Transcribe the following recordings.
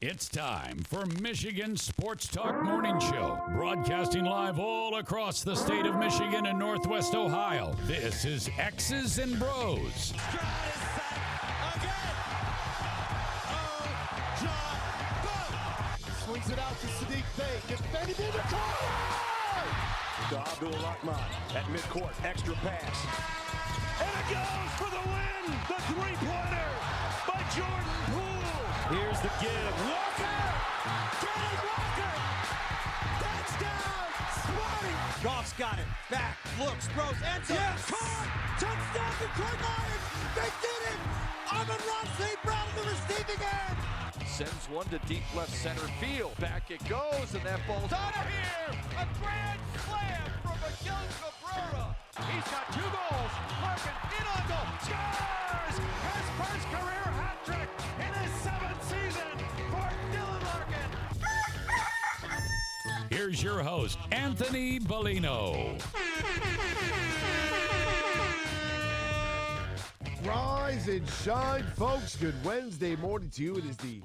It's time for Michigan Sports Talk Morning Show, broadcasting live all across the state of Michigan and Northwest Ohio. This is X's and Bros. Swings it out to Sadiq Bey. Defended in the corner. To Abdul-Rahman at midcourt. Extra pass. And it goes for the win. The three-pointer by Jordan Poole. Here's the give. Walker. Kenny Walker. Touchdown. Smarty. Goff's got it. Back. Looks. Throws. Ends up. Yes. Caught. Touchdown Detroit Lions. They did it. Amon-Ra St. Brown in the receiving end. Sends one to deep left center field. Back it goes, and that ball's out of here. A grand slam from Miguel Cabrera. He's got 2 goals. Larkin in on goal. Scores! His first career hat trick in his 7th season for Dylan Larkin. Here's your host, Anthony Bellino. Rise and shine, folks. Good Wednesday morning to you. It is the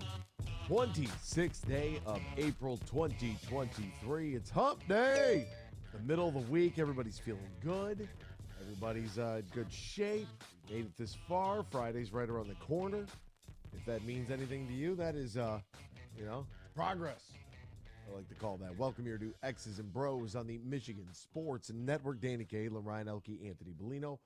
26th day of April 2023. It's hump day. The middle of the week. Everybody's feeling good. Everybody's in good shape. We made it this far. Friday's right around the corner. If that means anything to you, that is, progress. I like to call that. Welcome here to X's and Bros on the Michigan Sports Network. Danny Caitlin, Ryan Elke, Anthony Bellino,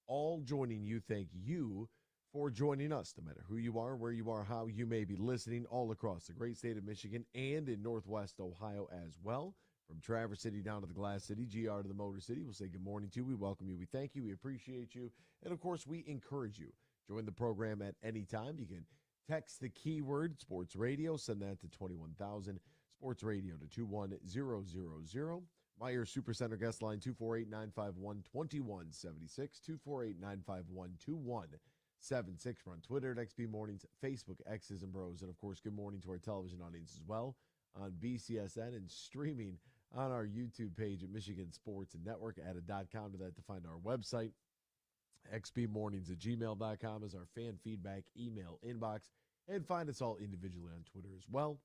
all joining you. Thank you for joining us, no matter who you are, where you are, how you may be listening, all across the great state of Michigan and in Northwest Ohio as well. From Traverse City down to the Glass City, GR to the Motor City, we'll say good morning to you. We welcome you. We thank you. We appreciate you. And, of course, we encourage you. Join the program at any time. You can text the keyword Sports Radio. Send that to 21,000. Sports Radio to 21000. Meyer Supercenter guest line 248-951-2176. 248-951-2176. We're on Twitter at XB Mornings, Facebook, X's and Bros. And, of course, good morning to our television audience as well on BCSN and streaming on our YouTube page at Michigan Sports and Network. Added.com to that to find our website. xbmornings@gmail.com is our fan feedback email inbox. And find us all individually on Twitter as well.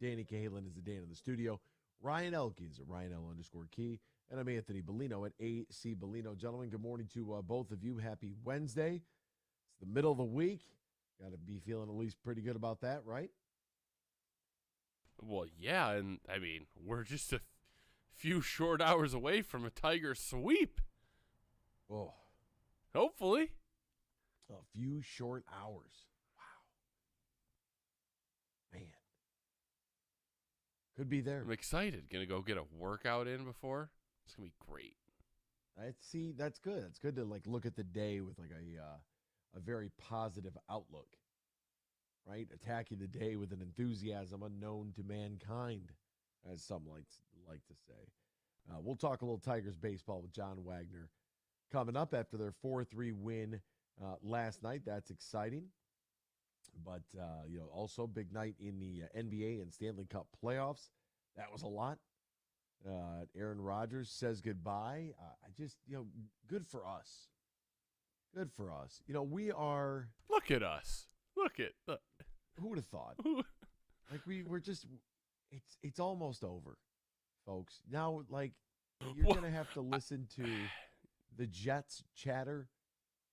Danny Cahalan is the Dan in the studio. Ryan Elke is at Ryan L_Key. And I'm Anthony Bellino at AC Bellino. Gentlemen, good morning to both of you. Happy Wednesday. It's the middle of the week. Got to be feeling at least pretty good about that, right? Well, yeah, and I mean, we're just a few short hours away from a Tiger sweep. Oh. Hopefully. A few short hours. Wow. Man. Could be there. I'm excited. Going to go get a workout in before. It's going to be great. See, that's good. It's good to look at the day with a very positive outlook. Right? Attacking the day with an enthusiasm unknown to mankind, as some like to say. We'll talk a little Tigers baseball with John Wagner coming up after their 4-3 win last night. That's exciting. But, also big night in the NBA and Stanley Cup playoffs. That was a lot. Aaron Rodgers says goodbye. Good for us. Good for us. We are. Look at us. Look. Who would have thought? We're just. It's almost over, folks. Now, you're going to have to listen to the Jets chatter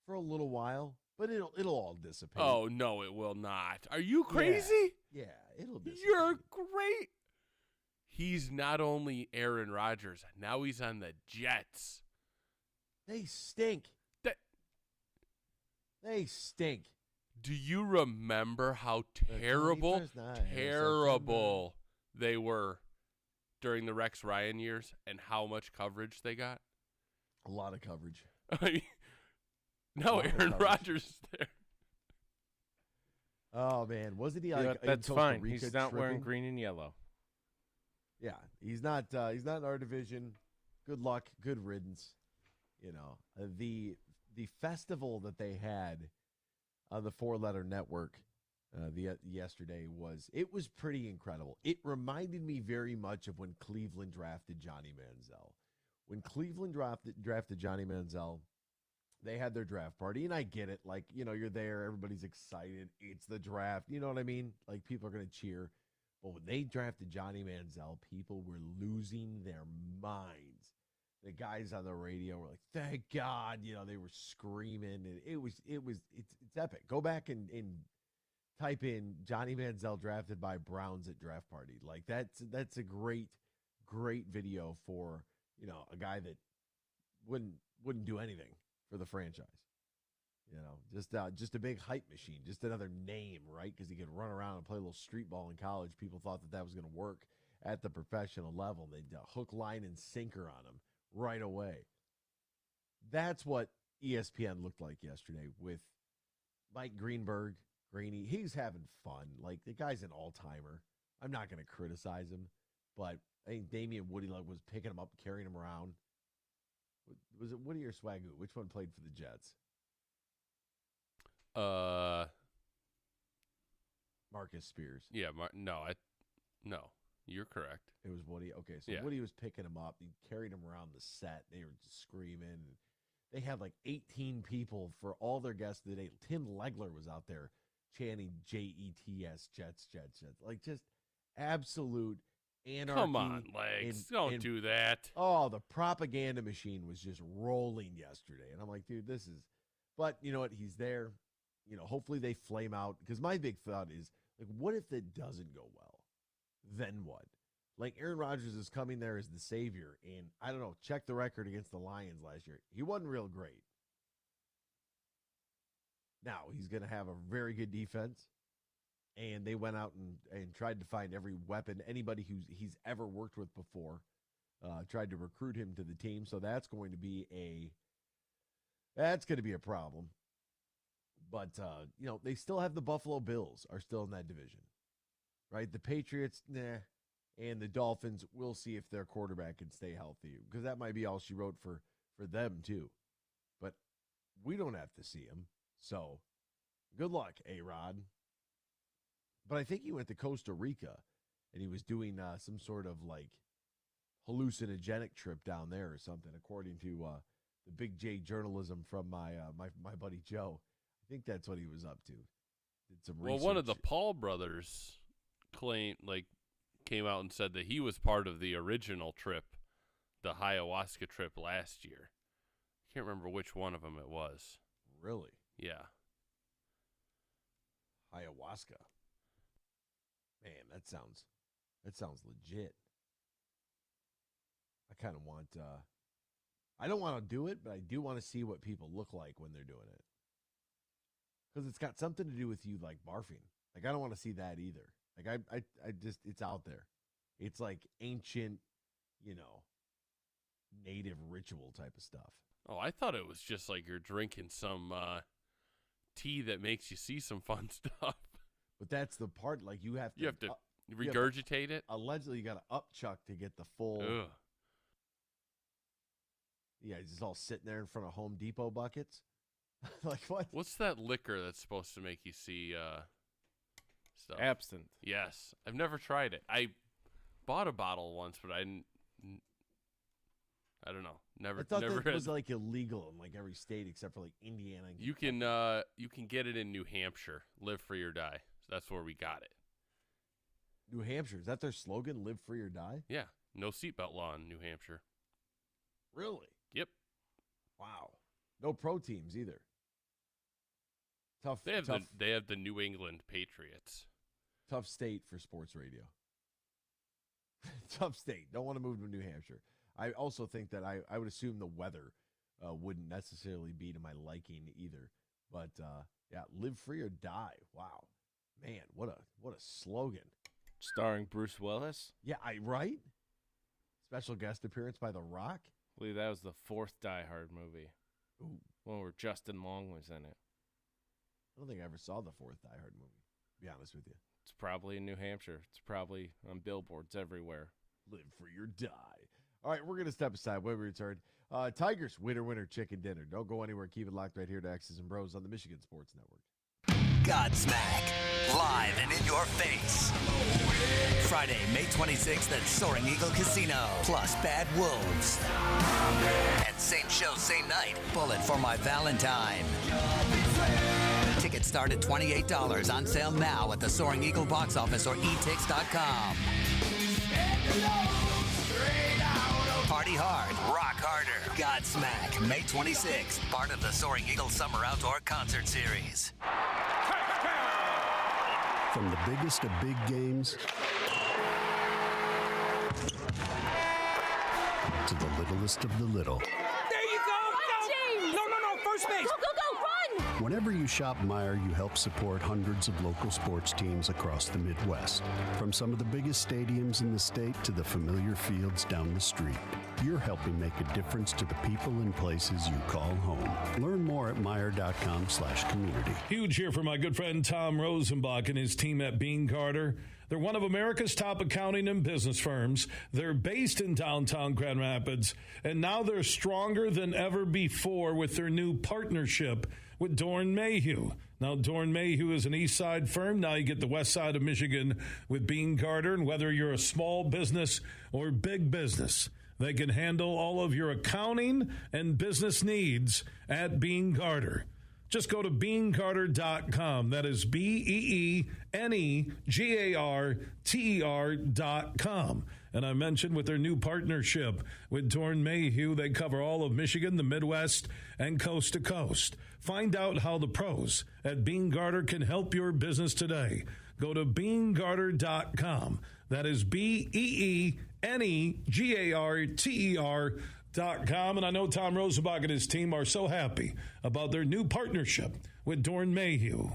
for a little while. But it'll all dissipate. Oh, no, it will not. Are you crazy? Yeah, it'll dissipate. You're great. He's not only Aaron Rodgers, now he's on the Jets. They stink. They stink. Do you remember how terrible they were during the Rex Ryan years and how much coverage they got? A lot of coverage. No, Aaron Rodgers is there. Oh, man. Wasn't he that's fine. He's not wearing green and yellow. Yeah, he's not in our division. Good luck. Good riddance. The festival that they had on the four-letter network yesterday was pretty incredible. It reminded me very much of when Cleveland drafted Johnny Manziel. When Cleveland drafted Johnny Manziel, they had their draft party, and I get it. Like, you're there, everybody's excited. It's the draft. You know what I mean? Like, people are going to cheer. But when they drafted Johnny Manziel, people were losing their minds. The guys on the radio were like, thank God, they were screaming. And it's epic. Go back and type in Johnny Manziel drafted by Br0's at draft party. Like, that's a great video for, a guy that wouldn't do anything for the franchise. Just a big hype machine, just another name, right? Because he could run around and play a little street ball in college. People thought that was going to work at the professional level. They'd hook, line, and sinker on him right away. That's what ESPN looked like yesterday with Mike Greenberg. Greeny, he's having fun. Like, the guy's an all-timer. I'm not going to criticize him, but I think Damian Woody was picking him up, carrying him around. Was it Woody or Swagoo? Which one played for the Jets? Marcus Spears. Yeah, no, you're correct. It was Woody. Okay, so yeah. Woody was picking him up. He carried him around the set. They were just screaming. They had like 18 people for all their guests today. Tim Legler was out there chanting Jets, Jets. Like, just absolute anarchy. Come on, Legs. Don't do that. Oh, the propaganda machine was just rolling yesterday. And I'm like, dude, this is... But you know what? He's there. Hopefully they flame out. Because my big thought is, like, what if it doesn't go well? Then what? Like, Aaron Rodgers is coming there as the savior. And, I don't know, check the record against the Lions last year. He wasn't real great. Now, he's going to have a very good defense. And they went out and tried to find every weapon, anybody he's ever worked with before, tried to recruit him to the team. So that's going to be a problem. But, they still have the Buffalo Bills are still in that division, right? The Patriots, nah. And the Dolphins, we'll see if their quarterback can stay healthy, because that might be all she wrote for them too. But we don't have to see him. So good luck, A-Rod. But I think he went to Costa Rica, and he was doing some sort of like hallucinogenic trip down there or something, according to the Big J journalism from my buddy Joe. I think that's what he was up to. Did some research. Well, one of the Paul brothers came out and said that he was part of the original trip, the ayahuasca trip last year. Can't remember which one of them it was. Really? Yeah. Ayahuasca. Man, that sounds legit. I kind of want I don't want to do it, but I do want to see what people look like when they're doing it. Because it's got something to do with you, like, barfing. Like, I don't want to see that either. Like, I just, it's out there. It's like ancient, native ritual type of stuff. Oh, I thought it was just like you're drinking some tea that makes you see some fun stuff. But that's the part, like, you have to regurgitate it. Allegedly, you got to upchuck to get the full. Ugh. Yeah, he's just all sitting there in front of Home Depot buckets. Like, what? What's that liquor that's supposed to make you see stuff? Absinthe. Yes. I've never tried it. I bought a bottle once, but I don't know. Never. I thought never that was like illegal in like every state except for like Indiana. You can get it in New Hampshire. Live free or die. That's where we got it. New Hampshire, is that their slogan? Live free or die. Yeah. No seatbelt law in New Hampshire. Really? Yep. Wow. No pro teams either. Tough. They have the New England Patriots. Tough state for sports radio. Tough state. Don't want to move to New Hampshire. I also think that I would assume the weather wouldn't necessarily be to my liking either. But yeah, live free or die. Wow, man, what a slogan. Starring Bruce Willis. Yeah, right. Special guest appearance by The Rock. I believe that was the 4th Die Hard movie. Ooh. One where Justin Long was in it. I don't think I ever saw the 4th Die Hard movie, to be honest with you. It's probably in New Hampshire. It's probably on billboards everywhere. Live free or die. All right, we're going to step aside when we return. Tigers, winner, chicken dinner. Don't go anywhere. Keep it locked right here to X's and Bros on the Michigan Sports Network. Godsmack. Live and in your face. Friday, May 26th at Soaring Eagle Casino. Plus Bad Wolves. And same show, same night. Bullet for My Valentine. Tickets start at $28. On sale now at the Soaring Eagle box office or etix.com. Party hard, rock harder. Godsmack, May 26th. Part of the Soaring Eagle Summer Outdoor Concert Series. From the biggest of big games to the littlest of the little. There you go! Go! No, first base! Go, run! Whenever you shop Meijer, you help support hundreds of local sports teams across the Midwest. From some of the biggest stadiums in the state to the familiar fields down the street. You're helping make a difference to the people and places you call home. Learn more at Meijer.com/community. Huge here for my good friend Tom Rosenbach and his team at Bean Carter. They're one of America's top accounting and business firms. They're based in downtown Grand Rapids, and now they're stronger than ever before with their new partnership with Dorn Mayhew. Now, Dorn Mayhew is an east side firm. Now you get the west side of Michigan with Bean Carter, and whether you're a small business or big business, they can handle all of your accounting and business needs at Bean Carter. Just go to beancarter.com. That is BEENEGARTER.com. And I mentioned with their new partnership with Dorn Mayhew, they cover all of Michigan, the Midwest, and coast to coast. Find out how the pros at Bean Carter can help your business today. Go to beancarter.com. That is BEENEGARTER.com. And I know Tom Rosenbach and his team are so happy about their new partnership with Dorn Mayhew.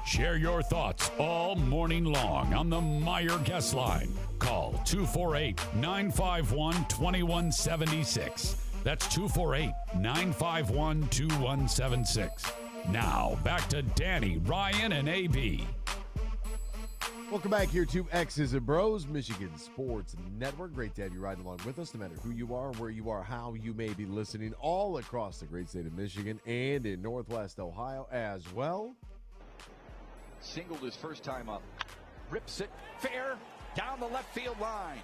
Share your thoughts all morning long on the Meyer Guest Line. Call 248-951-2176. That's 248-951-2176. Now, back to Danny, Ryan, and AB. Welcome back here to X's and Bros, Michigan Sports Network. Great to have you riding along with us, no matter who you are, where you are, how you may be listening, all across the great state of Michigan and in Northwest Ohio as well. Singled his first time up. Rips it fair down the left field line.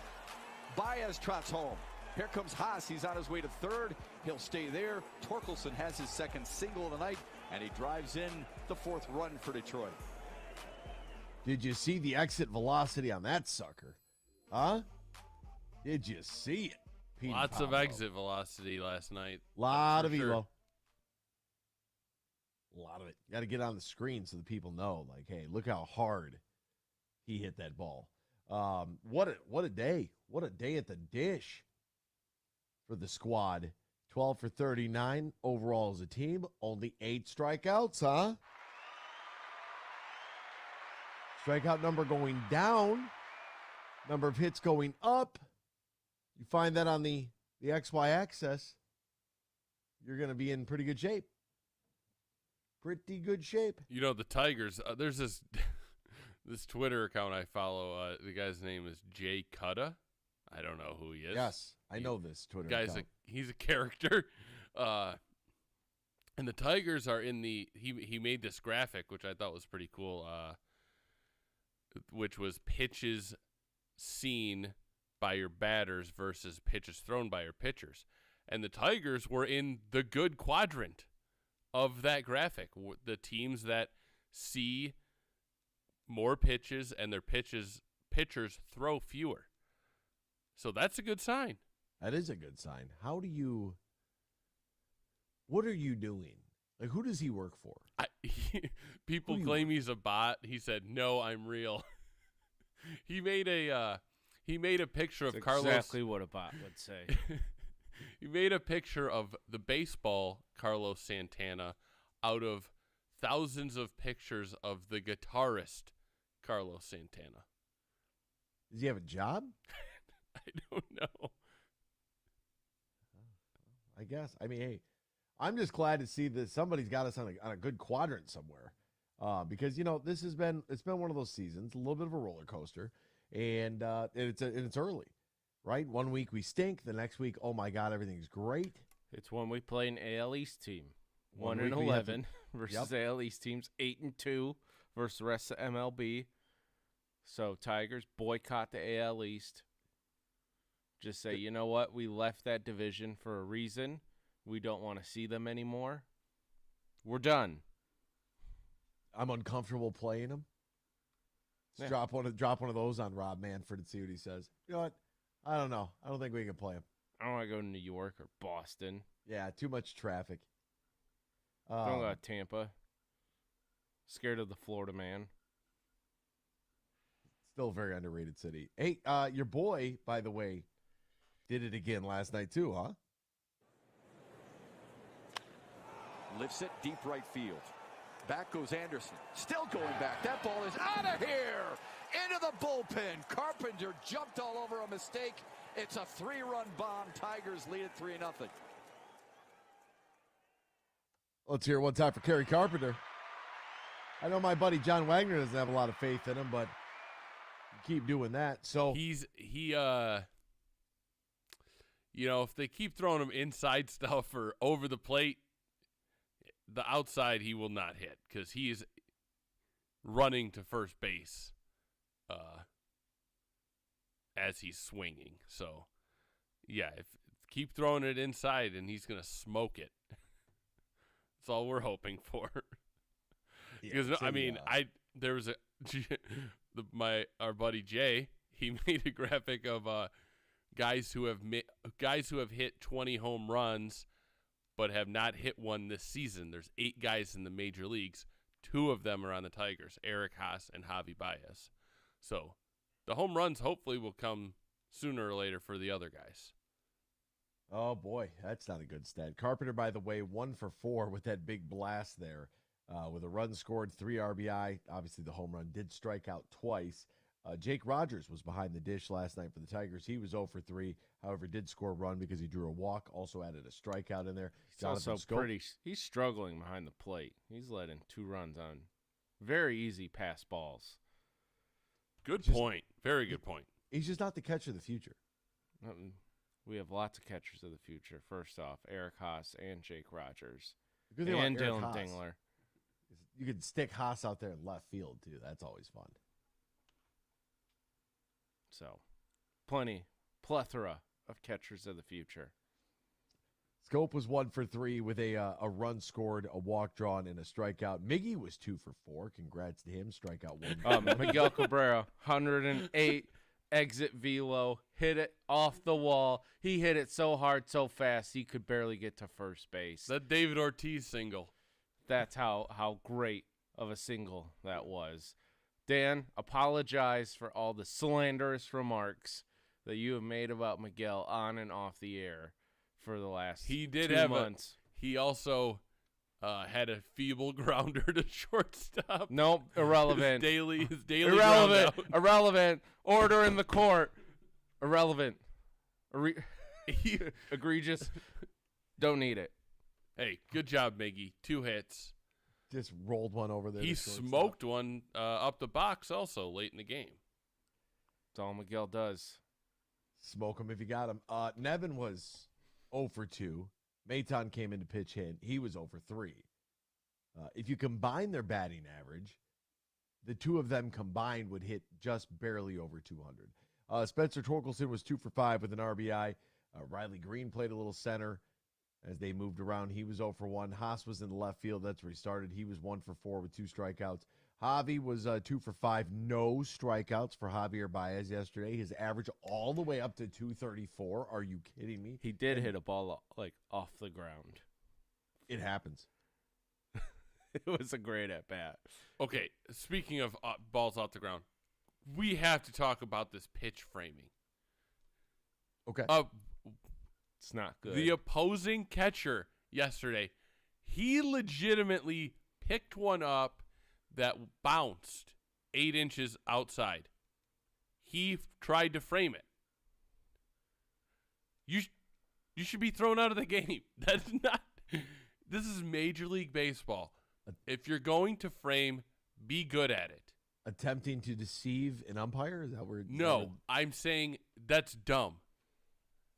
Baez trots home. Here comes Haas. He's on his way to third. He'll stay there. Torkelson has his second single of the night, and he drives in the fourth run for Detroit. Did you see the exit velocity on that sucker? Huh? Did you see it? Pete Lots of Pablo. exit velocity last night. Lot of sure. Evo. A lot of it. You got to get on the screen so the people know, like, hey, look how hard he hit that ball. What a day. What a day at the dish for the squad. 12 for 39 overall as a team. Only 8 strikeouts, huh? Strikeout number going down. Number of hits going up. You find that on the XY axis, you're going to be in pretty good shape. Pretty good shape. You know, the Tigers, there's this this Twitter account I follow. The guy's name is Jay Cutta. I don't know who he is. Yes, I know this Twitter account. He's a character. And the Tigers are in the he made this graphic, which I thought was pretty cool, which was pitches seen by your batters versus pitches thrown by your pitchers. And the Tigers were in the good quadrant of that graphic. The teams that see more pitches and their pitchers throw fewer. So that's a good sign. That is a good sign. What are you doing? Like, who does he work for? People claim he's a bot. He said, "No, I'm real." He made a picture of Carlos. Exactly what a bot would say. He made a picture of the baseball Carlos Santana out of thousands of pictures of the guitarist Carlos Santana. Does he have a job? I don't know. I guess. I mean, hey, I'm just glad to see that somebody's got us on a good quadrant somewhere, because it's been one of those seasons, a little bit of a roller coaster, and it's early, right? 1 week we stink, the next week, oh my God, everything's great. It's when we play an AL East team, 1-11 versus AL East teams, 8-2 versus the rest of MLB. So Tigers boycott the AL East. Just say, you know what? We left that division for a reason. We don't want to see them anymore. We're done. I'm uncomfortable playing them. Yeah. Drop one of those on Rob Manfred and see what he says. You know what? I don't know. I don't think we can play him. I don't want to go to New York or Boston. Yeah, too much traffic. Don't go to Tampa. Scared of the Florida man. Still a very underrated city. Hey, your boy, by the way, did it again last night too, huh? Lifts it deep right field. Back goes Anderson. Still going back. That ball is out of here. Into the bullpen. Carpenter jumped all over a mistake. It's a 3-run bomb. Tigers lead it 3-0. Let's hear it one time for Kerry Carpenter. I know my buddy John Wagner doesn't have a lot of faith in him, but keep doing that. So if they keep throwing him inside stuff or over the plate, the outside he will not hit because he is running to first base as he's swinging. So, yeah, keep throwing it inside and he's going to smoke it. That's all we're hoping for. Because there was our buddy Jay. He made a graphic of guys who have hit 20 home runs, but have not hit one this season. There's 8 guys in the major leagues. 2 of them are on the Tigers, Eric Haas and Javi Baez. So the home runs hopefully will come sooner or later for the other guys. Oh, boy, that's not a good stat. Carpenter, by the way, 1 for 4 with that big blast there. With a run scored, 3 RBI. Obviously, the home run did strike out twice. Jake Rogers was behind the dish last night for the Tigers. He was 0 for 3. However, did score a run because he drew a walk. Also added a strikeout in there. He's also he's struggling behind the plate. He's letting 2 runs on very easy pass balls. Good point. Very good point. He's just not the catcher of the future. We have lots of catchers of the future. First off, Eric Haas and Jake Rogers. The good thing and about Dylan Haas Dingler. is you could stick Haas out there in left field, too. That's always fun. So, plethora of catchers of the future. Scope was 1 for 3 with a run scored, a walk drawn, and a strikeout. Miggy was 2 for 4. Congrats to him. Strikeout 1. Miguel Cabrera, 108 exit velo, hit it off the wall. He hit it so hard, so fast, he could barely get to first base. That David Ortiz single. That's how great of a single that was. Dan, apologize for all the slanderous remarks that you have made about Miguel on and off the air for the last 2 months. He also had a feeble grounder to shortstop. Nope, irrelevant. His daily irrelevant. Order in the court. Irrelevant. Egregious. Don't need it. Hey, good job, Miggy. 2 hits. Just rolled one over there. He smoked one up the box also late in the game. That's all Miguel does. Smoke him if you got him. Nevin was 0 for 2. Maton came in to pitch hit. He was 0 for 3. If you combine their batting average, the 2 of them combined would hit just barely over 200. Spencer Torkelson was 2 for 5 with an RBI. Riley Green played a little center as they moved around. He was 0 for 1. Haas was in the left field. That's where he started. He was 1 for 4 with 2 strikeouts. Javi was 2 for 5. No strikeouts for Javier Baez yesterday. His average all the way up to 234. Are you kidding me? He did hit a ball like off the ground. It happens. It was a great at-bat. Okay, speaking of balls off the ground, we have to talk about this pitch framing. Okay. It's not good. The opposing catcher yesterday, he legitimately picked one up that bounced 8 inches outside. He tried to frame it. You should be thrown out of the game. That's not. This is Major League Baseball. If you're going to frame, be good at it. Attempting to deceive an umpire? Is that where? No, I'm saying that's dumb.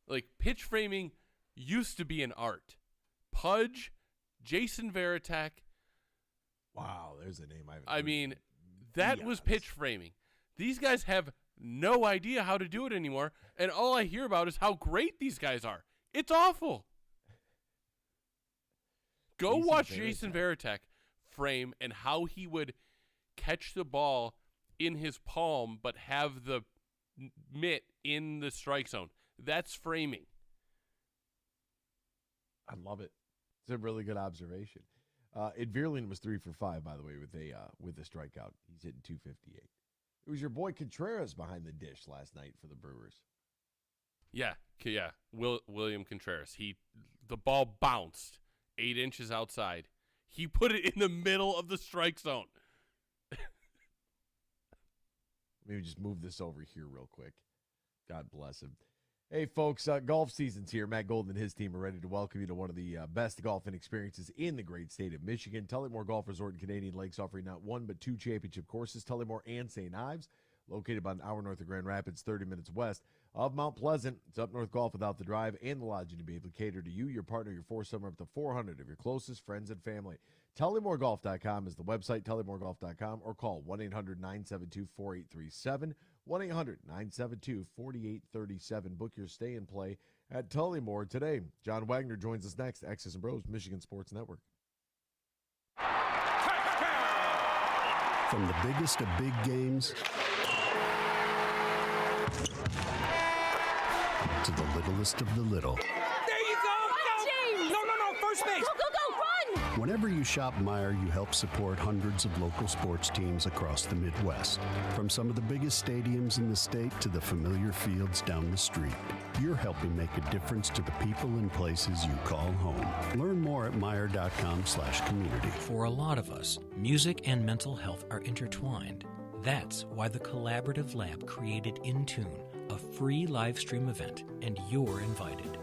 Like, pitch framing used to be an art. Pudge, Jason Varitek. Wow, there's a name I mean, that was pitch framing. These guys have no idea how to do it anymore, and all I hear about is how great these guys are. It's awful. Go watch Jason Varitek frame and how he would catch the ball in his palm but have the mitt in the strike zone. That's framing. I love it. It's a really good observation. Adverlin was 3 for 5, by the way, with a strikeout. He's hitting 258. It was your boy Contreras behind the dish last night for the Brewers. Yeah. William Contreras. The ball bounced 8 inches outside. He put it in the middle of the strike zone. Maybe just move this over here real quick. God bless him. Hey, folks, golf season's here. Matt Golden and his team are ready to welcome you to one of the best golfing experiences in the great state of Michigan. Tullymore Golf Resort and Canadian Lakes offering not 1 but 2 championship courses. Tullymore and St. Ives, located about an hour north of Grand Rapids, 30 minutes west of Mount Pleasant. It's up north golf without the drive and the lodging to be able to cater to you, your partner, your foursome, up to 400 of your closest friends and family. TullymoreGolf.com is the website, TullymoreGolf.com, or call 1-800-972-4837, 1-800-972-4837. Book your stay and play at Tullymore today. John Wagner joins us next. X's and Bros, Michigan Sports Network. From the biggest of big games to the littlest of the little. There you go. No, first Whenever you shop Meijer, you help support hundreds of local sports teams across the Midwest. From some of the biggest stadiums in the state to the familiar fields down the street, you're helping make a difference to the people and places you call home. Learn more at Meijer.com/community. For a lot of us, music and mental health are intertwined. That's why the Collaborative Lab created In Tune, a free live stream event, and you're invited.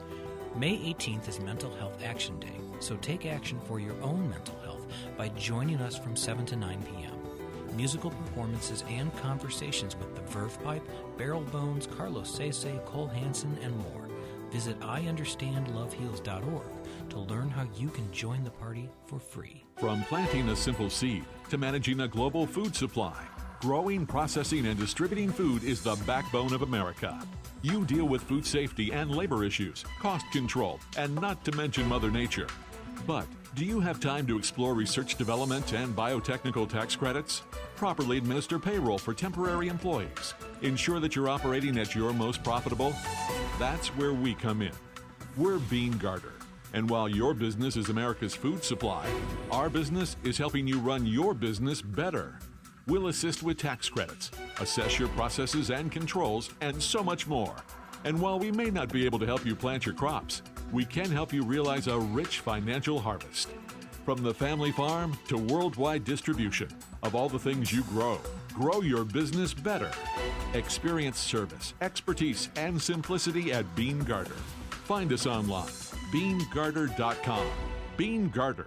May 18th is Mental Health Action Day, so take action for your own mental health by joining us from 7 to 9 p.m. Musical performances and conversations with the Verve Pipe, Br0's, Carlos Sese, Cole Hansen, and more. Visit IUnderstandLoveHeals.org to learn how you can join the party for free. From planting a simple seed to managing a global food supply, growing, processing, and distributing food is the backbone of America. You deal with food safety and labor issues, cost control, and not to mention Mother Nature. But do you have time to explore research development and biotechnical tax credits? Properly administer payroll for temporary employees. Ensure that you're operating at your most profitable? That's where we come in. We're Bean Garter. And while your business is America's food supply, our business is helping you run your business better. We'll assist with tax credits, assess your processes and controls, and so much more. And while we may not be able to help you plant your crops, we can help you realize a rich financial harvest. From the family farm to worldwide distribution of all the things you grow, grow your business better. Experience service, expertise, and simplicity at Bean Garter. Find us online, beangarter.com. Bean Garter.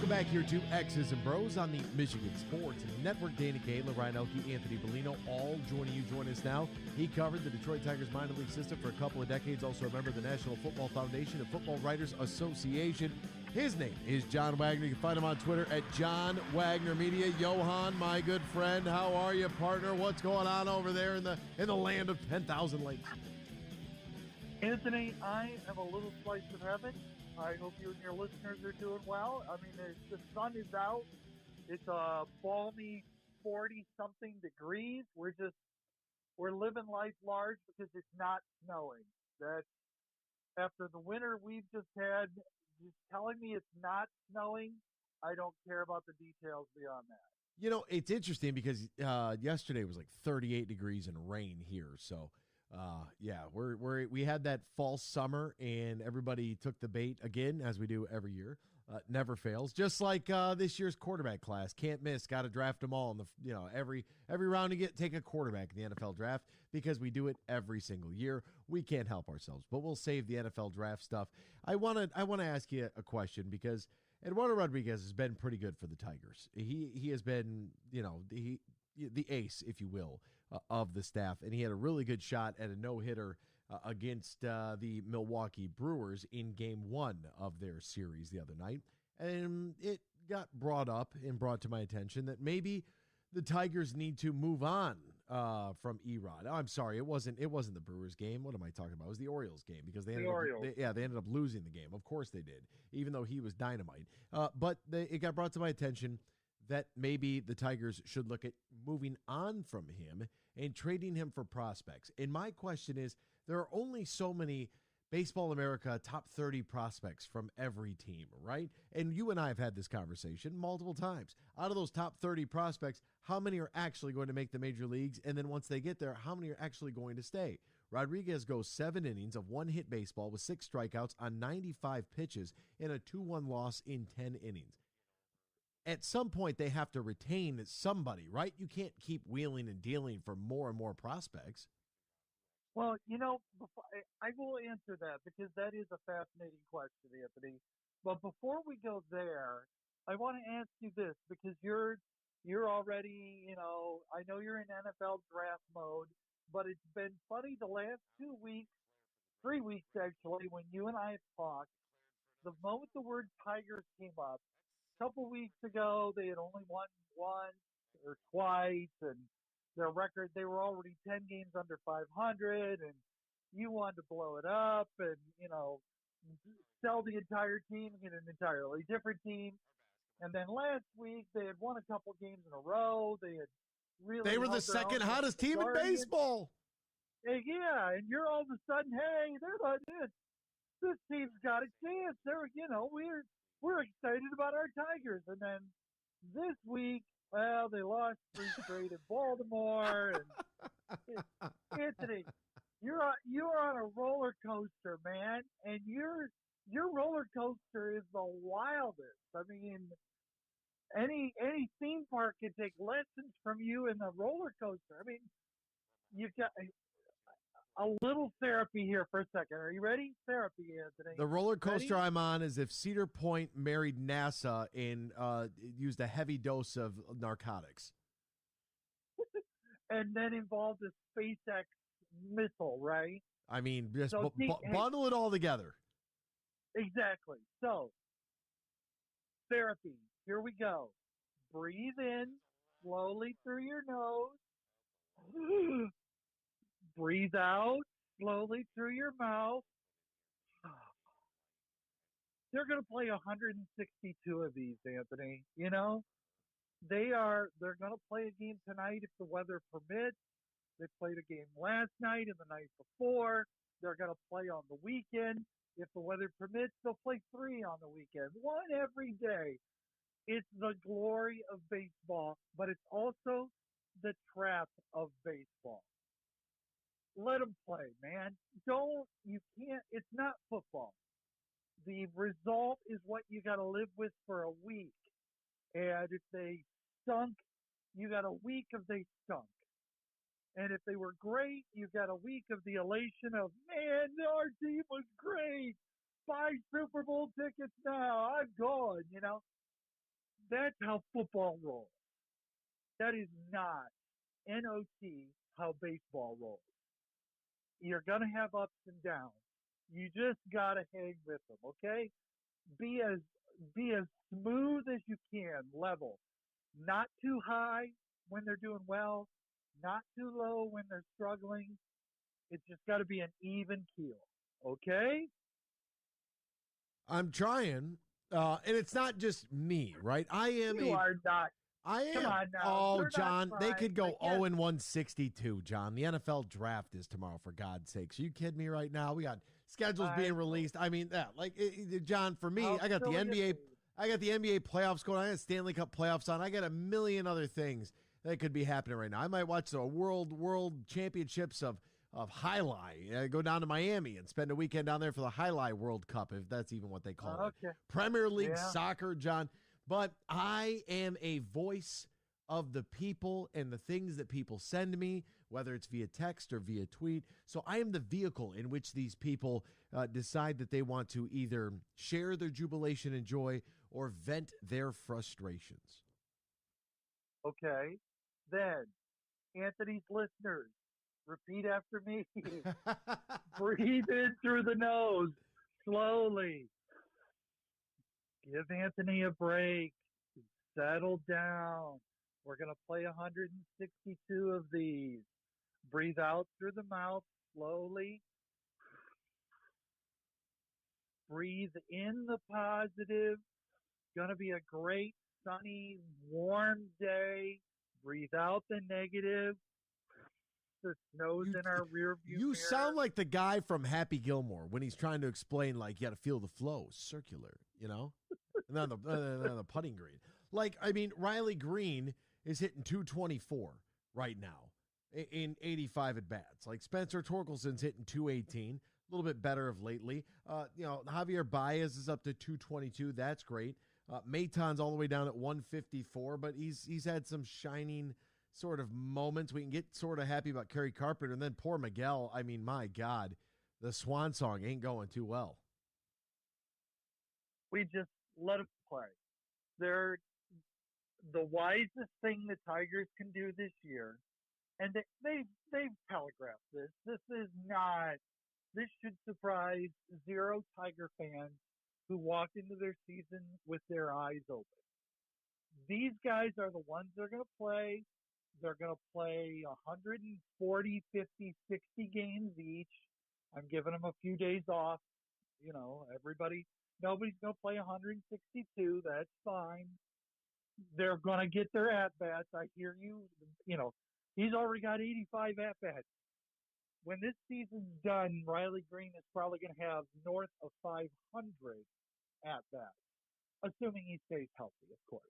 Welcome back here to X's and Bros on the Michigan Sports Network. Danny Kayla, Ryan Elke, Anthony Bellino, all joining you. Join us now. He covered the Detroit Tigers minor league system for a couple of decades. Also a member of the National Football Foundation and Football Writers Association. His name is John Wagner. You can find him on Twitter at John Wagner Media. Johan, my good friend, how are you, partner? What's going on over there in the land of 10,000 lakes? Anthony, I have a little slice of heaven. I hope you and your listeners are doing well. I mean, the sun is out. It's a balmy 40-something degrees. We're living life large because it's not snowing. That's after the winter we've just had, just telling me it's not snowing. I don't care about the details beyond that. You know, it's interesting because yesterday was like 38 degrees and rain here. So, yeah, we had that false summer and everybody took the bait again, as we do every year. Never fails. Just like this year's quarterback class, can't miss. Got to draft them all. Every round you take a quarterback in the NFL draft because we do it every single year. We can't help ourselves, but we'll save the NFL draft stuff. I want to ask you a question because Eduardo Rodriguez has been pretty good for the Tigers. He has been, the ace, if you will, of the staff, and he had a really good shot at a no-hitter against the Milwaukee Brewers in Game 1 of their series the other night, and it got brought to my attention that maybe the Tigers need to move on from Erod. Oh, I'm sorry, it wasn't the Brewers game. What am I talking about? It was the Orioles game because they ended up losing the game. Of course they did, even though he was dynamite. But it got brought to my attention that maybe the Tigers should look at moving on from him and trading him for prospects. And my question is, there are only so many Baseball America top 30 prospects from every team, right? And you and I have had this conversation multiple times. Out of those top 30 prospects, how many are actually going to make the major leagues? And then once they get there, how many are actually going to stay? Rodriguez goes 7 innings of one-hit baseball with 6 strikeouts on 95 pitches and a 2-1 loss in 10 innings. At some point, they have to retain somebody, right? You can't keep wheeling and dealing for more and more prospects. Well, I will answer that because that is a fascinating question, Anthony. But before we go there, I want to ask you this because you're already, I know you're in NFL draft mode, but it's been funny the last 2 weeks, 3 weeks actually, when you and I have talked, the moment the word Tigers came up, a couple weeks ago, they had only won once or twice, and their record, they were already 10 games under 500, and you wanted to blow it up and, sell the entire team and get an entirely different team. And then last week, they had won a couple games in a row. They were the second hottest team in baseball. Yeah, and you're all of a sudden, hey, they're not it. This team's got a chance. We're excited about our Tigers. And then this week, well, they lost 3 straight in Baltimore. And Anthony, you're on a roller coaster, man, and your roller coaster is the wildest. I mean, any theme park can take lessons from you in the roller coaster. I mean, you got a little therapy here for a second. Are you ready? Therapy, Anthony. The roller coaster ready? I'm on is if Cedar Point married NASA and used a heavy dose of narcotics. And then involved a SpaceX missile, right? I mean, just bundle it all together. Exactly. So, therapy. Here we go. Breathe in slowly through your nose. Breathe out slowly through your mouth. They're going to play 162 of these, Anthony. They're going to play a game tonight if the weather permits. They played a game last night and the night before. They're going to play on the weekend. If the weather permits, they'll play 3 on the weekend. 1 every day. It's the glory of baseball, but it's also the trap of baseball. Let them play, man. It's not football. The result is what you got to live with for a week. And if they stunk, you got a week of they stunk. And if they were great, you got a week of the elation of, man, our team was great. 5 Super Bowl tickets now. I'm going, That's how football rolls. That is not NOT how baseball rolls. You're going to have ups and downs. You just got to hang with them, okay? Be as smooth as you can, level. Not too high when they're doing well, not too low when they're struggling. It's just got to be an even keel, okay? I'm trying, and it's not just me, right? You are not. I am. Come on now. Oh, You're John, not they trying. could go I can't- 0-162, John. The NFL draft is tomorrow, for God's sakes. Are you kidding me right now? We got schedules being released. I mean, John, for me, I got the NBA. I got the NBA playoffs going on. I got Stanley Cup playoffs on. I got a million other things that could be happening right now. I might watch the World Championships of Highlight. Go down to Miami and spend a weekend down there for the Highlight World Cup, if that's even what they call it. Premier League soccer, John. But I am a voice of the people and the things that people send me, whether it's via text or via tweet. So I am the vehicle in which these people decide that they want to either share their jubilation and joy or vent their frustrations. Okay. Then, Anthony's listeners, repeat after me. Breathe in through the nose, slowly. Give Anthony a break. Settle down. We're going to play 162 of these. Breathe out through the mouth slowly. Breathe in the positive. Going to be a great, sunny, warm day. Breathe out the negative. The snow's in our rear view mirror. Sound like the guy from Happy Gilmore when he's trying to explain, like, you got to feel the flow, circular, you know? And on the putting green. Like, I mean, Riley Green is hitting 224 right now in 85 at-bats. Like, Spencer Torkelson's hitting 218, a little bit better of lately. Javier Baez is up to 222. That's great. Maton's all the way down at 154, but he's had some shining sort of moments. We can get sort of happy about Kerry Carpenter, and then poor Miguel. I mean, my God, the swan song ain't going too well. We just let them play. They're the wisest thing the Tigers can do this year, and they've telegraphed this. This should surprise zero Tiger fans who walk into their season with their eyes open. These guys are the ones that are going to play. They're going to play 140, 50, 60 games each. I'm giving them a few days off. You know, nobody's going to play 162. That's fine. They're going to get their at-bats. I hear you. You know, he's already got 85 at-bats. When this season's done, Riley Green is probably going to have north of 500 at-bats, assuming he stays healthy, of course.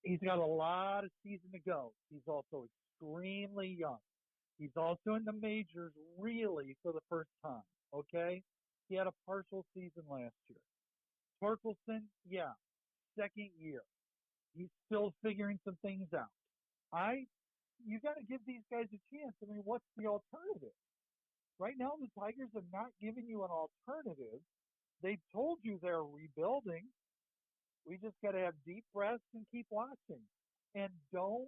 He's got a lot of season to go. He's also extremely young. He's also in the majors really for the first time, okay? He had a partial season last year. Torkelson, second year. He's still figuring some things out. You got to give these guys a chance. I mean, what's the alternative? Right now, the Tigers have not given you an alternative. They've told you they're rebuilding. We just got to have deep breaths and keep watching. And do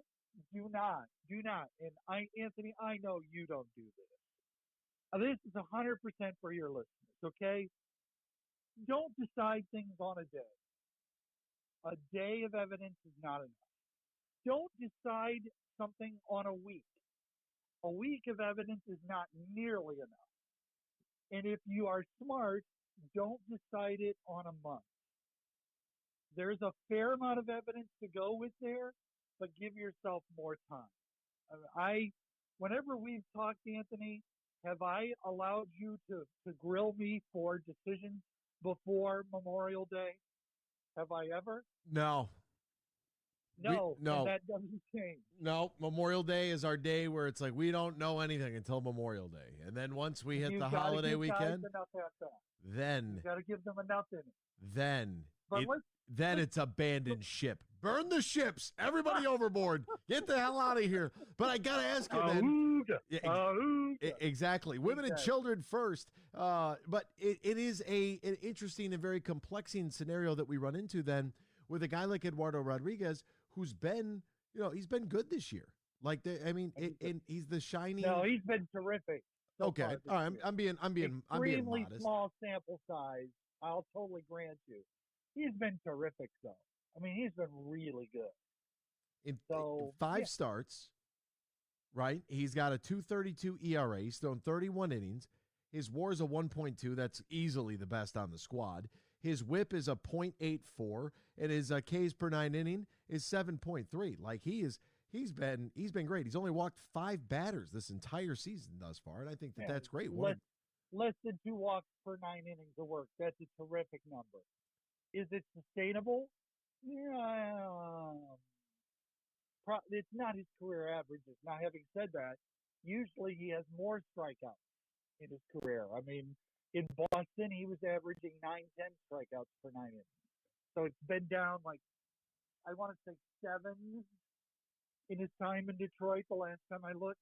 not. And Anthony, I know you don't do this. This is 100% for your listeners, okay? Don't decide things on a day. A day of evidence is not enough. Don't decide something on a week. A week of evidence is not nearly enough. And if you are smart, don't decide it on a month. There's a fair amount of evidence to go with there, but give yourself more time. Whenever we've talked, Anthony, have I allowed you to grill me for decisions before Memorial Day? Have I ever? No. No. No. And that doesn't change. No, Memorial Day is our day where it's like we don't know anything until Memorial Day. And then once we hit the holiday weekend, then you got to give them enough in it. Then it's abandoned ship. Burn the ships. Everybody overboard. Get the hell out of here. But I got to ask you then. Exactly. Women and children first. But it is an interesting and very complexing scenario that we run into then with a guy like Eduardo Rodriguez, who's been, he's been good this year. Like, he's the shiny. No, he's been terrific. So Okay, all right. I'm being extremely modest. Small sample size. I'll totally grant you. He's been terrific, though. I mean, he's been really good. In 5 starts, right? He's got a 2.32 ERA. He's thrown 31 innings. His WAR is a 1.2. That's easily the best on the squad. His WHIP is a 0.84, and his Ks per 9 inning is 7.3. Like, he's been great. He's only walked 5 batters this entire season thus far, and I think that's great. Less than 2 walks per 9 innings of work. That's a terrific number. Is it sustainable? Yeah. It's not his career averages. Now, having said that, usually he has more strikeouts in his career. I mean, in Boston, he was averaging 9-10 strikeouts per 9 innings. So it's been down I want to say 7 in his time in Detroit the last time I looked.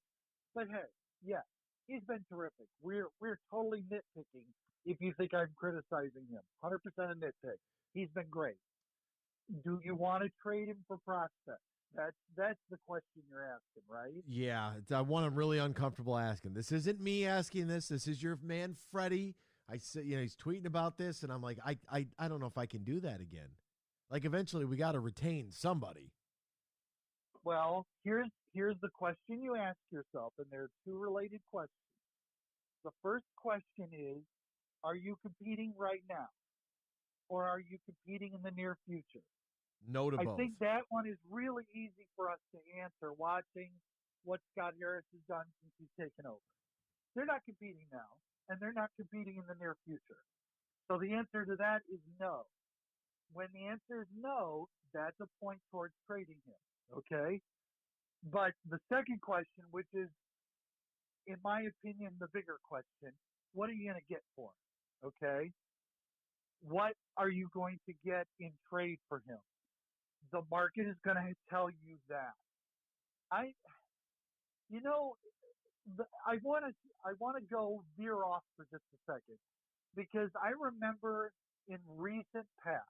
But hey, yeah, he's been terrific. We're totally nitpicking if you think I'm criticizing him. 100% a nitpick. He's been great. Do you want to trade him for prospects? That's the question you're asking, right? Yeah, I want I'm really uncomfortable asking. This isn't me asking this. This is your man, Freddie. I said, he's tweeting about this, and I'm like, I don't know if I can do that again. Like, eventually, we got to retain somebody. Well, here's the question you ask yourself, and there are 2 related questions. The first question is, are you competing right now, or are you competing in the near future? No to both. I think that one is really easy for us to answer watching what Scott Harris has done since he's taken over. They're not competing now, and they're not competing in the near future. So the answer to that is no. When the answer is no, that's a point towards trading him, okay? But the second question, which is, in my opinion, the bigger question, what are you going to get for him, okay? What are you going to get in trade for him? The market is going to tell you that. I want to go veer off for just a second, because I remember in recent past,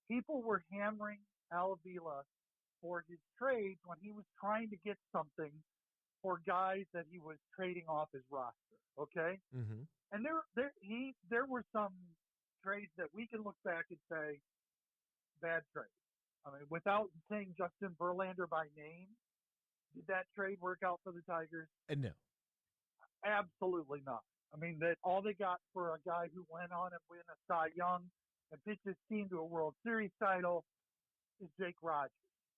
people were hammering Al Avila for his trades when he was trying to get something for guys that he was trading off his roster. Okay, mm-hmm. And there were some trades that we can look back and say bad trades. I mean, without saying Justin Verlander by name, did that trade work out for the Tigers? No. Absolutely not. I mean, that all they got for a guy who went on and win a Cy Young and pitched his team to a World Series title is Jake Rogers.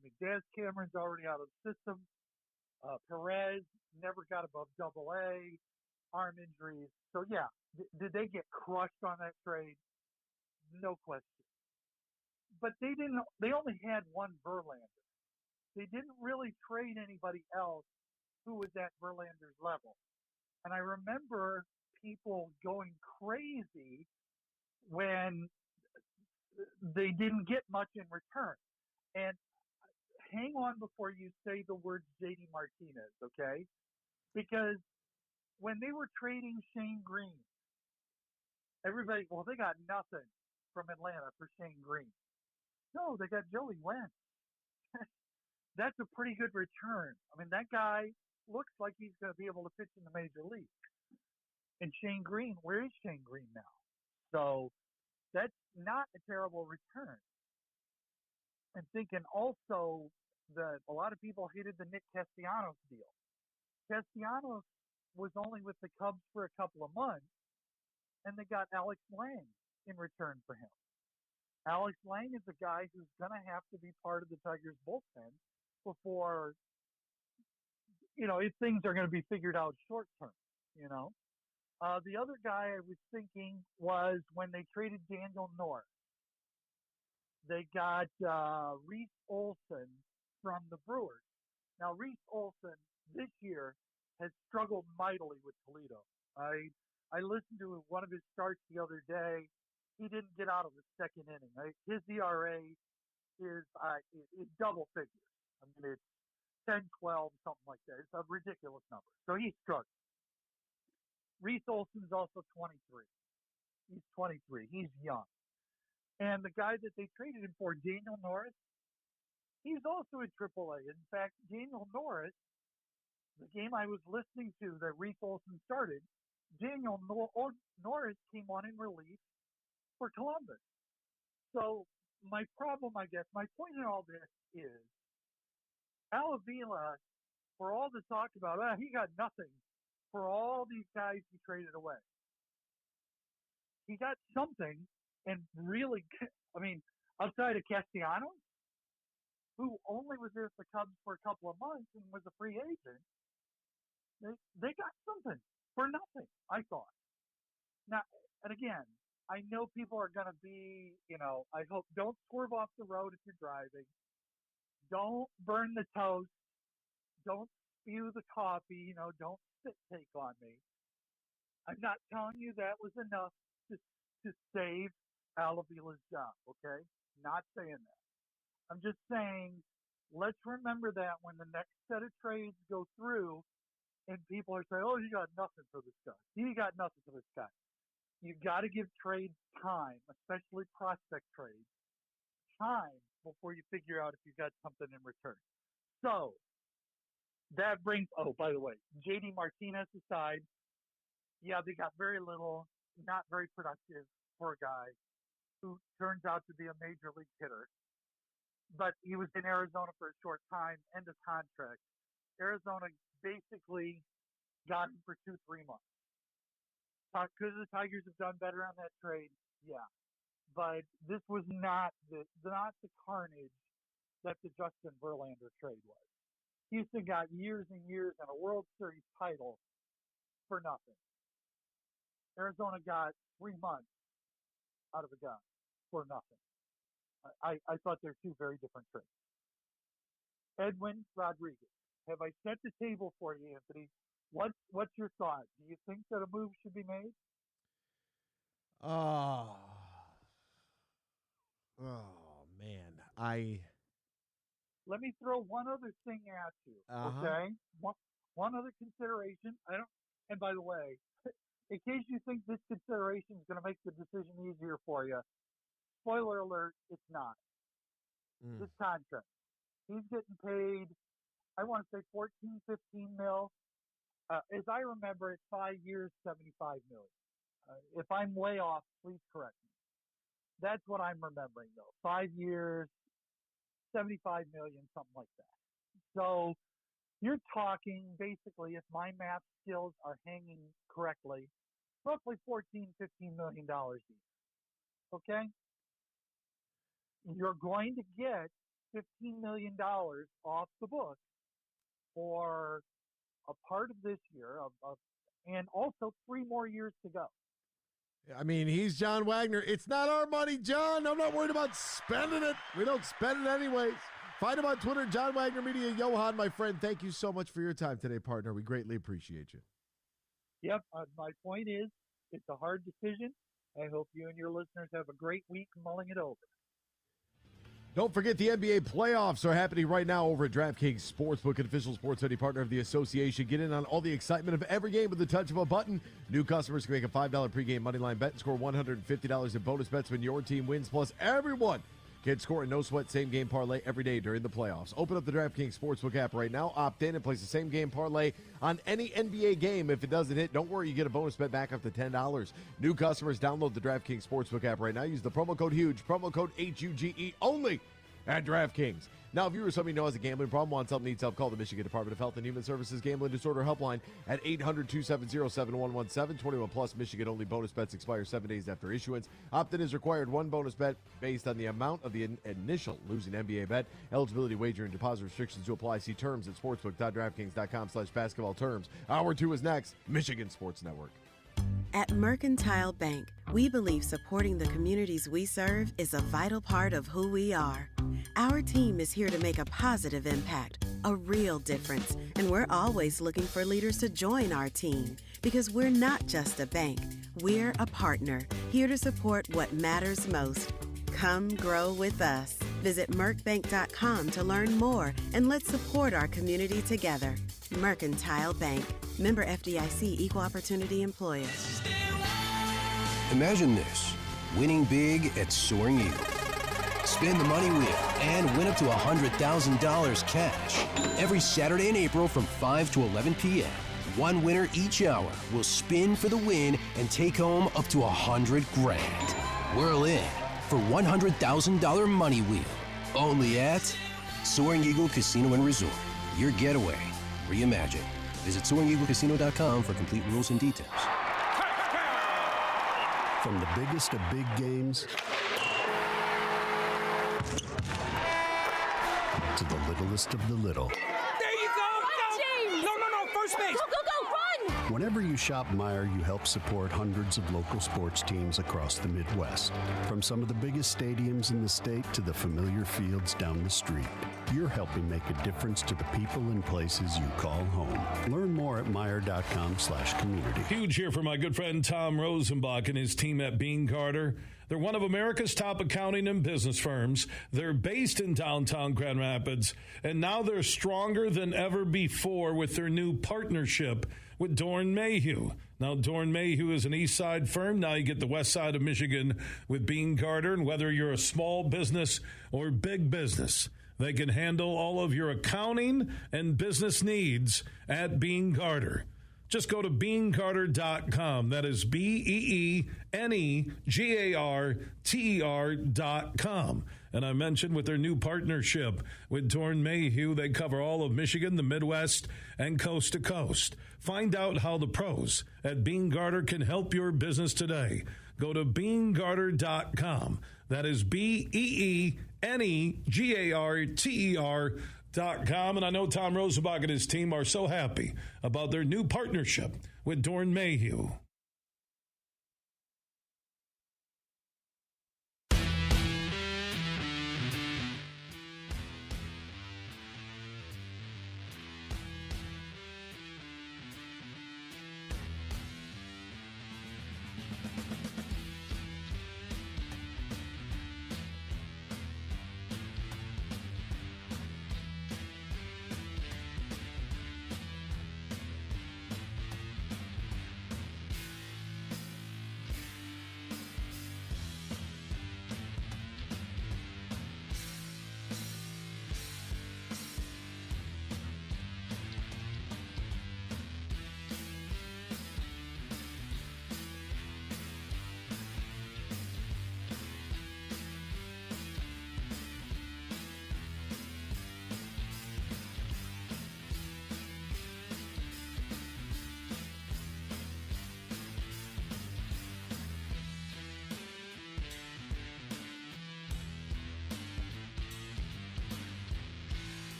I mean, Daz Cameron's already out of the system. Perez never got above Double-A, arm injuries. So, yeah, did they get crushed on that trade? No question. But they only had one Verlander. They didn't really trade anybody else who was at Verlander's level. And I remember people going crazy when they didn't get much in return. And hang on before you say the words JD Martinez, okay? Because when they were trading Shane Green, everybody, well, they got nothing from Atlanta for Shane Green. No, they got Joey Wentz. That's a pretty good return. I mean, that guy looks like he's going to be able to pitch in the major league. And Shane Green, where is Shane Green now? So that's not a terrible return. And thinking also that a lot of people hated the Nick Castellanos deal. Castellanos was only with the Cubs for a couple of months, and they got Alex Lang in return for him. Alex Lang is a guy who's going to have to be part of the Tigers bullpen before, if things are going to be figured out short term, The other guy I was thinking was when they traded Daniel North. They got Reese Olson from the Brewers. Now, Reese Olson this year has struggled mightily with Toledo. I listened to one of his starts the other day. He didn't get out of the second inning. His ERA is double figures. I mean, it's 10, 12, something like that. It's a ridiculous number. So he's struggling. Reese Olson's also 23. He's 23. He's young. And the guy that they traded him for, Daniel Norris, he's also in AAA. In fact, Daniel Norris, the game I was listening to that Reese Olson started, Daniel Norris came on in relief for Columbus. So my problem, I guess, my point in all this is Al Avila, for all the talk about, he got nothing for all these guys he traded away. He got something, and really, I mean, outside of Castellanos, who only was there for the Cubs for a couple of months and was a free agent, they got something for nothing, I thought. Now, and again, I know people are going to be, I hope, don't swerve off the road if you're driving. Don't burn the toast. Don't spew the coffee, don't spit take on me. I'm not telling you that was enough to save Al Avila's job, okay? Not saying that. I'm just saying, let's remember that when the next set of trades go through and people are saying, oh, he got nothing for this guy. He got nothing for this guy. You got to give trades time, especially prospect trades, time before you figure out if you got something in return. So that brings, by the way, JD Martinez aside, yeah, they got very little, not very productive for a guy who turns out to be a major league hitter. But he was in Arizona for a short time, end of contract. Arizona basically got him for 2-3 months. Because the Tigers have done better on that trade, yeah. But this was not the carnage that the Justin Verlander trade was. Houston got years and years and a World Series title for nothing. Arizona got 3 months out of a guy for nothing. I thought they're two very different trades. Edwin Rodriguez. Have I set the table for you, Anthony? What's your thought? Do you think that a move should be made? Oh man. Let me throw one other thing at you, okay? One other consideration. And by the way, in case you think this consideration is going to make the decision easier for you, spoiler alert, it's not. This contract. He's getting paid, I want to say 14, 15 mil. As I remember, it's 5 years, 75 million. If I'm way off, please correct me. That's what I'm remembering, though. 5 years, 75 million, something like that. So you're talking, basically, if my math skills are hanging correctly, roughly $14, $15 million a year. Okay? You're going to get $15 million off the book for a part of this year, and also 3 more years to go. I mean, he's John Wagner. It's not our money, John. I'm not worried about spending it. We don't spend it anyways. Find him on Twitter, John Wagner Media. Johan, my friend, thank you so much for your time today, partner. We greatly appreciate you. Yep. My point is, it's a hard decision. I hope you and your listeners have a great week mulling it over. Don't forget the NBA playoffs are happening right now over at DraftKings Sportsbook, an official sports betting partner of the association. Get in on all the excitement of every game with the touch of a button. New customers can make a $5 pregame moneyline bet and score $150 in bonus bets when your team wins. Plus, everyone can score a no-sweat same-game parlay every day during the playoffs. Open up the DraftKings Sportsbook app right now. Opt in and place the same-game parlay on any NBA game. If it doesn't hit, don't worry. You get a bonus bet back up to $10. New customers, download the DraftKings Sportsbook app right now. Use the promo code HUGE, promo code HUGE only at DraftKings. Now, if you or somebody who has a gambling problem, wants help, needs help, call the Michigan Department of Health and Human Services Gambling Disorder Helpline at 800-270-7117. 21 plus Michigan only. Bonus bets expire 7 days after issuance. Opt-in is required. 1 bonus bet based on the amount of the initial losing NBA bet. Eligibility, wager, and deposit restrictions to apply. See terms at sportsbook.draftkings.com/basketball terms. Hour 2 is next. Michigan Sports Network. At Mercantile Bank, we believe supporting the communities we serve is a vital part of who we are. Our team is here to make a positive impact, a real difference, and we're always looking for leaders to join our team because we're not just a bank, we're a partner, here to support what matters most. Come grow with us. Visit mercbank.com to learn more and let's support our community together. Mercantile Bank. Member FDIC, Equal Opportunity Employer. Imagine this. winning big at Soaring Eagle. Spin the money wheel and win up to $100,000 cash. Every Saturday in April from 5 to 11 p.m. One winner each hour will spin for the win and take home up to $100,000. Whirl in for $100,000 money wheel. Only at Soaring Eagle Casino and Resort. Your getaway reimagined. Visit SoaringEagleCasino.com for complete rules and details. From the biggest of big games to the littlest of the little. There you go! Go! No, first base! Go, run! Whenever you shop Meijer, you help support hundreds of local sports teams across the Midwest. From some of the biggest stadiums in the state to the familiar fields down the street. You're helping make a difference to the people and places you call home. Learn more at Meijer.com/community. Huge here for my good friend Tom Rosenbach and his team at Bean Carter. They're one of America's top accounting and business firms. They're based in downtown Grand Rapids, and now they're stronger than ever before with their new partnership with Dorn Mayhew. Now, Dorn Mayhew is an east side firm. Now you get the west side of Michigan with Bean Carter, and whether you're a small business or big business, they can handle all of your accounting and business needs at Bean Carter. Just go to beancarter.com. That is BEENEGARTER.com. And I mentioned with their new partnership with Dorn Mayhew, they cover all of Michigan, the Midwest, and coast to coast. Find out how the pros at Bean Carter can help your business today. Go to beancarter.com. That is BEENEGARTER.com. And I know Tom Rosenbach and his team are so happy about their new partnership with Dorn Mayhew.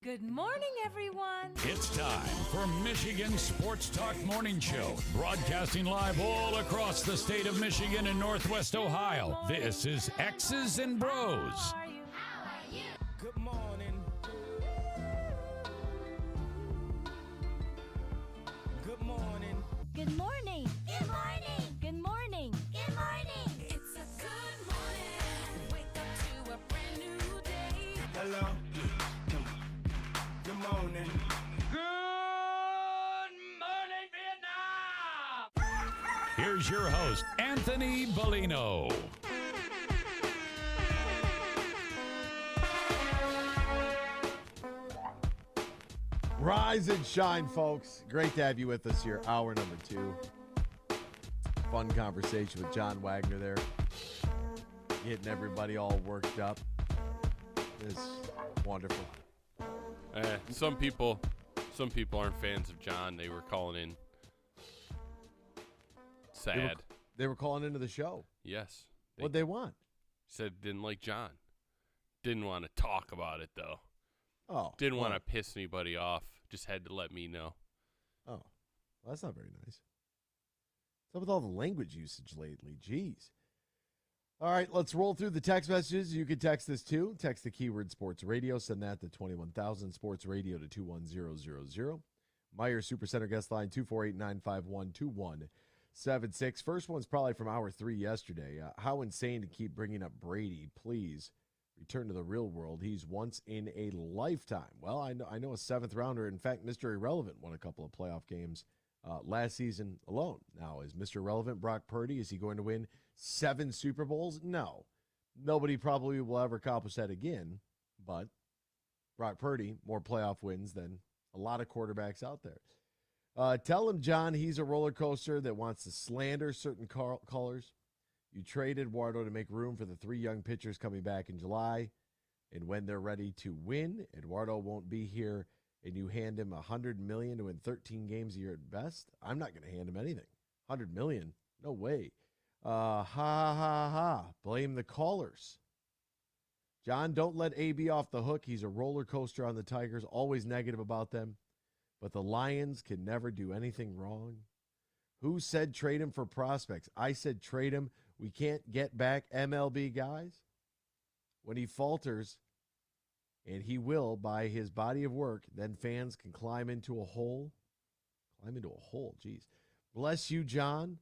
Good morning, everyone. It's time for Michigan Sports Talk Morning Show, broadcasting live all across the state of Michigan and Northwest Ohio. This is X's and Bros. Good morning. Good morning. Good morning. Good morning. Good morning. Good morning. It's a good morning. Wake up to a brand new day. Hello. Good morning. Good morning, Vietnam. Here's your host, Anthony Bellino. Rise and shine, folks. Great to have you with us here. Hour number 2. Fun conversation with John Wagner there. Getting everybody all worked up. It's wonderful. Some people aren't fans of John. They were calling in sad. They were calling into the show. Yes. What'd they want? Said didn't like John. Didn't want to talk about it, though. Oh. Didn't want to piss anybody off. Just had to let me know. Oh. Well, that's not very nice. What's up with all the language usage lately? Jeez. All right, let's roll through the text messages. You can text this too. Text the keyword sports radio. Send that to 21,000 sports radio to 21000. Meyer Supercenter guest line 248-951-2176. First one's probably from hour 3 yesterday. How insane to keep bringing up Brady. Please return to the real world. He's once in a lifetime. Well, I know a 7th rounder. In fact, Mr. Irrelevant won a couple of playoff games last season alone. Now, is Mr. Irrelevant Brock Purdy? Is he going to win 7 Super Bowls? No. Nobody probably will ever accomplish that again. But Brock Purdy, more playoff wins than a lot of quarterbacks out there. Tell him, John, he's a roller coaster that wants to slander certain colors. You trade Eduardo to make room for the 3 young pitchers coming back in July. And when they're ready to win, Eduardo won't be here, and you hand him $100 million to win 13 games a year at best. I'm not going to hand him anything. $100 million? No way. Ha, ha, ha. Blame the callers. John, don't let AB off the hook. He's a roller coaster on the Tigers, always negative about them. But the Lions can never do anything wrong. Who said trade him for prospects? I said trade him. We can't get back MLB guys. When he falters, and he will by his body of work, then fans can climb into a hole. Climb into a hole, geez. Bless you, John.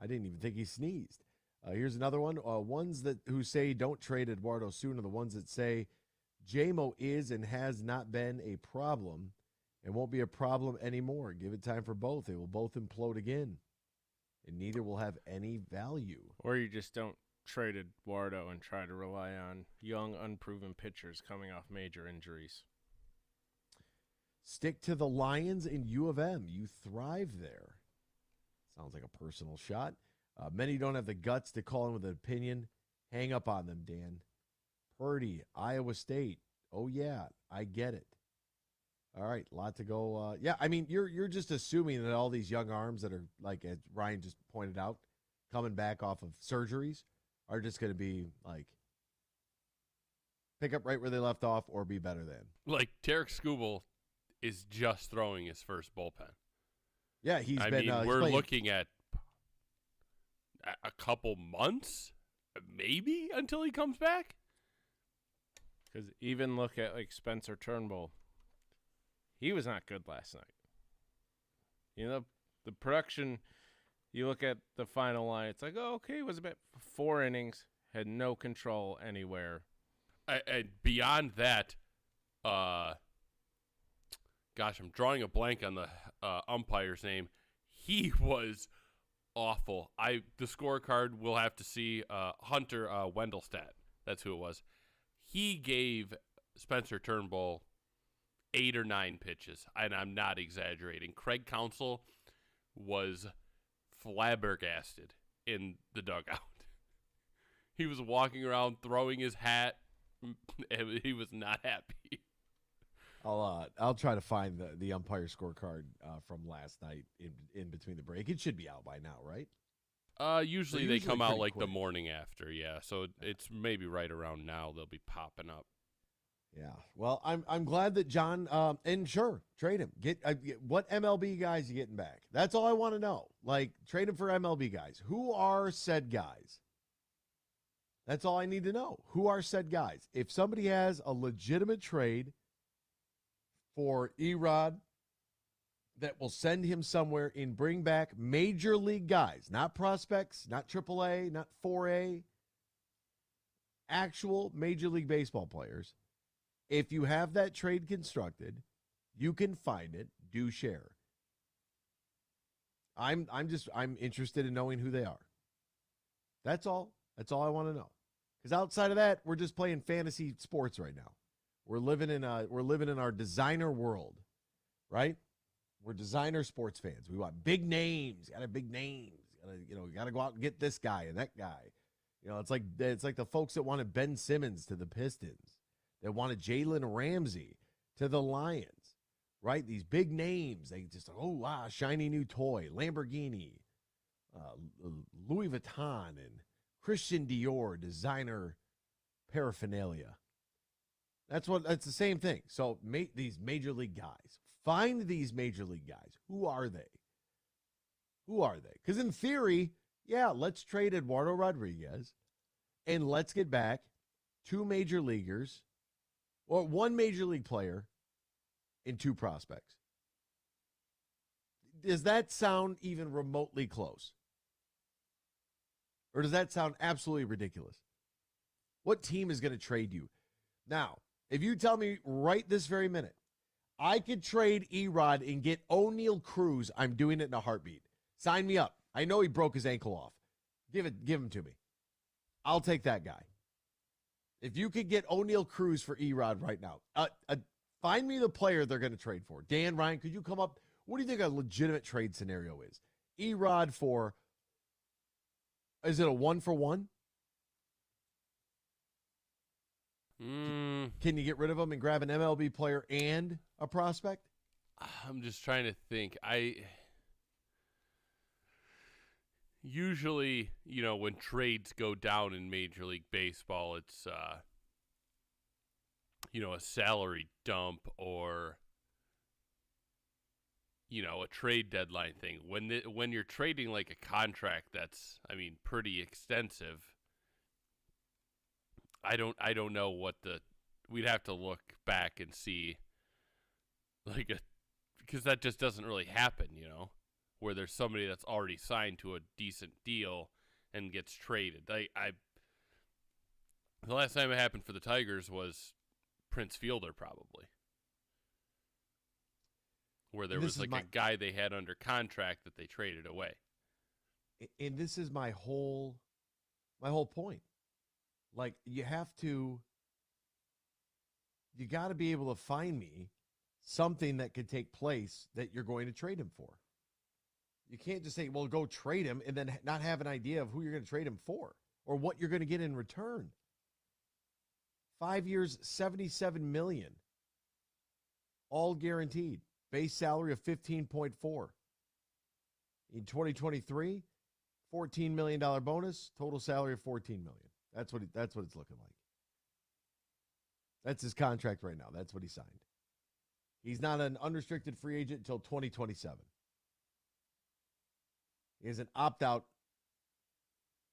I didn't even think he sneezed. Here's another one. Ones who say don't trade Eduardo soon are the ones that say JMO is and has not been a problem and won't be a problem anymore. Give it time for both. They will both implode again, and neither will have any value. Or you just don't trade Eduardo and try to rely on young, unproven pitchers coming off major injuries. Stick to the Lions and U of M. You thrive there. Sounds like a personal shot. Many don't have the guts to call in with an opinion. Hang up on them, Dan. Purdy, Iowa State. Oh, yeah, I get it. All right, a lot to go. Yeah, I mean, you're just assuming that all these young arms that are, like as Ryan just pointed out, coming back off of surgeries are just going to be like pick up right where they left off or be better than. Like Tarek Skubal is just throwing his first bullpen. Yeah, we're looking at a couple months, maybe, until he comes back. Because even look at like Spencer Turnbull. He was not good last night. You know, the production, you look at the final line, it's like, oh, okay, it was about 4 innings, had no control anywhere. And beyond that, gosh, I'm drawing a blank on the umpire's name. He was awful. The scorecard we'll have to see. Hunter Wendelstadt, that's who it was. He gave Spencer Turnbull 8 or 9 pitches, and I'm not exaggerating. Craig Counsell was flabbergasted in the dugout. He was walking around throwing his hat, and he was not happy. I'll try to find the umpire scorecard from last night in between the break. It should be out by now, right? Usually they come out like quick. the morning after, yeah. So it's maybe right around now they'll be popping up. Yeah. Well, I'm glad that John and sure, trade him. Get what MLB guys you getting back? That's all I want to know. Like, trade him for MLB guys. Who are said guys? That's all I need to know. Who are said guys? If somebody has a legitimate trade for Erod that will send him somewhere and bring back major league guys, not prospects, not AAA, not 4A, actual Major League Baseball players. If you have that trade constructed, you can find it. Do share. I'm interested in knowing who they are. That's all. That's all I want to know. Because outside of that, we're just playing fantasy sports right now. We're living in our designer world, right? We're designer sports fans. We want big names. Got to big names. Got to go out and get this guy and that guy. It's like the folks that wanted Ben Simmons to the Pistons. They wanted Jalen Ramsey to the Lions, right? These big names. They just, shiny new toy, Lamborghini, Louis Vuitton, and Christian Dior designer paraphernalia. That's the same thing. So these major league guys. Find these major league guys. Who are they? Who are they? Because in theory, yeah, let's trade Eduardo Rodriguez and let's get back two major leaguers or one major league player and two prospects. Does that sound even remotely close? Or does that sound absolutely ridiculous? What team is going to trade you? Now, if you tell me right this very minute, I could trade Erod and get O'Neal Cruz, I'm doing it in a heartbeat. Sign me up. I know he broke his ankle off. Give him to me. I'll take that guy. If you could get O'Neal Cruz for Erod right now, find me the player they're going to trade for. Dan, Ryan, could you come up? What do you think a legitimate trade scenario is? Erod for, is it a 1-for-1? Can you get rid of him and grab an MLB player and a prospect? I'm just trying to think. Usually, when trades go down in Major League Baseball, it's, a salary dump or, a trade deadline thing. When you're trading like a contract that's, pretty extensive, I don't know what we'd have to look back and see, because that just doesn't really happen, where there's somebody that's already signed to a decent deal and gets traded. The last time it happened for the Tigers was Prince Fielder, probably, where there was a guy they had under contract that they traded away. And this is my whole point. Like, you got to be able to find me something that could take place that you're going to trade him for. You can't just say, well, go trade him and then not have an idea of who you're going to trade him for or what you're going to get in return. 5 years, $77 million. All guaranteed. Base salary of $15.4. In 2023, $14 million bonus, total salary of $14 million. That's what it's looking like. That's his contract right now. That's what he signed. He's not an unrestricted free agent until 2027. He has an opt-out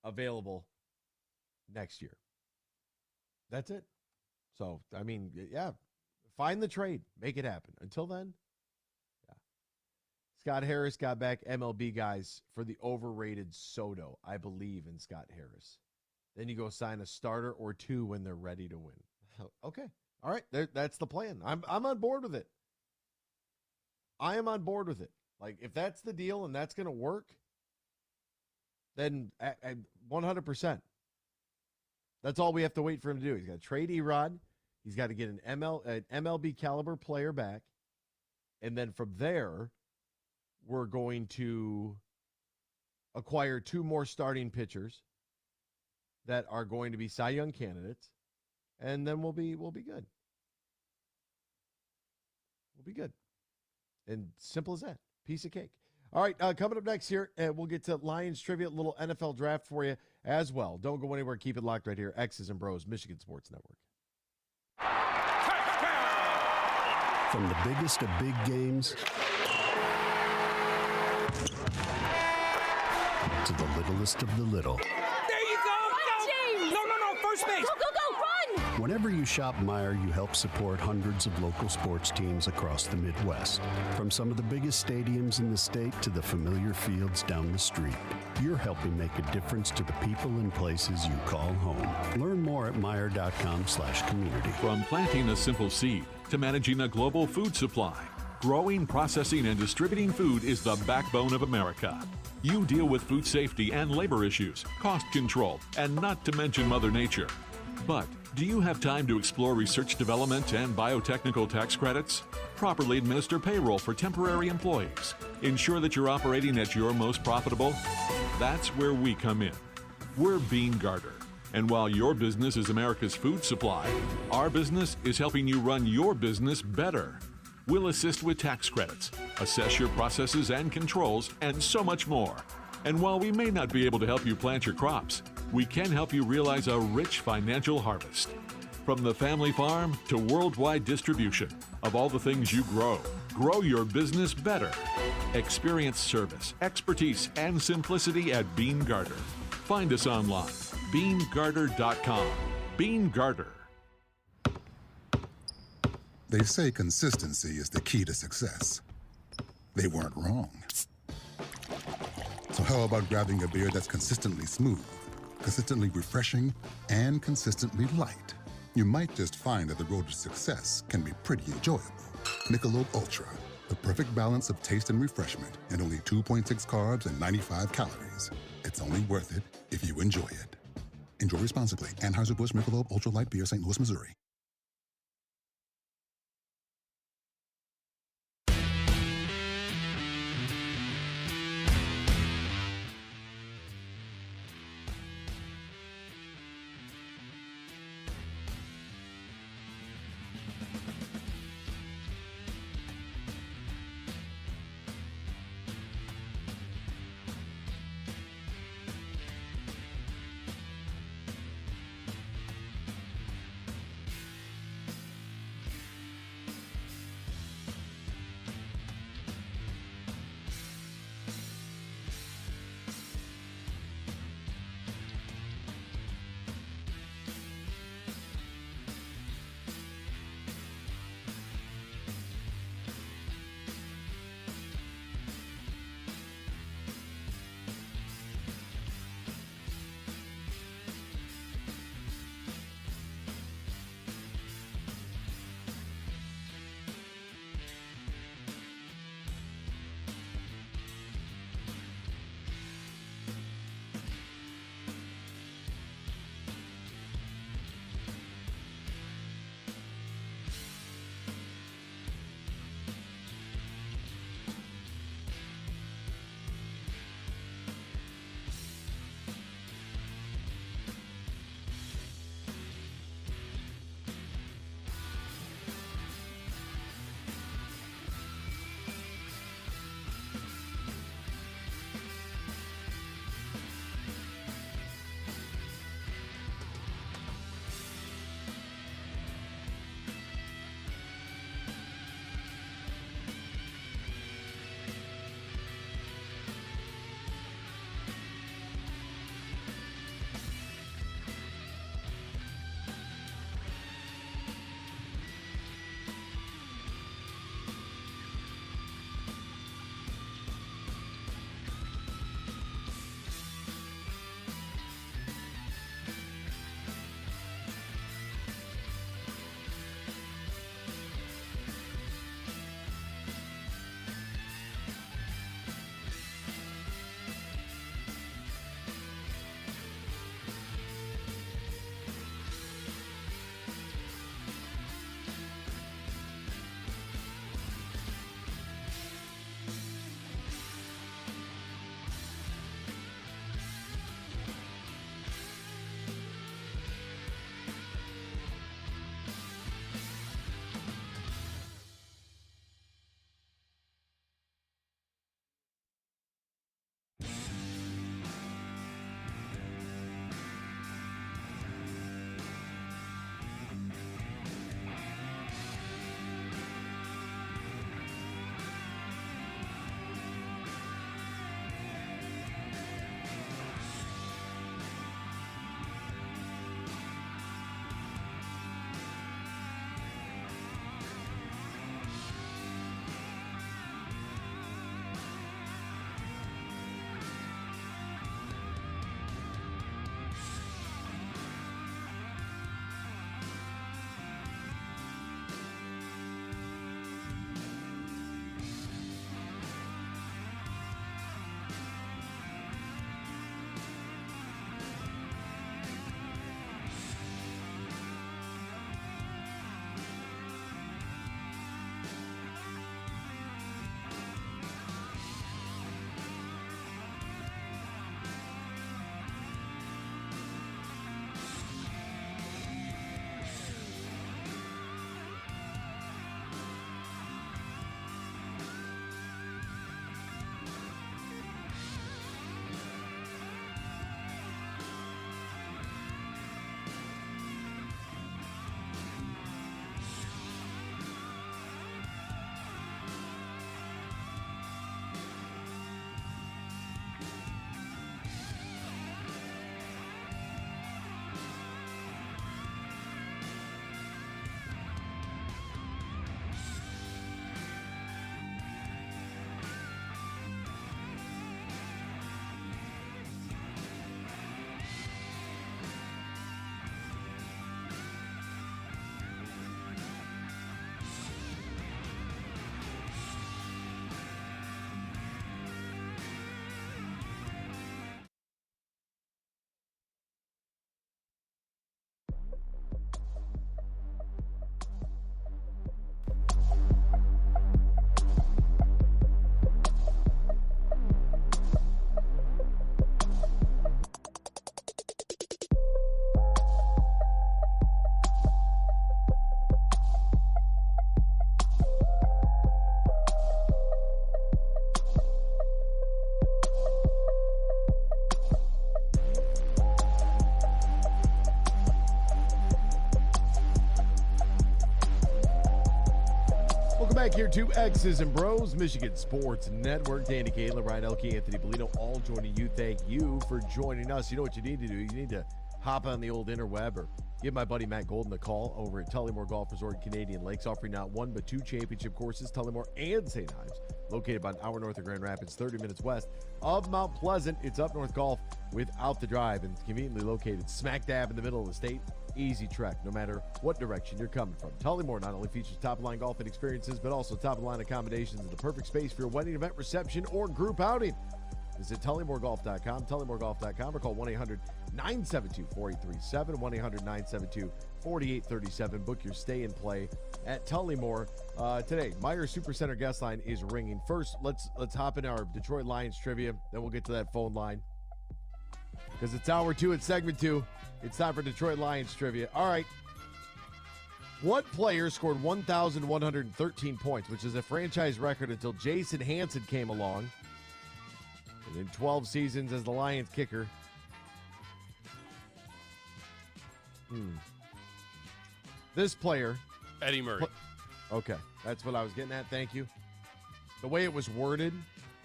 available next year. That's it. So, find the trade. Make it happen. Until then, yeah. Scott Harris got back MLB guys for the overrated Soto. I believe in Scott Harris. Then you go sign a starter or two when they're ready to win. Okay. All right. That's the plan. I'm on board with it. I am on board with it. Like, if that's the deal and that's going to work, then 100%. That's all we have to wait for him to do. He's got to trade Erod. He's got to get an MLB caliber player back. And then from there, we're going to acquire two more starting pitchers that are going to be Cy Young candidates. And then we'll be good. We'll be good. And simple as that. Piece of cake. All right, coming up next here, we'll get to Lions trivia, a little NFL draft for you as well. Don't go anywhere. Keep it locked right here. X's and Bros, Michigan Sports Network. From the biggest of big games to the littlest of the little. There you go! Go! No, first base! Go, run! Whenever you shop Meijer, you help support hundreds of local sports teams across the Midwest. From some of the biggest stadiums in the state to the familiar fields down the street. You're helping make a difference to the people and places you call home. Learn more at Meijer.com/community. From planting a simple seed to managing a global food supply, growing, processing, and distributing food is the backbone of America. You deal with food safety and labor issues, cost control, and not to mention Mother Nature. But do you have time to explore research development and biotechnical tax credits? Properly administer payroll for temporary employees. Ensure that you're operating at your most profitable? That's where we come in. We're Bean Garter. And while your business is America's food supply, our business is helping you run your business better. We'll assist with tax credits, assess your processes and controls, and so much more. And while we may not be able to help you plant your crops, we can help you realize a rich financial harvest. From the family farm to worldwide distribution of all the things you grow, grow your business better. Experience service, expertise, and simplicity at Bean Garter. Find us online, beangarter.com. Bean Garter. They say consistency is the key to success. They weren't wrong. So how about grabbing a beer that's consistently smooth, consistently refreshing, and consistently light? You might just find that the road to success can be pretty enjoyable. Michelob Ultra, the perfect balance of taste and refreshment, and only 2.6 carbs and 95 calories. It's only worth it if you enjoy it. Enjoy responsibly. Anheuser-Busch Michelob Ultra Light Beer, St. Louis, Missouri. Welcome back here to X's and Bros, Michigan Sports Network. Danny Kayla, Ryan Elke, Anthony Bellino, all joining you. Thank you for joining us. You know what you need to do? You need to hop on the old interweb or give my buddy Matt Golden a call over at Tullymore Golf Resort and Canadian Lakes, offering not one but two championship courses, Tullymore and St. Ives, located about an hour north of Grand Rapids, 30 minutes west of Mount Pleasant. It's up north golf without the drive and conveniently located smack dab in the middle of the state. Easy trek, no matter what direction you're coming from. Tullymore not only features top-of-line golfing experiences, but also top-of-line accommodations and the perfect space for your wedding event, reception, or group outing. Visit TullymoreGolf.com, TullymoreGolf.com, or call 1-800-972-4837, 1-800-972-4837. Book your stay and play at Tullymore. Today, Meijer Supercenter guest line is ringing. First, let's hop in our Detroit Lions trivia, then we'll get to that phone line. Because it's hour two, it's segment two. It's time for Detroit Lions trivia. All right. What player scored 1,113 points, which is a franchise record until Jason Hansen came along? And in 12 seasons as the Lions kicker. This player. Eddie Murray. Okay. That's what I was getting at. Thank you. The way it was worded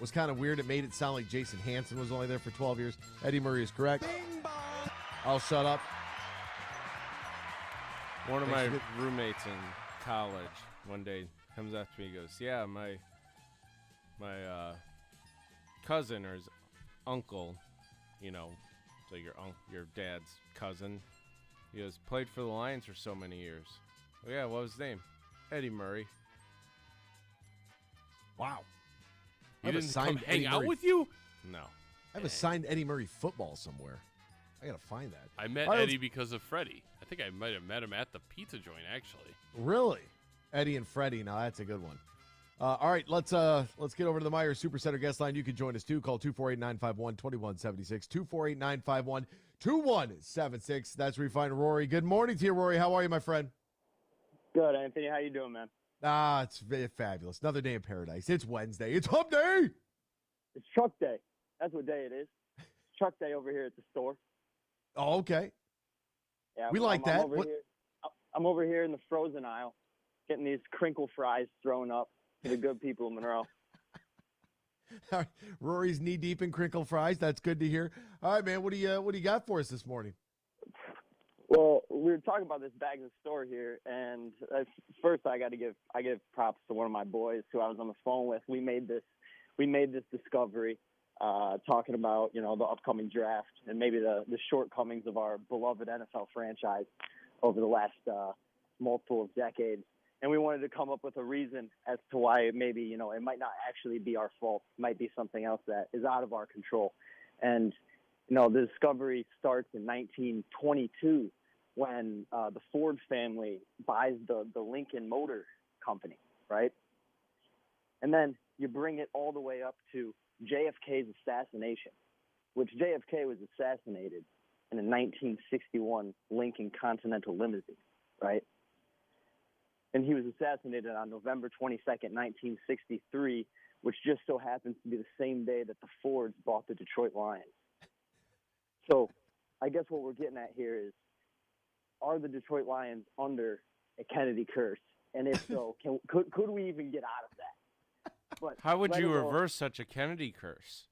was kind of weird. It made it sound like Jason Hansen was only there for 12 years. Eddie Murray is correct. I'll shut up. One of my roommates in college one day comes up to me and goes, yeah, my cousin or his uncle, you know, so your dad's cousin, he goes, played for the Lions for so many years. Oh, yeah, what was his name? Eddie Murray. Wow. He didn't come hang out with you? No. I have a signed Eddie Murray football somewhere. I got to find that. I met Eddie because of Freddie. I think I might have met him at the pizza joint, actually. Really? Eddie and Freddie. Now, that's a good one. All right, let's get over to the Meijer Supercenter guest line. You can join us, too. Call 248-951-2176, 248-951-2176. That's where you find Rory. Good morning to you, Rory. How are you, my friend? Good, Anthony. How you doing, man? It's fabulous. Another day in paradise. It's Wednesday. It's hump day. It's truck day. That's what day it is. It's truck day over here at the store. Oh, okay. Yeah, we like that. I'm over here in the frozen aisle, getting these crinkle fries thrown up to the good people of Monroe. All right. Rory's knee deep in crinkle fries. That's good to hear. All right, man. What do you got for us this morning? Well, we were talking about this Bags of Store here, and first I give props to one of my boys who I was on the phone with. We made this discovery. Talking about, the upcoming draft and maybe the shortcomings of our beloved NFL franchise over the last multiple of decades. And we wanted to come up with a reason as to why maybe, it might not actually be our fault. It might be something else that is out of our control. And, the discovery starts in 1922 when the Ford family buys the Lincoln Motor Company, right? And then you bring it all the way up to JFK's assassination, which JFK was assassinated in a 1961 Lincoln Continental limousine, right? And he was assassinated on November 22nd, 1963, which just so happens to be the same day that the Fords bought the Detroit Lions. So I guess what we're getting at here is, are the Detroit Lions under a Kennedy curse? And if so, could we even get out of that? But how would you reverse such a Kennedy curse?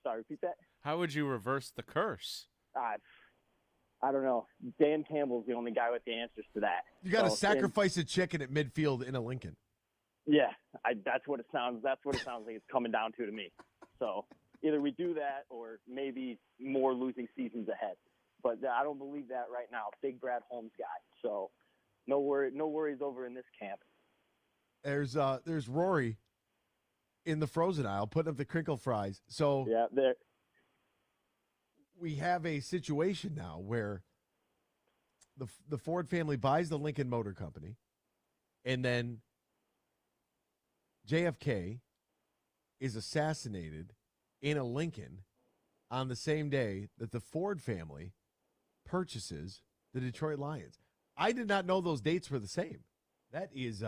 Sorry, repeat that? How would you reverse the curse? I don't know. Dan Campbell's the only guy with the answers to that. You got to sacrifice a chicken at midfield in a Lincoln. Yeah, that's what it sounds. That's what it sounds like it's coming down to me. So either we do that, or maybe more losing seasons ahead. But I don't believe that right now. Big Brad Holmes guy. So no worries over in this camp. There's Rory in the frozen aisle putting up the crinkle fries. So yeah, there. We have a situation now where the Ford family buys the Lincoln Motor Company, and then JFK is assassinated in a Lincoln on the same day that the Ford family purchases the Detroit Lions. I did not know those dates were the same. That is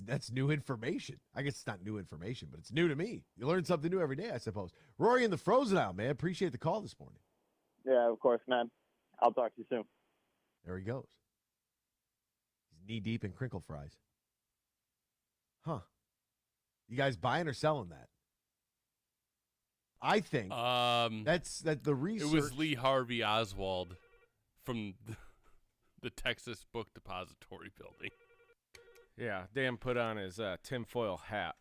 that's new information. I guess it's not new information, but it's new to me. You learn something new every day, I suppose. Rory in the frozen aisle, man. Appreciate the call this morning. Yeah, of course, man. I'll talk to you soon. There he goes. knee deep in crinkle fries. Huh. You guys buying or selling that? I think that's the research. It was Lee Harvey Oswald from the Texas Book Depository building. Yeah, Dan put on his tinfoil hat,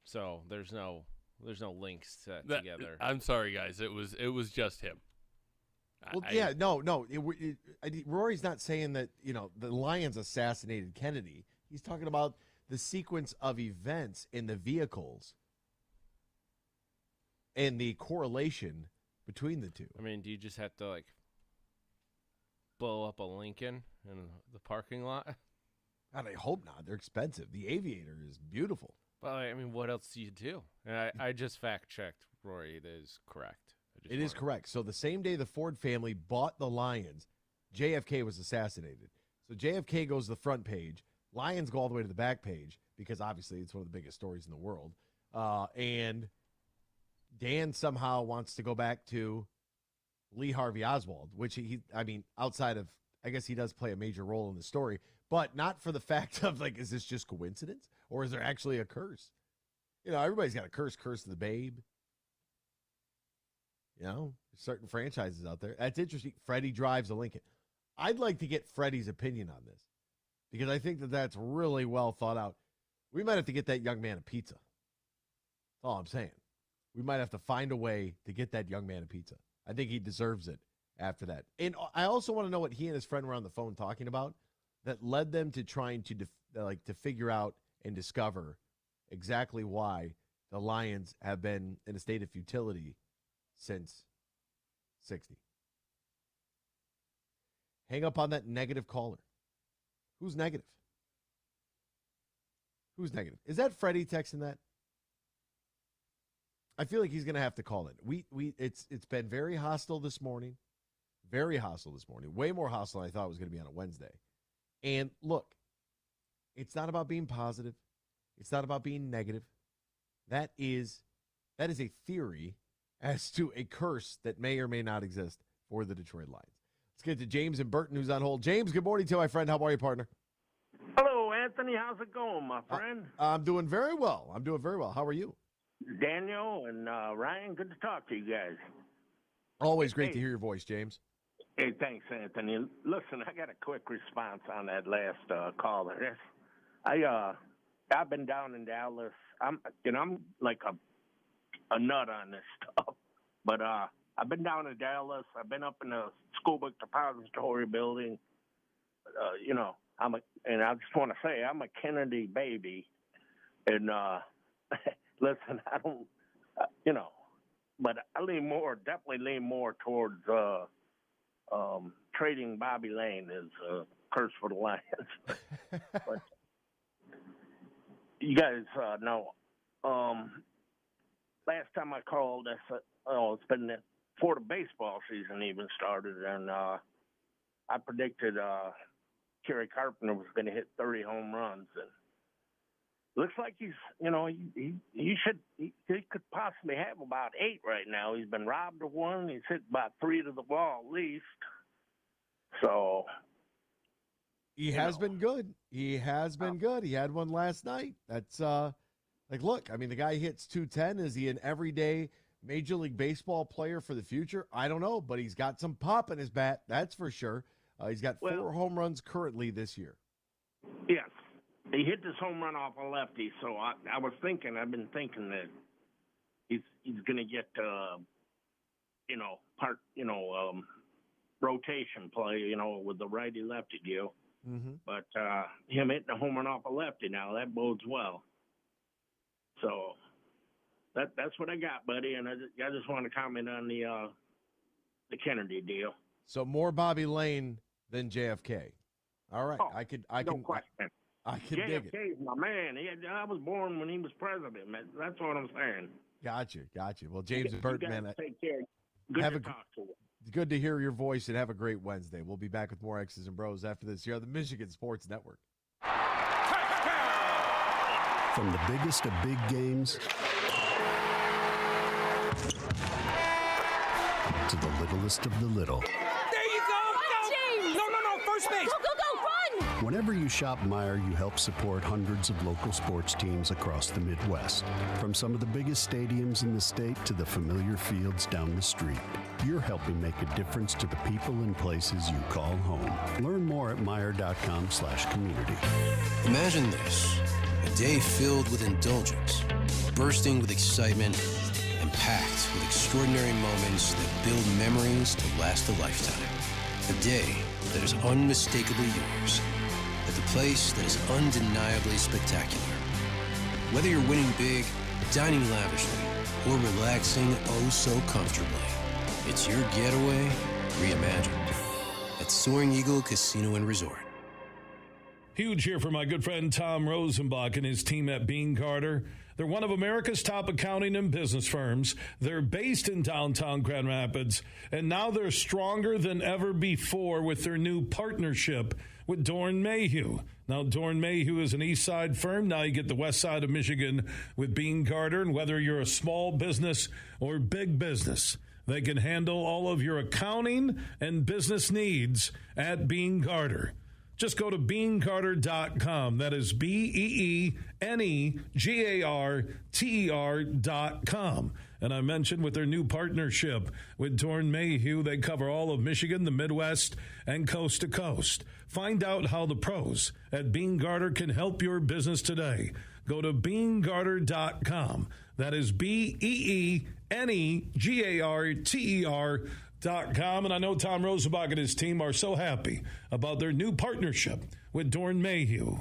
so there's no links together. I'm sorry, guys. It was just him. Well, no. Rory's not saying that the Lions assassinated Kennedy. He's talking about the sequence of events in the vehicles and the correlation between the two. I mean, do you just have to blow up a Lincoln in the parking lot? God, I hope not. They're expensive. The Aviator is beautiful. Well, I mean, what else do you do? And I just fact-checked, Rory. That is correct. It is correct. So the same day the Ford family bought the Lions, JFK was assassinated. So JFK goes to the front page. Lions go all the way to the back page because obviously it's one of the biggest stories in the world. And Dan somehow wants to go back to Lee Harvey Oswald, which outside of, I guess he does play a major role in the story, but not for the fact of is this just coincidence or is there actually a curse? Everybody's got a curse of the babe. There's certain franchises out there. That's interesting. Freddie drives a Lincoln. I'd like to get Freddie's opinion on this because I think that's really well thought out. We might have to get that young man a pizza. That's all I'm saying. We might have to find a way to get that young man a pizza. I think he deserves it after that. And I also want to know what he and his friend were on the phone talking about that led them to trying to figure out and discover exactly why the Lions have been in a state of futility since 60. Hang up on that negative caller. Who's negative? Who's negative? Is that Freddie texting that? I feel like he's going to have to call in. It's been very hostile this morning. Very hostile this morning. Way more hostile than I thought it was going to be on a Wednesday. And look, it's not about being positive. It's not about being negative. That is a theory as to a curse that may or may not exist for the Detroit Lions. Let's get to James and Burton, who's on hold. James, good morning to you, my friend. How are you, partner? Hello, Anthony. How's it going, my friend? I'm doing very well. How are you? Daniel and Ryan, good to talk to you guys. Always great to hear your voice, James. Hey, thanks, Anthony. Listen, I got a quick response on that last caller. I've been down in Dallas. I'm like a nut on this stuff, but I've been down in Dallas. I've been up in the school book depository building. And I just want to say I'm a Kennedy baby, and listen, I don't, but I definitely lean more towards trading Bobby Lane as a curse for the Lions. But you guys know, last time I called, it's been before the baseball season even started, and I predicted Kerry Carpenter was going to hit 30 home runs, and looks like he could possibly have about 8 right now. He's been robbed of 1. He's hit about 3 to the wall at least. So he has been good. He has been good. He had one last night. That's look, I mean, the guy hits 210. Is he an everyday Major League Baseball player for the future? I don't know, but he's got some pop in his bat. That's for sure. He's got 4 home runs currently this year. Yes. He hit this home run off a lefty, so I've been thinking that he's going to get, rotation play, with the righty-lefty deal. Mm-hmm. But him hitting a home run off a lefty now, that bodes well. So that's what I got, buddy, and I just want to comment on the Kennedy deal. So more Bobby Lane than JFK. All right, I can question. I can dig it. JFK's my man. I was born when he was president, man. That's what I'm saying. Gotcha. Well, James and Burton, man, take care. Good to talk to you. Good to hear your voice, and have a great Wednesday. We'll be back with more X's and Bros after this here on the Michigan Sports Network. From the biggest of big games to the littlest of the little. There you go! Go! No, first base! Go, run! Whenever you shop Meijer, you help support hundreds of local sports teams across the Midwest. From some of the biggest stadiums in the state to the familiar fields down the street, you're helping make a difference to the people and places you call home. Learn more at Meijer.com/community. Imagine this, a day filled with indulgence, bursting with excitement, and packed with extraordinary moments that build memories to last a lifetime. A day that is unmistakably yours, at the place that is undeniably spectacular. Whether you're winning big, dining lavishly, or relaxing oh so comfortably, it's your getaway reimagined at Soaring Eagle Casino and Resort. Huge here for my good friend Tom Rosenbach and his team at Bean Carter. They're one of America's top accounting and business firms. They're based in downtown Grand Rapids, and now they're stronger than ever before with their new partnership with Dorn Mayhew. Now, Dorn Mayhew is an east side firm. Now you get the west side of Michigan with Bean Carter, and whether you're a small business or big business, they can handle all of your accounting and business needs at Bean Carter. Just go to beancarter.com. That is BEENEGARTER.com. And I mentioned with their new partnership with Dorn Mayhew, they cover all of Michigan, the Midwest, and coast to coast. Find out how the pros at Bean Carter can help your business today. Go to beancarter.com. That is BEENEGARTER.com. And I know Tom Rosenbach and his team are so happy about their new partnership with Dorn Mayhew.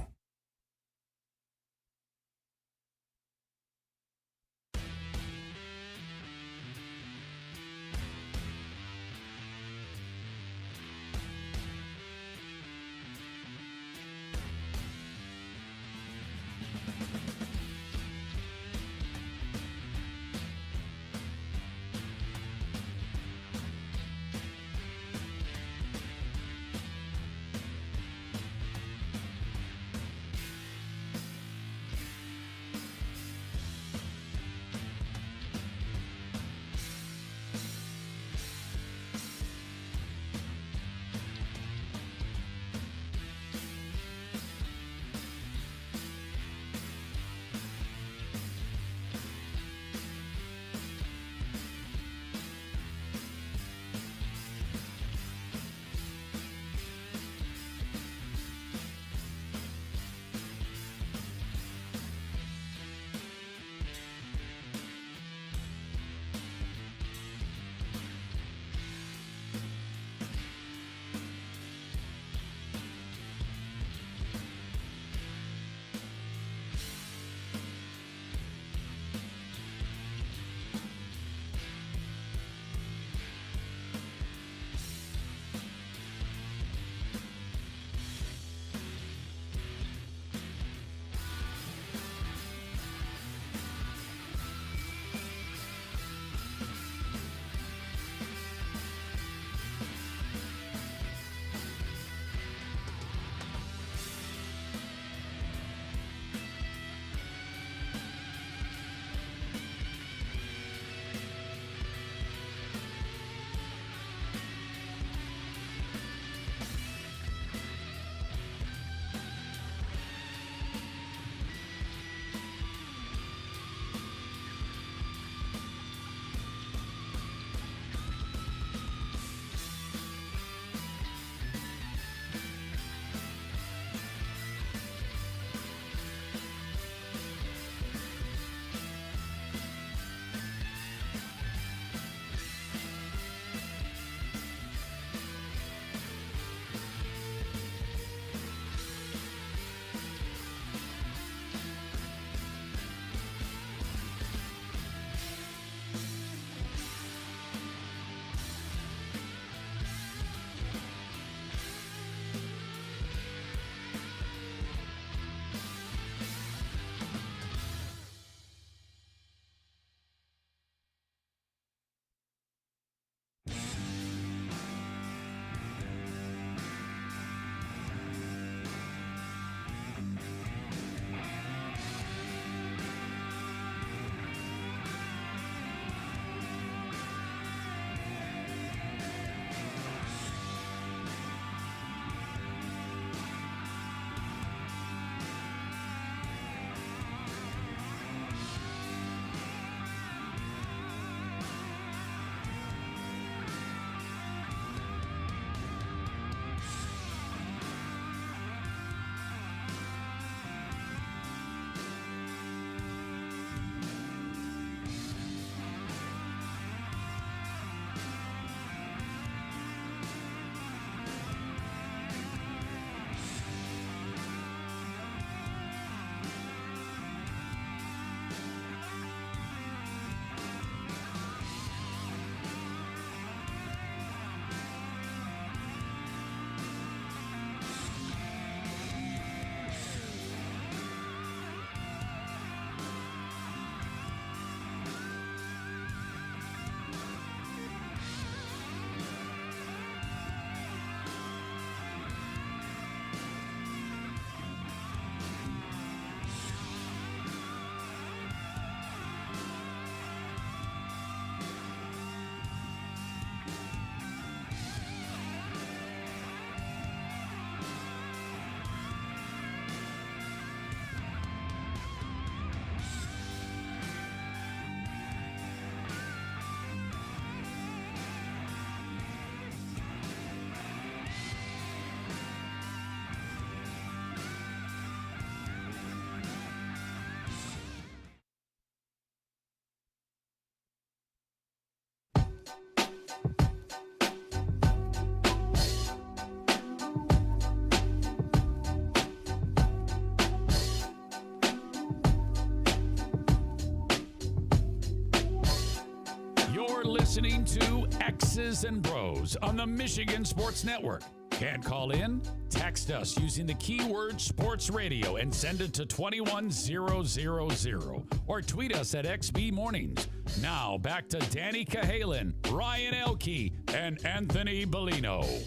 You're listening to X's and Bros on the Michigan Sports Network. Can't call in? Text us using the keyword sports radio and send it to 21000 or tweet us at XB Mornings. Now back to Danny Cahalan, Ryan Elke, and Anthony Bellino.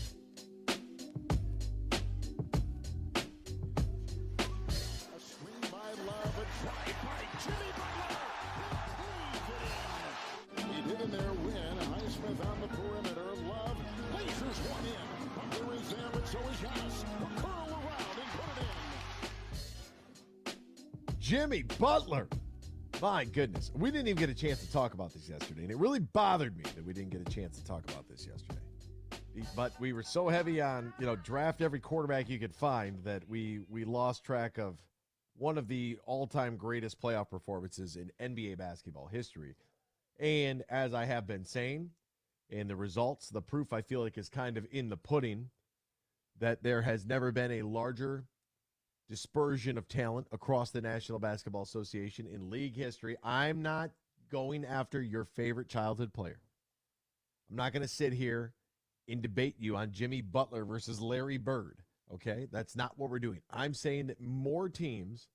Jimmy Butler. My goodness. We didn't even get a chance to talk about this yesterday, and it really bothered me that we didn't get a chance to talk about this yesterday. But we were so heavy on, draft every quarterback you could find that we lost track of one of the all-time greatest playoff performances in NBA basketball history. And as I have been saying, and the results, the proof I feel like is kind of in the pudding, that there has never been a larger dispersion of talent across the National Basketball Association in league history. I'm not going after your favorite childhood player. I'm not going to sit here and debate you on Jimmy Butler versus Larry Bird, okay? That's not what we're doing. I'm saying that more teams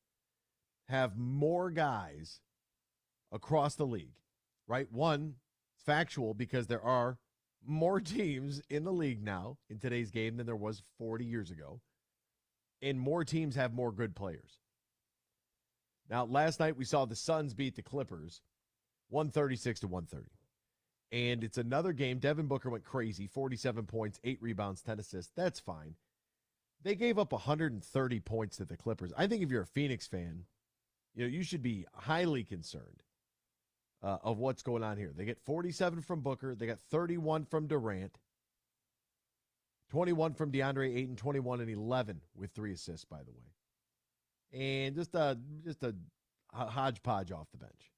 have more guys across the league, right? One, it's factual because there are more teams in the league now in today's game than there was 40 years ago. And more teams have more good players. Now, last night we saw the Suns beat the Clippers 136-130. And it's another game. Devin Booker went crazy, 47 points, 8 rebounds, 10 assists. That's fine. They gave up 130 points to the Clippers. I think if you're a Phoenix fan, you should be highly concerned of what's going on here. They get 47 from Booker. They got 31 from Durant. 21 from DeAndre Ayton, 21 and 11 with 3 assists, by the way. And just a hodgepodge off the bench.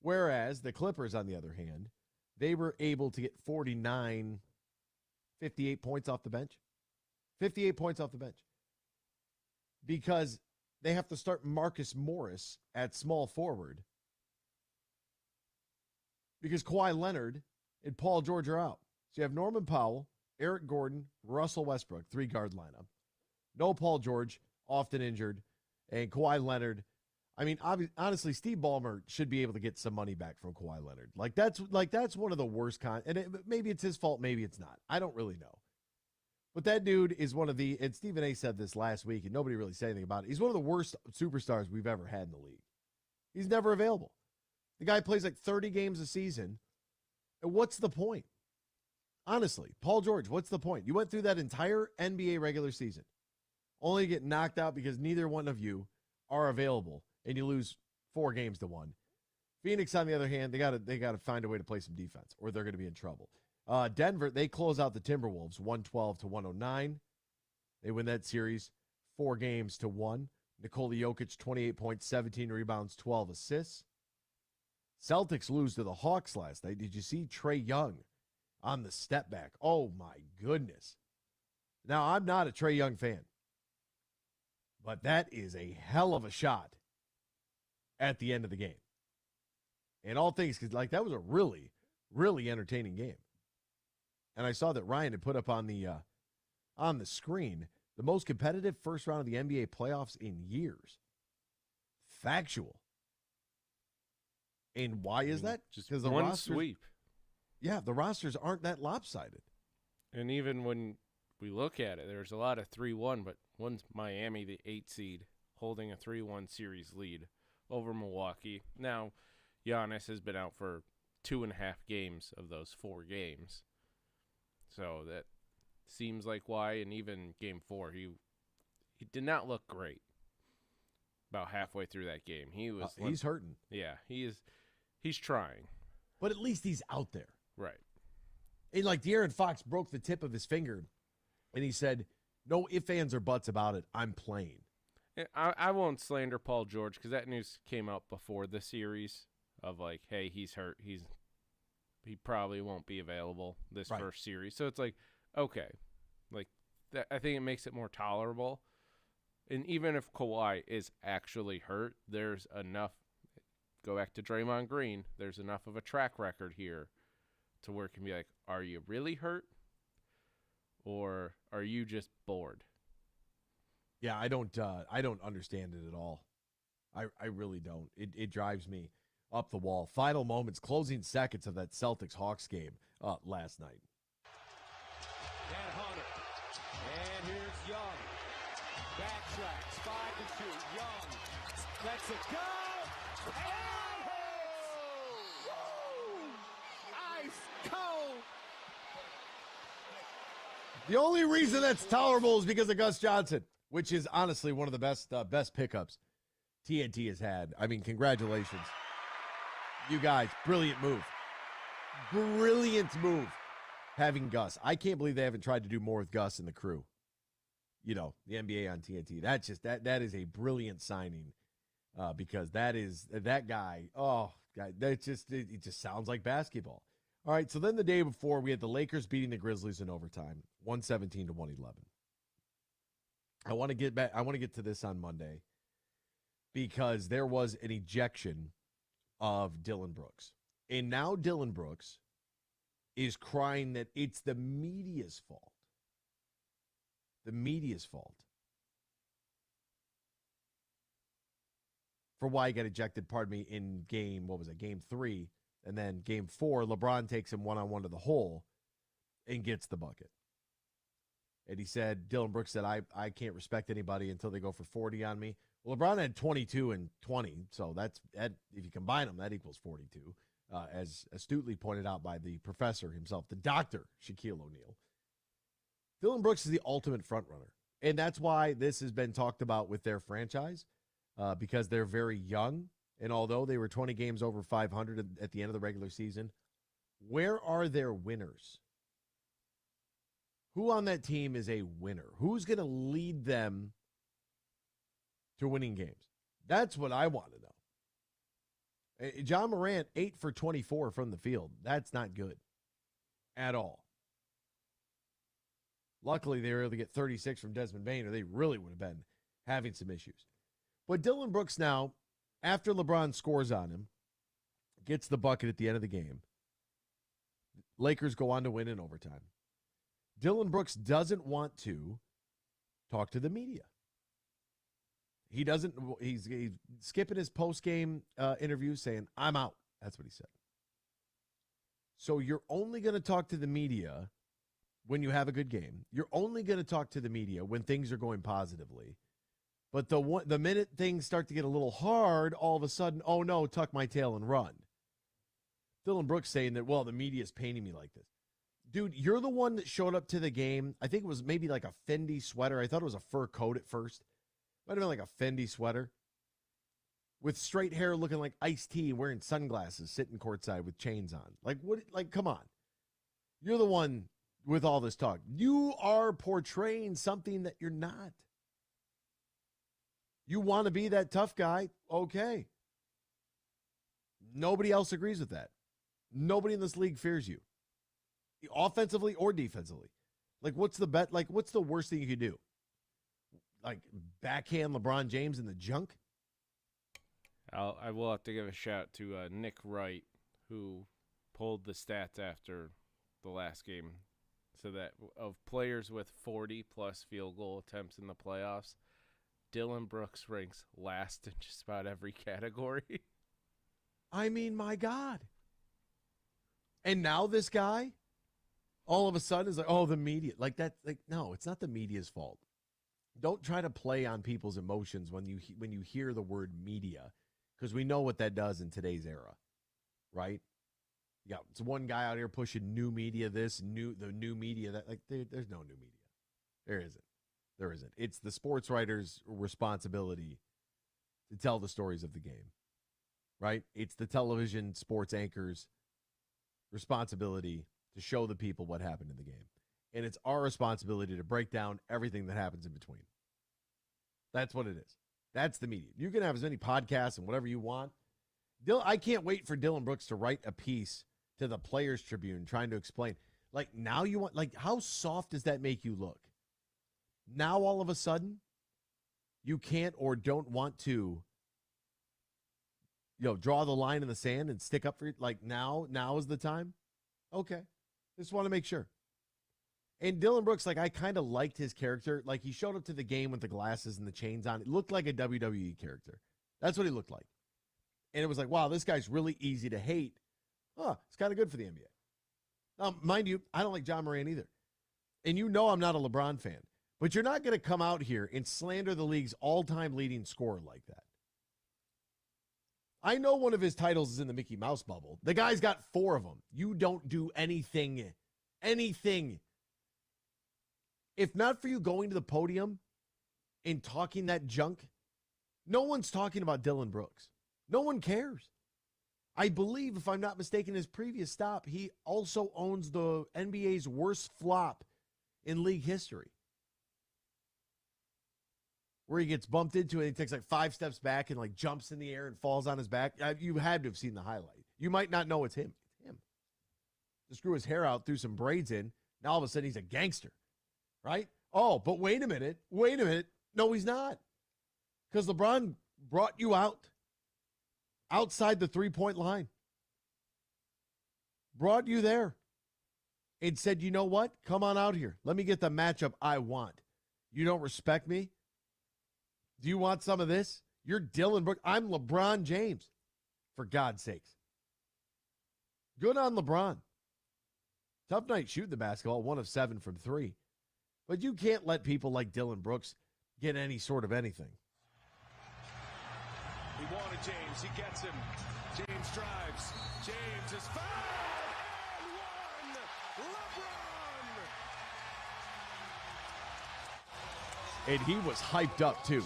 Whereas the Clippers, on the other hand, they were able to get 58 points off the bench. 58 points off the bench. Because they have to start Marcus Morris at small forward. Because Kawhi Leonard and Paul George are out. So you have Norman Powell, Eric Gordon, Russell Westbrook, 3-guard lineup. No Paul George, often injured. And Kawhi Leonard. I mean, honestly, Steve Ballmer should be able to get some money back from Kawhi Leonard. That's one of the worst maybe it's his fault, maybe it's not. I don't really know. But that dude is one of the, and Stephen A. said this last week, and nobody really said anything about it. He's one of the worst superstars we've ever had in the league. He's never available. The guy plays like 30 games a season. And what's the point? Honestly, Paul George, what's the point? You went through that entire NBA regular season, only to get knocked out because neither one of you are available, and you lose 4 games to 1. Phoenix, on the other hand, they got to find a way to play some defense, or they're going to be in trouble. Denver, they close out the Timberwolves 112-109. They win that series 4-1. Nikola Jokic, 28 points, 17 rebounds, 12 assists. Celtics lose to the Hawks last night. Did you see Trae Young on the step back? Oh, my goodness. Now, I'm not a Trae Young fan, but that is a hell of a shot at the end of the game. And all things, because that was a really, really entertaining game. And I saw that Ryan had put up on the screen the most competitive first round of the NBA playoffs in years. Factual. And why is that? Just because the one rosters, sweep. Yeah, the rosters aren't that lopsided. And even when we look at it, there's a lot of 3-1, but one's Miami, the 8 seed, holding a 3-1 series lead over Milwaukee. Now, Giannis has been out for 2.5 games of those 4 games. So that seems like why. And even game 4, he did not look great about halfway through that game. He's hurting. Yeah, he's trying. But at least he's out there. Right. And De'Aaron Fox broke the tip of his finger, and he said, no ifs, ands, or buts about it. I'm playing. I won't slander Paul George because that news came out before the series of hey, he's hurt. He probably won't be available this first series. So it's okay. That, I think it makes it more tolerable. And even if Kawhi is actually hurt, there's enough. Go back to Draymond Green. There's enough of a track record here to where it can be like, are you really hurt? Or are you just bored? Yeah, I don't understand it at all. I really don't. It drives me up the wall. Final moments, closing seconds of that Celtics-Hawks game last night. And Hunter. And here's Young. Backtracks. 5 to shoot. Young lets it go. And hits. Woo! Ice cold. The only reason that's tolerable is because of Gus Johnson, which is honestly one of the best pickups TNT has had. I mean, congratulations. You guys, brilliant move. Brilliant move having Gus. I can't believe they haven't tried to do more with Gus and the crew. You know, the NBA on TNT. That's just that is a brilliant signing because that guy, it just sounds like basketball. All right, so then the day before, we had the Lakers beating the Grizzlies in overtime, 117 to 111. I want to get to this on Monday because there was an ejection of Dillon Brooks. And now Dillon Brooks is crying that it's the media's fault. The media's fault for why he got ejected, in game 3. And then game 4, LeBron takes him one-on-one to the hole and gets the bucket. And he said, Dillon Brooks said, I can't respect anybody until they go for 40 on me. Well, LeBron had 22 and 20, so that's if you combine them, that equals 42, as astutely pointed out by the professor himself, the doctor, Shaquille O'Neal. Dillon Brooks is the ultimate frontrunner, and that's why this has been talked about with their franchise, because they're very young. And although they were 20 games over 500 at the end of the regular season, where are their winners? Who on that team is a winner? Who's going to lead them to winning games? That's what I want to know. John Morant, 8 for 24 from the field. That's not good at all. Luckily, they were able to get 36 from Desmond Bain, or they really would have been having some issues. But Dillon Brooks now, after LeBron scores on him, gets the bucket at the end of the game. Lakers go on to win in overtime. Dillon Brooks doesn't want to talk to the media. He doesn't. He's skipping his post-game interview saying, I'm out. That's what he said. So you're only going to talk to the media when you have a good game. You're only going to talk to the media when things are going positively. But the minute things start to get a little hard, all of a sudden, oh no, tuck my tail and run. Dillon Brooks saying that, well, the media is painting me like this. Dude, you're the one that showed up to the game. I think it was maybe like a Fendi sweater. I thought it was a fur coat at first. Might have been like a Fendi sweater. With straight hair looking like Ice-T, wearing sunglasses, sitting courtside with chains on. Like, what? Like, come on. You're the one with all this talk. You are portraying something that you're not. You want to be that tough guy? Okay. Nobody else agrees with that. Nobody in this league fears you. Offensively or defensively. Like, what's the bet? Like, what's the worst thing you could do? Like, backhand LeBron James in the junk? I will have to give a shout to Nick Wright, who pulled the stats after the last game. So that of players with 40-plus field goal attempts in the playoffs, Dillon Brooks ranks last in just about every category. I mean, my God. And now this guy, all of a sudden, is like, oh, the media. Like that. Like, no, it's not the media's fault. Don't try to play on people's emotions when you hear the word media, because we know what that does in today's era, right? Yeah, it's one guy out here pushing new media this, the new media that. Like, there's no new media. There isn't. There isn't. It's the sports writer's responsibility to tell the stories of the game, right? It's the television sports anchor's responsibility to show the people what happened in the game. And it's our responsibility to break down everything that happens in between. That's what it is. That's the media. You can have as many podcasts and whatever you want. I can't wait for Dillon Brooks to write a piece to the Players Tribune trying to explain. Like, now you want, like, how soft does that make you look? Now, all of a sudden, you can't or don't want to, draw the line in the sand and stick up for it. Like, now is the time. Okay. Just want to make sure. And Dylan Brooks, like, I kind of liked his character. Like, he showed up to the game with the glasses and the chains on. It looked like a WWE character. That's what he looked like. And it was like, wow, this guy's really easy to hate. Huh, it's kind of good for the NBA. Now, mind you, I don't like John Moran either. And you know I'm not a LeBron fan. But you're not going to come out here and slander the league's all-time leading scorer like that. I know one of his titles is in the Mickey Mouse bubble. The guy's got 4 of them. You don't do anything. Anything. If not for you going to the podium and talking that junk, no one's talking about Dylan Brooks. No one cares. I believe, if I'm not mistaken, his previous stop, he also owns the NBA's worst flop in league history, where he gets bumped into it and he takes like 5 steps back and like jumps in the air and falls on his back. You had to have seen the highlight. You might not know it's him. It's him. Just grew his hair out, threw some braids in. Now all of a sudden he's a gangster, right? Oh, but wait a minute. Wait a minute. No, he's not. Because LeBron brought you outside the 3-point line. Brought you there and said, you know what? Come on out here. Let me get the matchup I want. You don't respect me? Do you want some of this? You're Dylan Brooks. I'm LeBron James, for God's sakes. Good on LeBron. Tough night shooting the basketball, 1 of 7 from 3. But you can't let people like Dylan Brooks get any sort of anything. He wanted James. He gets him. James drives. James is fouled. And one. LeBron. And he was hyped up, too.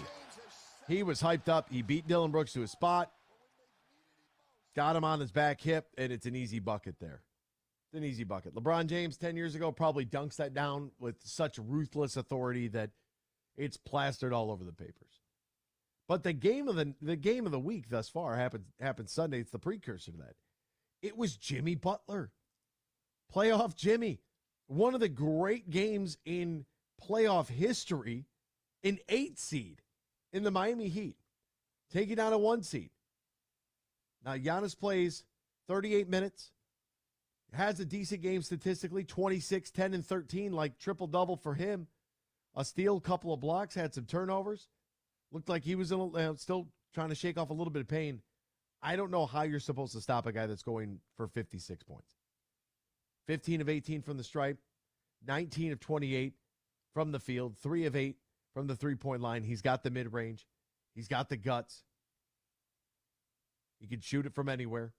He was hyped up. He beat Dylan Brooks to his spot. Got him on his back hip, and it's an easy bucket there. It's an easy bucket. LeBron James 10 years ago probably dunks that down with such ruthless authority that it's plastered all over the papers. But the game of the week thus far happened Sunday. It's the precursor to that. It was Jimmy Butler. Playoff Jimmy. One of the great games in playoff history. An 8 seed in the Miami Heat. Taking out a 1 seed. Now Giannis plays 38 minutes. Has a decent game statistically. 26, 10, and 13. Like triple-double for him. A steal, couple of blocks. Had some turnovers. Looked like he was still trying to shake off a little bit of pain. I don't know how you're supposed to stop a guy that's going for 56 points. 15 of 18 from the stripe. 19 of 28 from the field. 3 of 8 from the 3-point line. He's got the mid-range. He's got the guts. He can shoot it from anywhere.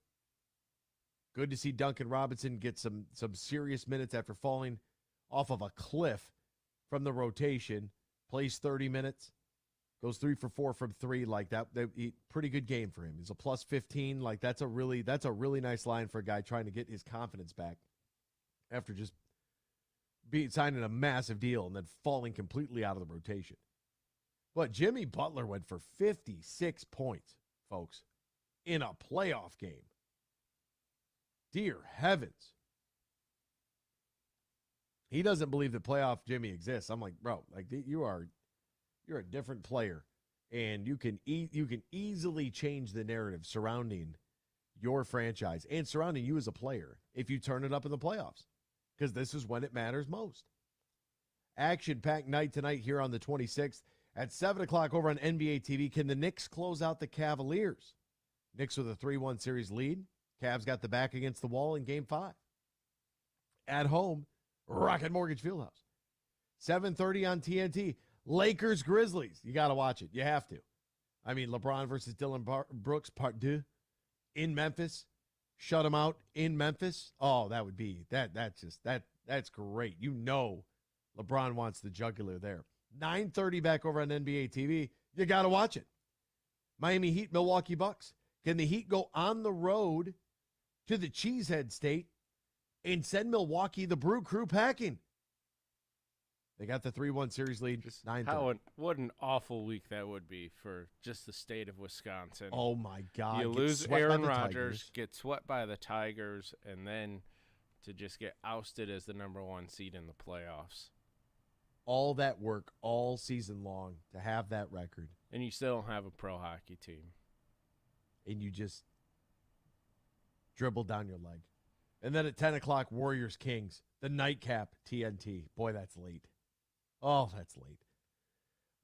Good to see Duncan Robinson get some serious minutes after falling off of a cliff from the rotation. Plays 30 minutes. Goes 3 for 4 from 3 like that. Pretty good game for him. He's a plus 15. Like that's a really nice line for a guy trying to get his confidence back after just signing a massive deal and then falling completely out of the rotation. But Jimmy Butler went for 56 points, folks, in a playoff game. Dear heavens. He doesn't believe that playoff Jimmy exists. I'm like, bro, like you're a different player, and you can easily change the narrative surrounding your franchise and surrounding you as a player if you turn it up in the playoffs, because this is when it matters most. Action-packed night tonight here on the 26th at 7 o'clock over on NBA TV. Can the Knicks close out the Cavaliers? Knicks with a 3-1 series lead. Cavs got the back against the wall in Game 5. At home, Rocket Mortgage Fieldhouse. 7:30 on TNT. Lakers Grizzlies. You got to watch it. You have to. I mean, LeBron versus Dylan Brooks, part 2 in Memphis. Shut him out in Memphis. Oh, that would be that's great. You know LeBron wants the jugular there. 9:30 back over on NBA TV. You got to watch it. Miami Heat, Milwaukee Bucks. Can the Heat go on the road to the Cheesehead State and send Milwaukee, the Brew Crew, packing? They got the 3-1 series lead. 9:30. What an awful week that would be for just the state of Wisconsin. Oh, my God. You lose Aaron Rodgers, get swept by the Tigers, and then to just get ousted as the number 1 seed in the playoffs. All that work all season long to have that record. And you still don't have a pro hockey team. And you just dribble down your leg. And then at 10 o'clock, Warriors-Kings. The nightcap, TNT. Boy, that's late. Oh, that's late.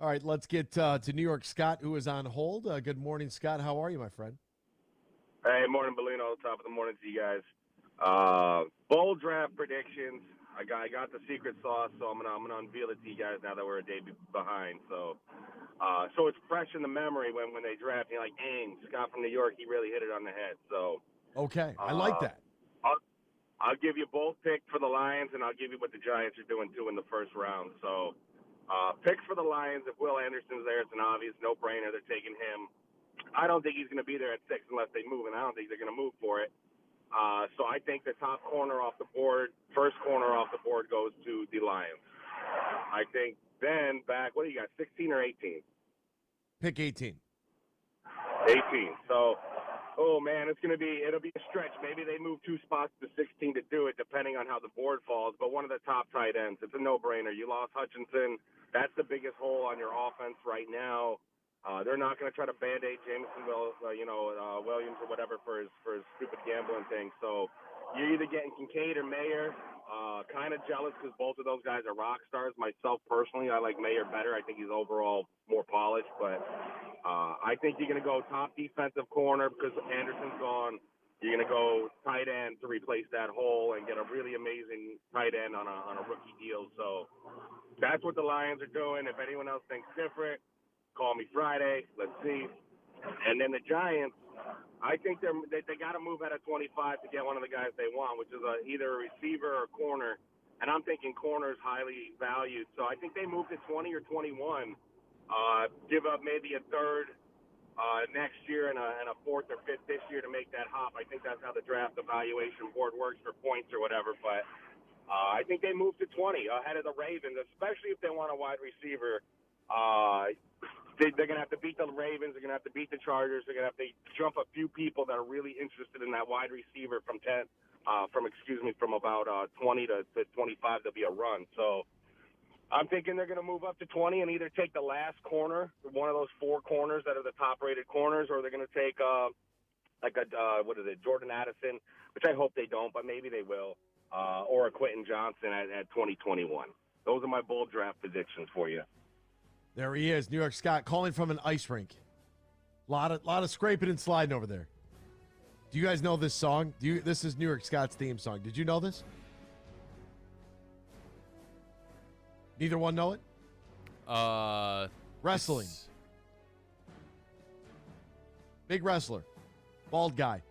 All right, let's get to New York Scott, who is on hold. Good morning, Scott. How are you, my friend? Hey, morning, Bellino. Top of the morning to you guys. Bold draft predictions. I got the secret sauce, so I'm gonna unveil it to you guys now that we're a day behind. So it's fresh in the memory when they draft. You're like, dang, Scott from New York, he really hit it on the head. So okay, I like that. I'll give you both picks for the Lions, and I'll give you what the Giants are doing too in the first round. So picks for the Lions. If Will Anderson's there, it's an obvious no-brainer. They're taking him. I don't think he's going to be there at 6 unless they move, and I don't think they're going to move for it. So I think the top corner off the board, first corner off the board goes to the Lions. I think then back, what do you got, 16 or 18? Pick 18. 18. So, oh, man, it'll be a stretch. Maybe they move 2 spots to 16 to do it, depending on how the board falls. But one of the top tight ends, it's a no-brainer. You lost Hutchinson. That's the biggest hole on your offense right now. They're not going to try to Band-Aid Jameson, Williams or whatever for his stupid gambling thing. So you're either getting Kincaid or Mayer. Kind of jealous because both of those guys are rock stars. Myself, personally, I like Mayer better. I think he's overall more polished. But I think you're going to go top defensive corner because Anderson's gone. You're going to go tight end to replace that hole and get a really amazing tight end on a rookie deal. So that's what the Lions are doing. If anyone else thinks different, call me Friday. Let's see. And then the Giants, I think they got to move out of 25 to get one of the guys they want, which is either a receiver or corner. And I'm thinking corner is highly valued. So I think they move to 20 or 21, give up maybe a third next year and a fourth or fifth this year to make that hop. I think that's how the draft evaluation board works for points or whatever. But I think they move to 20 ahead of the Ravens, especially if they want a wide receiver. They're going to have to beat the Ravens. They're going to have to beat the Chargers. They're going to have to jump a few people that are really interested in that wide receiver from about 20 to 25 to be a run. So I'm thinking they're going to move up to 20 and either take the last corner, one of those 4 corners that are the top-rated corners, or they're going to take Jordan Addison, which I hope they don't, but maybe they will, or a Quentin Johnson at 2021. Those are my bold draft predictions for you. There he is, New York Scott, calling from an ice rink. Lot of scraping and sliding over there. Do you guys know this song? This is New York Scott's theme song. Did you know this? Neither one know it? Wrestling. Big wrestler. Bald guy.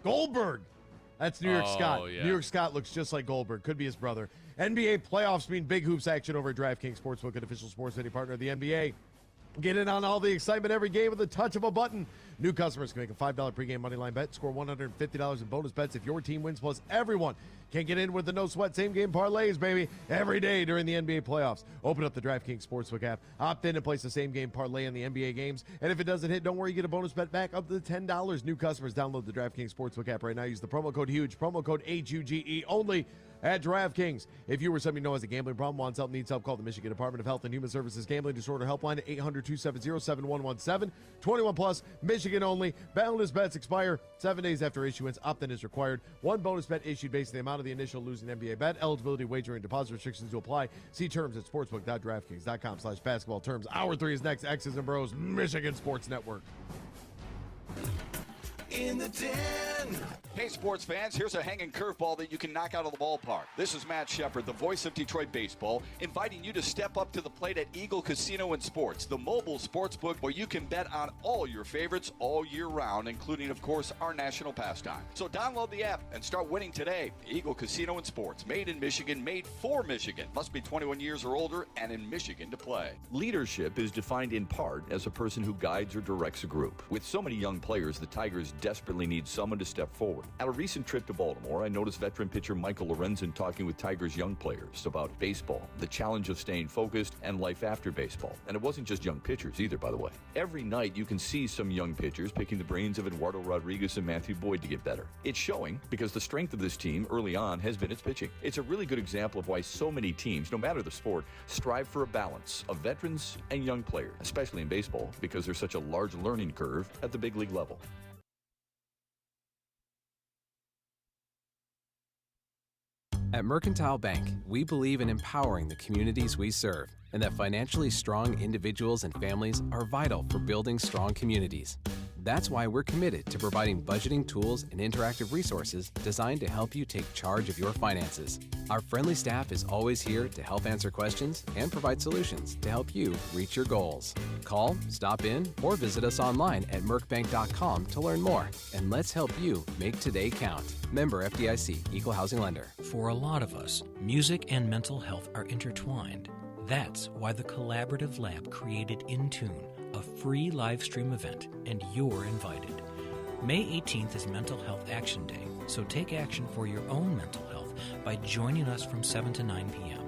Goldberg. That's New York Scott. Yeah. New York Scott looks just like Goldberg. Could be his brother. NBA playoffs mean big hoops action over at DraftKings Sportsbook, an official sports betting partner of the NBA. Get in on all the excitement every game with a touch of a button. New customers can make a $5 pregame moneyline bet, score $150 in bonus bets if your team wins, plus everyone can get in with the no-sweat same-game parlays, baby, every day during the NBA playoffs. Open up the DraftKings Sportsbook app, opt in and place the same-game parlay in the NBA games, and if it doesn't hit, don't worry, you get a bonus bet back up to $10. New customers, download the DraftKings Sportsbook app right now. Use the promo code HUGE, promo code HUGE only at DraftKings. If you or somebody you know has a gambling problem, wants help, needs help, call the Michigan Department of Health and Human Services Gambling Disorder Helpline at 800-270-7117. 21 plus, Michigan only. Boundless bets expire 7 days after issuance. Opt-in is required. One bonus bet issued based on the amount of the initial losing NBA bet. Eligibility, wagering, deposit restrictions to apply. See terms at sportsbook.draftkings.com/basketball terms. Hour 3 is next. X's and Bros, Michigan Sports Network. In the den. Hey, sports fans, here's a hanging curveball that you can knock out of the ballpark. This is Matt Shepard, the voice of Detroit baseball, inviting you to step up to the plate at Eagle Casino and Sports, the mobile sports book where you can bet on all your favorites all year round, including, of course, our national pastime. So download the app and start winning today. Eagle Casino and Sports, made in Michigan, made for Michigan. Must be 21 years or older and in Michigan to play. Leadership is defined in part as a person who guides or directs a group. With so many young players, the Tigers desperately need someone to step forward. At a recent trip to Baltimore, I noticed veteran pitcher Michael Lorenzen talking with Tigers young players about baseball, the challenge of staying focused, and life after baseball. And it wasn't just young pitchers either, by the way. Every night you can see some young pitchers picking the brains of Eduardo Rodriguez and Matthew Boyd to get better. It's showing because the strength of this team early on has been its pitching. It's a really good example of why so many teams, no matter the sport, strive for a balance of veterans and young players, especially in baseball, because there's such a large learning curve at the big league level. At Mercantile Bank, we believe in empowering the communities we serve, and that financially strong individuals and families are vital for building strong communities. That's why we're committed to providing budgeting tools and interactive resources designed to help you take charge of your finances. Our friendly staff is always here to help answer questions and provide solutions to help you reach your goals. Call, stop in, or visit us online at mercbank.com to learn more, and let's help you make today count. Member FDIC, Equal Housing Lender. For a lot of us, music and mental health are intertwined. That's why the Collaborative Lab created In Tune, a free live stream event, and you're invited. May 18th is Mental Health Action Day, so take action for your own mental health by joining us from 7 to 9 p.m.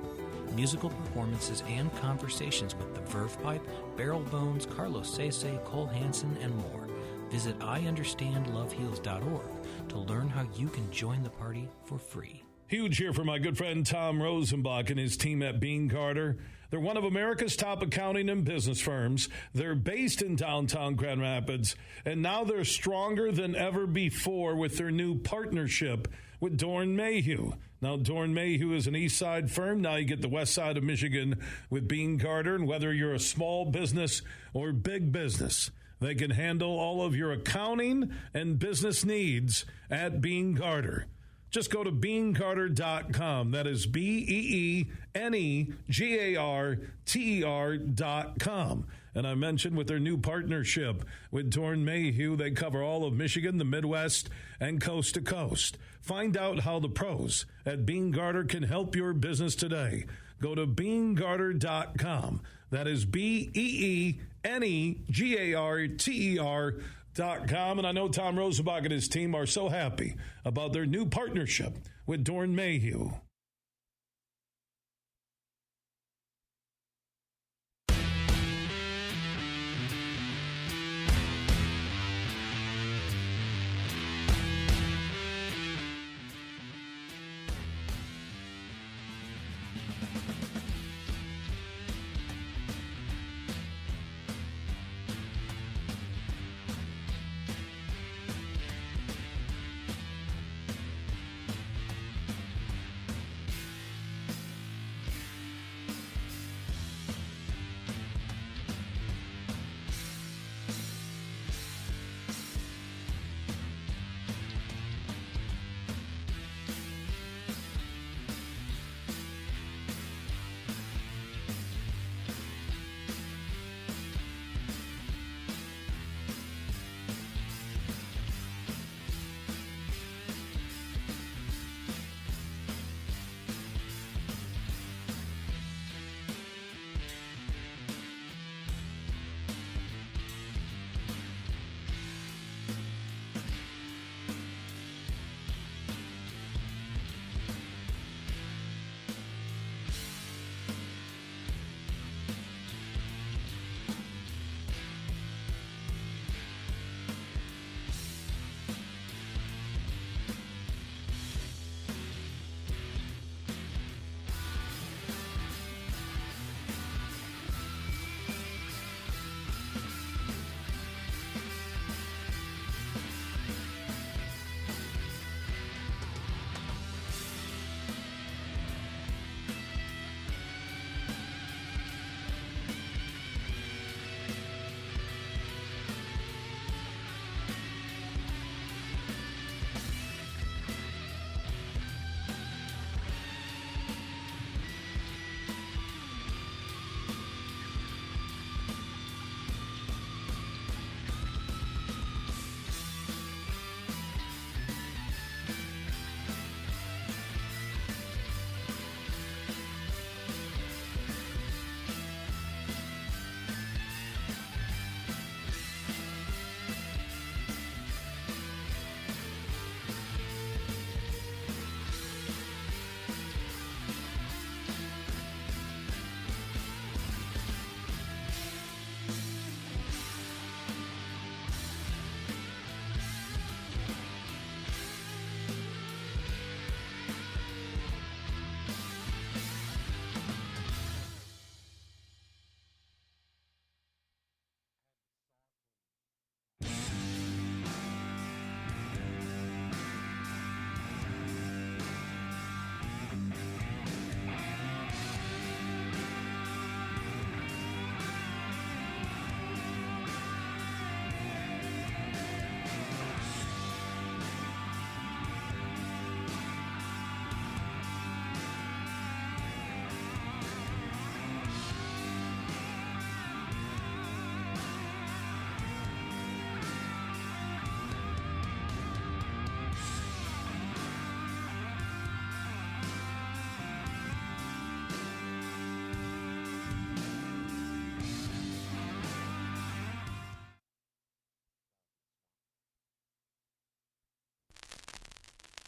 Musical performances and conversations with the Verve Pipe, Barrel Bones, Carlos Sese, Cole Hansen, and more. Visit IUnderstandLoveHeals.org to learn how you can join the party for free. Huge here for my good friend Tom Rosenbach and his team at Bean Carter. They're one of America's top accounting and business firms. They're based in downtown Grand Rapids, and now they're stronger than ever before with their new partnership with Dorn Mayhew. Now, Dorn Mayhew is an east side firm. Now you get the west side of Michigan with Bean Carter, and whether you're a small business or big business, they can handle all of your accounting and business needs at Bean Carter. Just go to beancarter.com. That is BEENEGARTER.com. And I mentioned with their new partnership with Dorn Mayhew, they cover all of Michigan, the Midwest, and coast to coast. Find out how the pros at Bean Carter can help your business today. Go to beancarter.com. That is BEENEGARTER.com. And I know Tom Rosenbach and his team are so happy about their new partnership with Dorn Mayhew.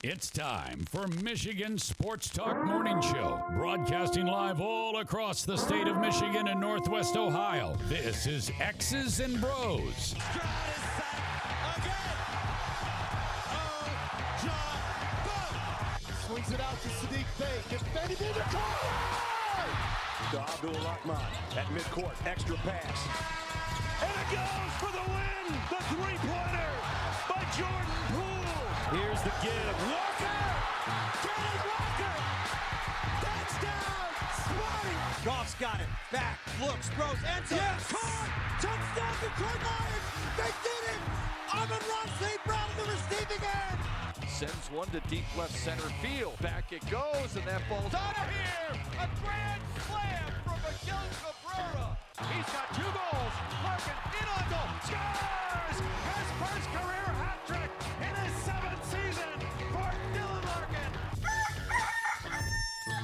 It's time for Michigan Sports Talk Morning Show, broadcasting live all across the state of Michigan and Northwest Ohio. This is X's and Bros. Swings it out to Sadiq Bey. Defended in the corner. To Abdul-Rahman at midcourt. Extra pass. And it goes for the win. The three-pointer by Jordan Poole. Here's the give. Walker. Kenneth Walker. Touchdown. Spotty. Goff's got it. Back. Looks. Throws. Ends up. Yes. Caught. Touchdown Detroit Lions. They did it. Amon-Ra St. Brown in the receiving end. Sends one to deep left center field. Back it goes, and that ball's out of here. A grand slam from Miguel Cabrera. He's got 2 goals. Larkin in on goal. Scores! His first career hat trick in his 7th season for Dylan Larkin.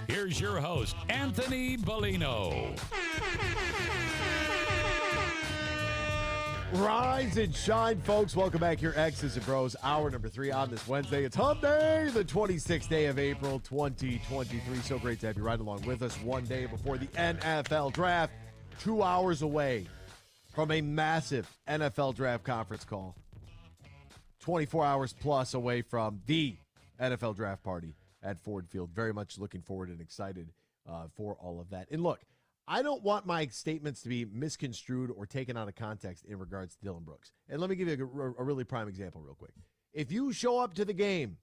Here's your host, Anthony Bellino. Rise and shine, folks. Welcome back here, X's and Bros. Hour number 3 on this Wednesday. It's Hump Day, the 26th day of April, 2023. So great to have you right along with us one day before the NFL Draft. 2 hours away from a massive NFL Draft conference call. 24 hours plus away from the NFL Draft party at Ford Field. Very much looking forward and excited for all of that. And look, I don't want my statements to be misconstrued or taken out of context in regards to Dylan Brooks. And let me give you a really prime example real quick. If you show up to the game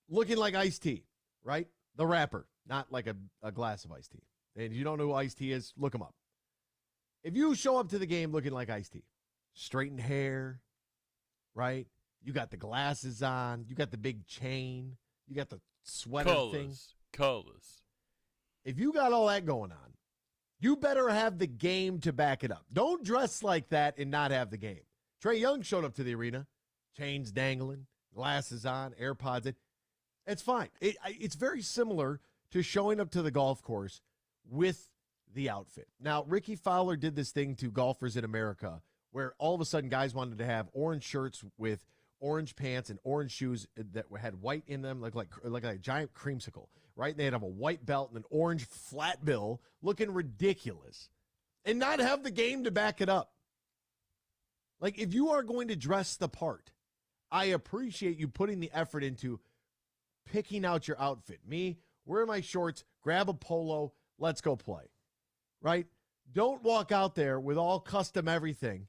looking like Ice-T, right? The rapper, not like a glass of iced tea. And you don't know who Ice-T is, look him up. If you show up to the game looking like Ice-T, straightened hair, right? You got the glasses on, you got the big chain, you got the sweater thing. Colors. If you got all that going on, you better have the game to back it up. Don't dress like that and not have the game. Trae Young showed up to the arena, chains dangling, glasses on, AirPods in. It's fine. It's very similar to showing up to the golf course with the outfit. Now, Ricky Fowler did this thing to golfers in America where all of a sudden guys wanted to have orange shirts with orange pants and orange shoes that had white in them, like a giant creamsicle, right? They'd have a white belt and an orange flat bill looking ridiculous and not have the game to back it up. Like, if you are going to dress the part, I appreciate you putting the effort into picking out your outfit. Me, wear my shorts, grab a polo, let's go play, right? Don't walk out there with all custom everything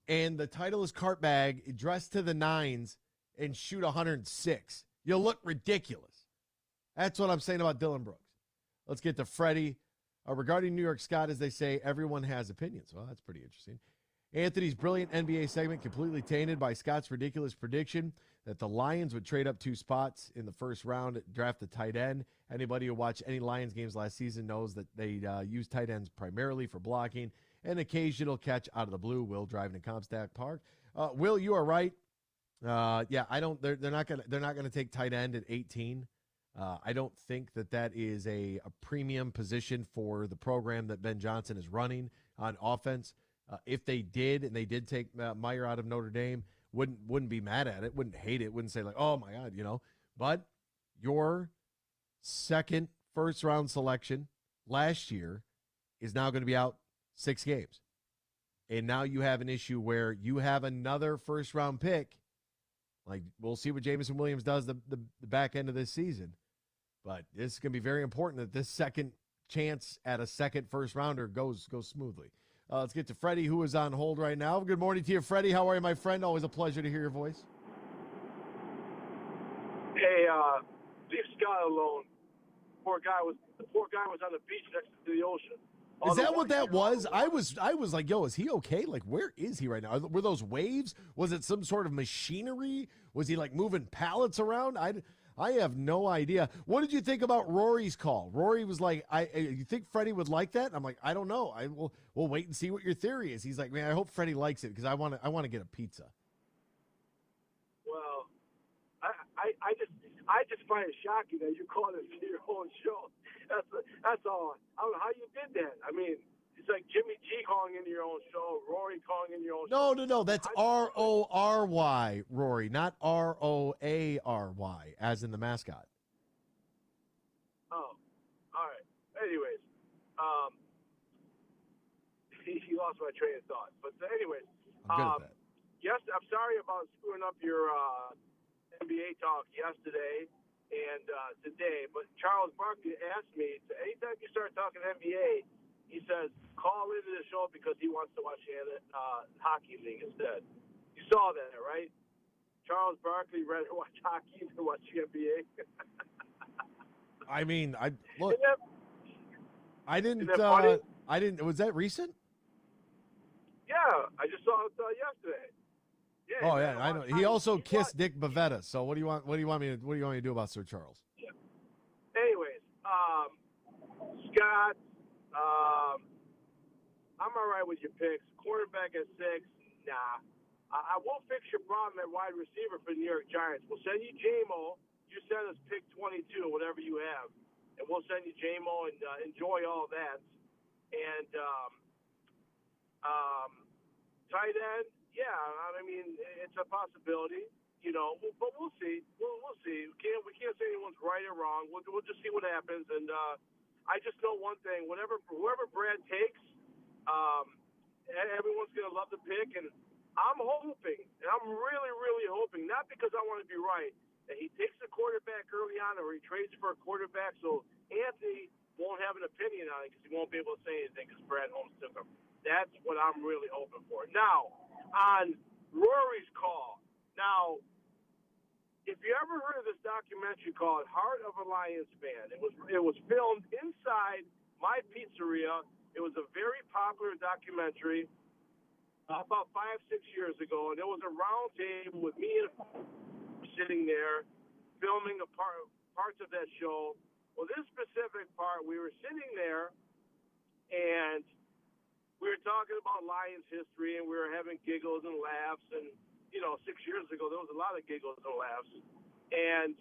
and the title is cart bag, dressed to the nines, and shoot 106. You'll look ridiculous. That's what I'm saying about Dylan Brooks. Let's get to Freddie. Regarding New York Scott, as they say, everyone has opinions. Well, that's pretty interesting. Anthony's brilliant NBA segment completely tainted by Scott's ridiculous prediction that the Lions would trade up 2 spots in the first round, draft a tight end. Anybody who watched any Lions games last season knows that they use tight ends primarily for blocking. An occasional catch out of the blue. Will driving to Comstock Park. Will, you are right. Yeah, I don't. They're not gonna take tight end at 18. I don't think that is a premium position for the program that Ben Johnson is running on offense. If they did, and they did take Meyer out of Notre Dame, wouldn't be mad at it. Wouldn't hate it. Wouldn't say like, oh my God, you know. But your second first round selection last year is now going to be out 6 games. And now you have an issue where you have another first-round pick. Like, we'll see what Jameson Williams does the back end of this season. But this is going to be very important that this second chance at a second first-rounder goes smoothly. Let's get to Freddie, who is on hold right now. Good morning to you, Freddie. How are you, my friend? Always a pleasure to hear your voice. Hey, leave Scott alone. The poor guy was on the beach next to the ocean. Is that what that was? I was like, yo, is he okay? Like, where is he right now? Were those waves? Was it some sort of machinery? Was he like moving pallets around? I have no idea. What did you think about Rory's call? Rory was like, you think Freddie would like that? I'm like, I don't know. We'll wait and see what your theory is. He's like, man, I hope Freddie likes it because I want to get a pizza. Well, I just find it shocking that you call it your own show. That's all. I don't know how you did that. I mean, It's like Jimmy G calling into your own show, Rory calling in your own No, show. no. That's Rory, Rory, not Roary, as in the mascot. Oh, all right. Anyways, he lost my train of thought. But anyways, I'm good at that. yes, I'm sorry about screwing up your NBA talk yesterday and today. But Charles Barkley asked me, anytime you start talking NBA, he says, call into the show because he wants to watch the hockey league instead. You saw that, right? Charles Barkley rather watch hockey than watch the NBA. I mean, I didn't. that funny? I didn't. Was that recent? Yeah, I just saw it yesterday. Yeah, Oh yeah, I know. He also kissed Dick Bavetta. So what do you want? What do you want me to do about Sir Charles? Yeah. Anyways, Scott, I'm all right with your picks. Quarterback at 6, nah. I won't fix your problem at wide receiver for the New York Giants. We'll send you J-Mo. You send us pick 22, whatever you have, and we'll send you J-Mo and enjoy all that. And tight end, yeah, I mean, it's a possibility, but we'll see. We'll see. We can't say anyone's right or wrong. We'll just see what happens. And I just know one thing: whoever Brad takes, everyone's gonna love the pick. And I'm hoping, and I'm really, really hoping, not because I want to be right, that he takes a quarterback early on or he trades for a quarterback, so Anthony won't have an opinion on it because he won't be able to say anything because Brad Holmes took him. That's what I'm really hoping for. Now, on Rory's call. Now, if you ever heard of this documentary called Heart of a Lions Fan, it was filmed inside my pizzeria. It was a very popular documentary about 5-6 years ago, and there was a round table with me and sitting there filming parts of that show. Well, this specific part, we were sitting there, and we were talking about Lions history, and we were having giggles and laughs. And, 6 years ago, there was a lot of giggles and laughs. And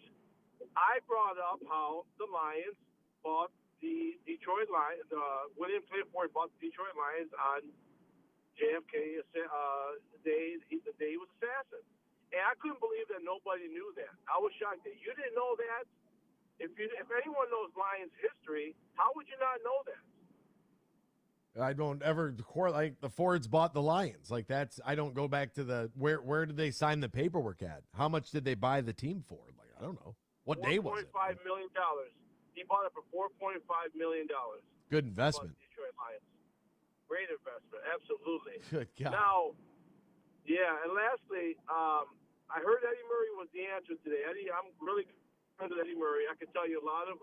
I brought up how the Lions bought the Detroit Lions, William Clay Ford bought the Detroit Lions on JFK the day he was assassinated. And I couldn't believe that nobody knew that. I was shocked that you didn't know that. If anyone knows Lions history, how would you not know that? I don't ever like the Fords bought the Lions. Like I don't go back to the where did they sign the paperwork at? How much did they buy the team for? Like I don't know. What day was it? $4.5 million. He bought it for $4.5 million. Good investment. Detroit Lions. Great investment, absolutely. Good God. Now, yeah, and lastly, I heard Eddie Murray was the answer today. I'm really good with Eddie Murray. I can tell you a lot of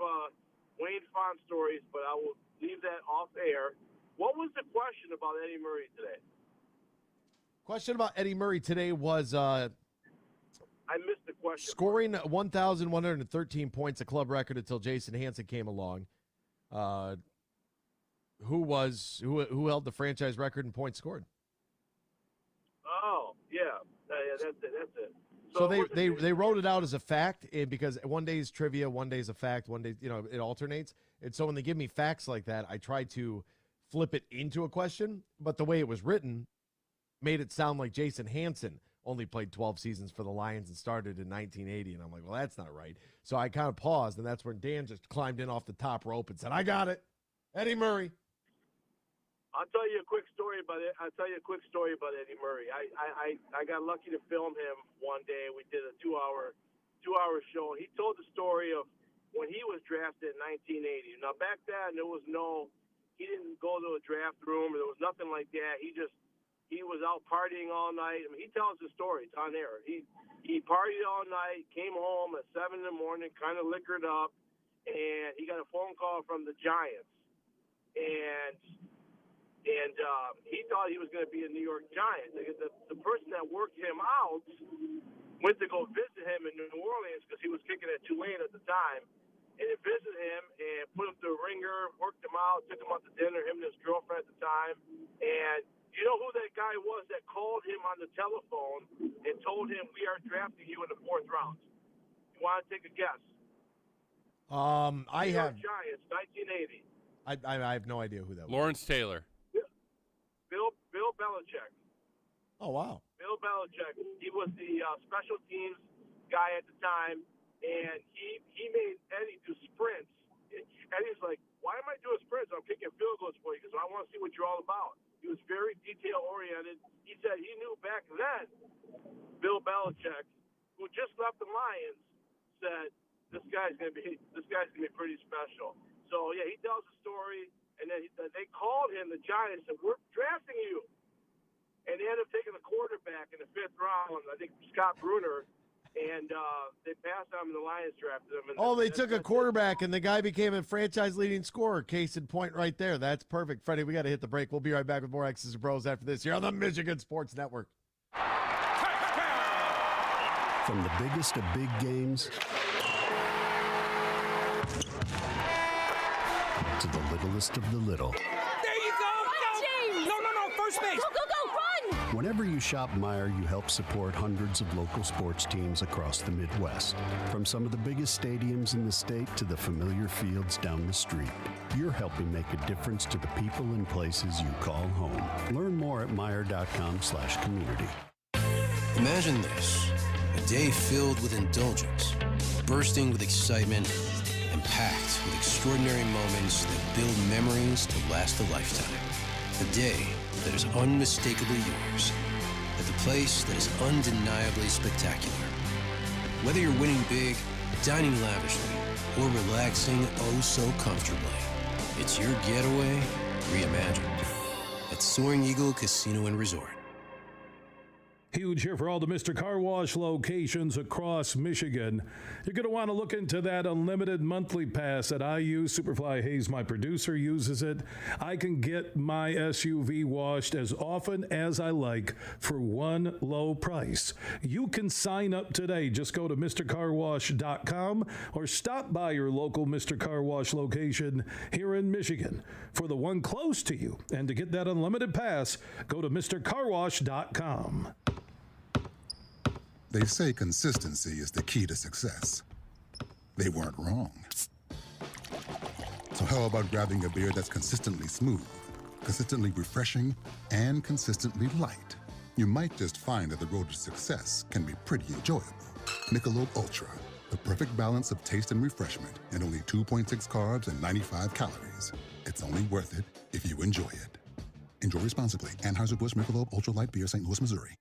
Wayne Font stories, but I will leave that off air. What was the question about Eddie Murray today? Question about Eddie Murray today was I missed the question. Scoring 1,113 points, a club record until Jason Hansen came along. Who held the franchise record in points scored? Oh, yeah. That's it. So they wrote it out as a fact because one day is trivia, one day is a fact, one day, it alternates. And so when they give me facts like that, I try to flip it into a question, but the way it was written made it sound like Jason Hansen only played 12 seasons for the Lions and started in 1980. And I'm like, well, that's not right. So I kind of paused, and that's when Dan just climbed in off the top rope and said, I got it. Eddie Murray. I'll tell you a quick story about it. Eddie Murray. I got lucky to film him one day. We did a two-hour show. He told the story of when he was drafted in 1980. Now, back then, he didn't go to a draft room. There was nothing like that. He was out partying all night. I mean, he tells the story. It's on air. He partied all night, came home at 7 in the morning, kind of liquored up, and he got a phone call from the Giants. And he thought he was going to be a New York Giant. The person that worked him out went to go visit him in New Orleans because he was kicking at Tulane at the time. And they visited him and put him through a ringer, worked him out, took him out to dinner, him and his girlfriend at the time. And you know who that guy was that called him on the telephone and told him, we are drafting you in the 4th round? You want to take a guess? New York Giants, 1980. I have no idea who that was. Lawrence Taylor. Bill Belichick. Oh, wow. Bill Belichick. He was the special teams guy at the time, and he made Eddie do sprints. Eddie's like, why am I doing sprints? I'm kicking field goals for you because I want to see what you're all about. He was very detail-oriented. He said he knew back then, Bill Belichick, who just left the Lions, said, this guy's gonna be pretty special. So, yeah, he tells the story, and then they called him, the Giants, and said, we're drafting you. And they ended up taking the quarterback in the 5th round, I think Scott Bruner, and they passed on him, and the Lions drafted him. And They took a quarterback, and the guy became a franchise-leading scorer. Case in point right there. That's perfect. Freddie, we got to hit the break. We'll be right back with more X's and Bros after this here on the Michigan Sports Network. From the biggest of big games to the littlest of the little. There you go. No, first base. Go, run. Whenever you shop Meijer, you help support hundreds of local sports teams across the Midwest. From some of the biggest stadiums in the state to the familiar fields down the street, you're helping make a difference to the people and places you call home. Learn more at Meijer.com/community. Imagine this, a day filled with indulgence, bursting with excitement, and packed with extraordinary moments that build memories to last a lifetime. A day that is unmistakably yours, at the place that is undeniably spectacular. Whether you're winning big, dining lavishly, or relaxing oh so comfortably, it's your getaway reimagined at Soaring Eagle Casino and Resort. Huge here for all the Mr. Car Wash locations across Michigan. You're going to want to look into that unlimited monthly pass that I use. Superfly Hayes, my producer, uses it. I can get my SUV washed as often as I like for one low price. You can sign up today. Just go to MrCarWash.com or stop by your local Mr. Car Wash location here in Michigan for the one close to you. And to get that unlimited pass, go to MrCarWash.com. They say consistency is the key to success. They weren't wrong. So how about grabbing a beer that's consistently smooth, consistently refreshing, and consistently light? You might just find that the road to success can be pretty enjoyable. Michelob Ultra, the perfect balance of taste and refreshment, and only 2.6 carbs and 95 calories. It's only worth it if you enjoy it. Enjoy responsibly. Anheuser-Busch Michelob Ultra Light Beer, St. Louis, Missouri.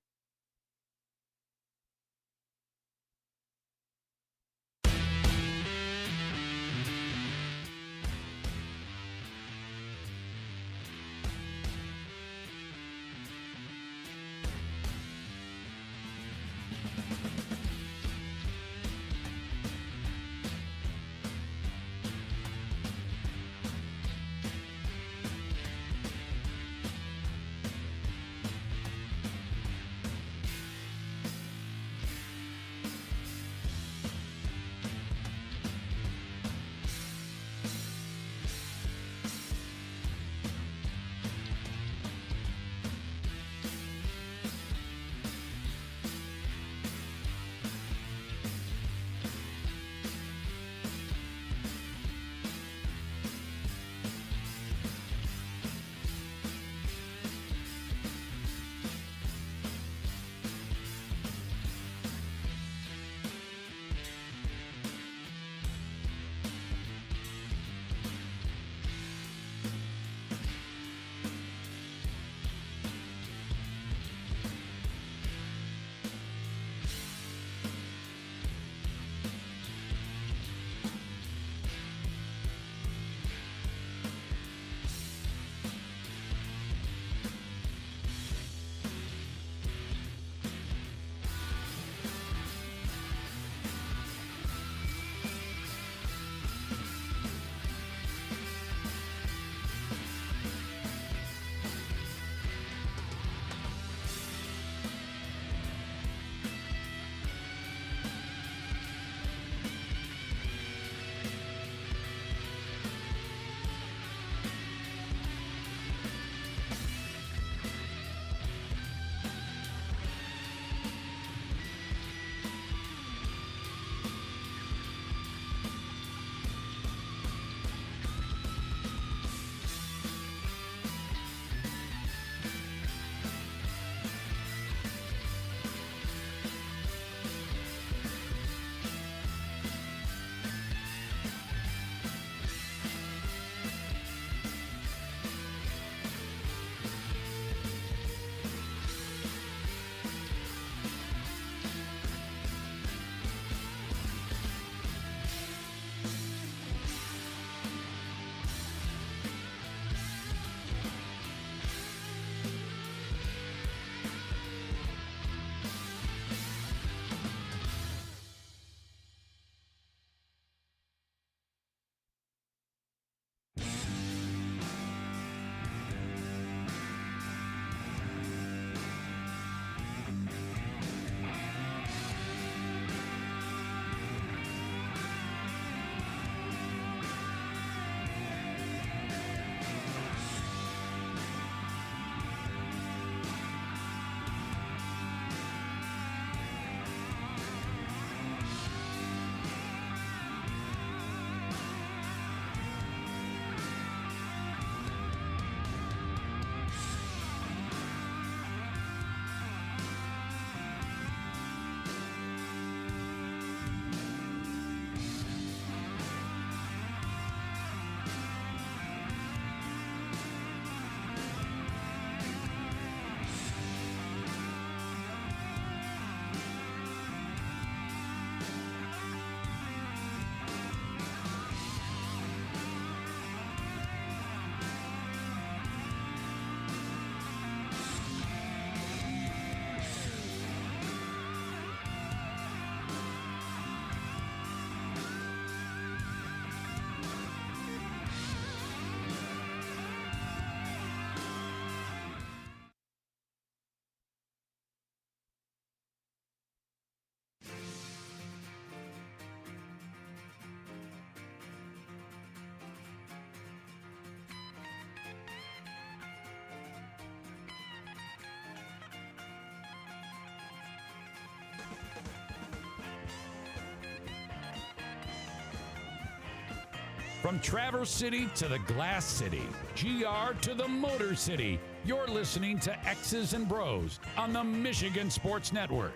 From Traverse City to the Glass City, GR to the Motor City, you're listening to X's and Bros on the Michigan Sports Network.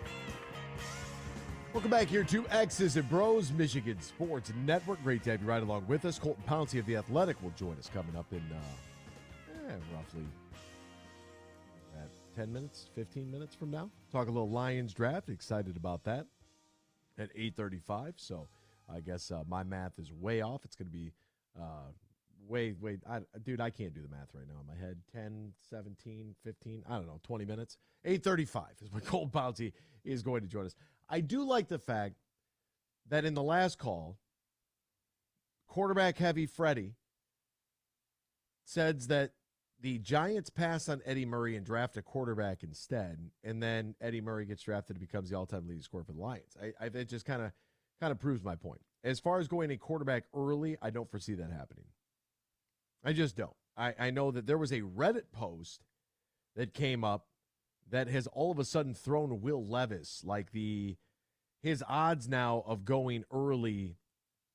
Welcome back here to X's and Bros, Michigan Sports Network. Great to have you right along with us. Colton Pouncy of The Athletic will join us coming up in roughly 10 minutes, 15 minutes from now. Talk a little Lions draft. Excited about that at 8:35. So I guess my math is way off. It's going to be dude, I can't do the math right now in my head. 10, 17, 15, I don't know, 20 minutes. 8:35 is when Colton Pouncy is going to join us. I do like the fact that in the last call, quarterback-heavy Freddie says that the Giants pass on Eddie Murray and draft a quarterback instead, and then Eddie Murray gets drafted and becomes the all-time leading scorer for the Lions. It just kind of proves my point. As far as going a quarterback early, I don't foresee that happening. I just don't. I know that there was a Reddit post that came up that has all of a sudden thrown Will Levis, like his odds now of going early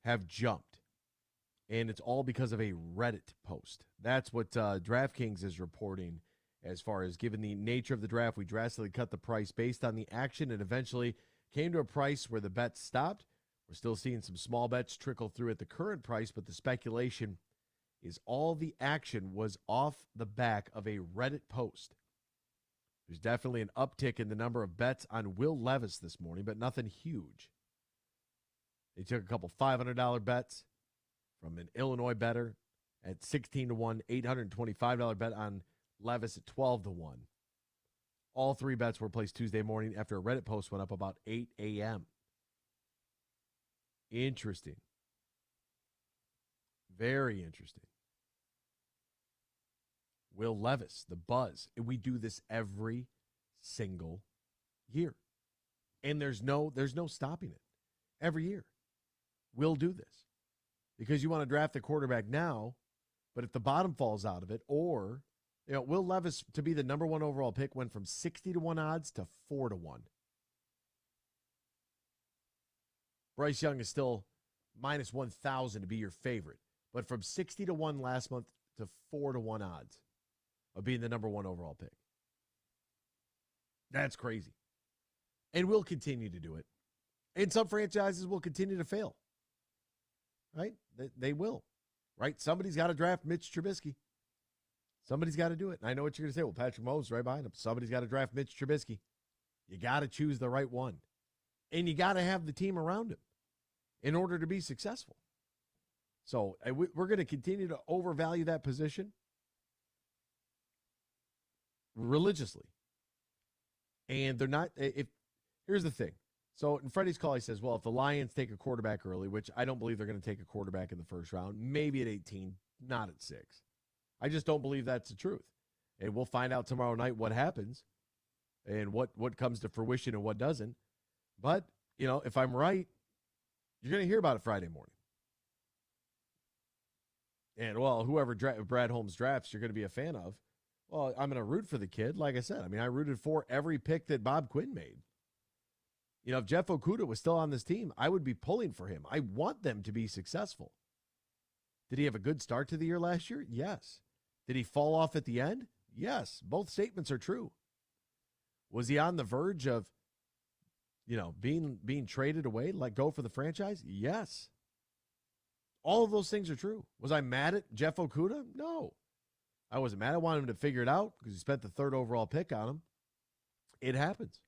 have jumped. And it's all because of a Reddit post. That's what DraftKings is reporting as far as given the nature of the draft. We drastically cut the price based on the action and eventually came to a price where the bets stopped. We're still seeing some small bets trickle through at the current price, but the speculation is all the action was off the back of a Reddit post. There's definitely an uptick in the number of bets on Will Levis this morning, but nothing huge. They took a couple $500 bets from an Illinois bettor at 16-1, $825 bet on Levis at 12-1. All three bets were placed Tuesday morning after a Reddit post went up about 8 a.m. Interesting. Very interesting. Will Levis, the buzz. And we do this every single year. And there's no stopping it. Every year. We'll do this. Because you want to draft the quarterback now, but if the bottom falls out of it, or, Will Levis to be the number one overall pick went from 60-1 odds to 4-1. Bryce Young is still minus 1,000 to be your favorite, but from 60-1 last month to 4-1 odds of being the number one overall pick. That's crazy. And we'll continue to do it. And some franchises will continue to fail. Right? They will. Right? Somebody's got to draft Mitch Trubisky. Somebody's got to do it. And I know what you're going to say. Well, Patrick Mahomes is right behind him. Somebody's got to draft Mitch Trubisky. You got to choose the right one. And you got to have the team around him in order to be successful. So we're going to continue to overvalue that position religiously. And they're not, here's the thing. So in Freddie's call, he says, well, if the Lions take a quarterback early, which I don't believe they're going to take a quarterback in the first round, maybe at 18, not at 6. I just don't believe that's the truth. And we'll find out tomorrow night what happens and what comes to fruition and what doesn't. But, if I'm right, you're going to hear about it Friday morning. And, well, whoever Brad Holmes drafts, you're going to be a fan of. Well, I'm going to root for the kid. Like I said, I rooted for every pick that Bob Quinn made. If Jeff Okudah was still on this team, I would be pulling for him. I want them to be successful. Did he have a good start to the year last year? Yes. Did he fall off at the end? Yes. Both statements are true. Was he on the verge of, being traded away, let go for the franchise? Yes. All of those things are true. Was I mad at Jeff Okudah? No. I wasn't mad. I wanted him to figure it out because he spent the 3rd overall pick on him. It happens.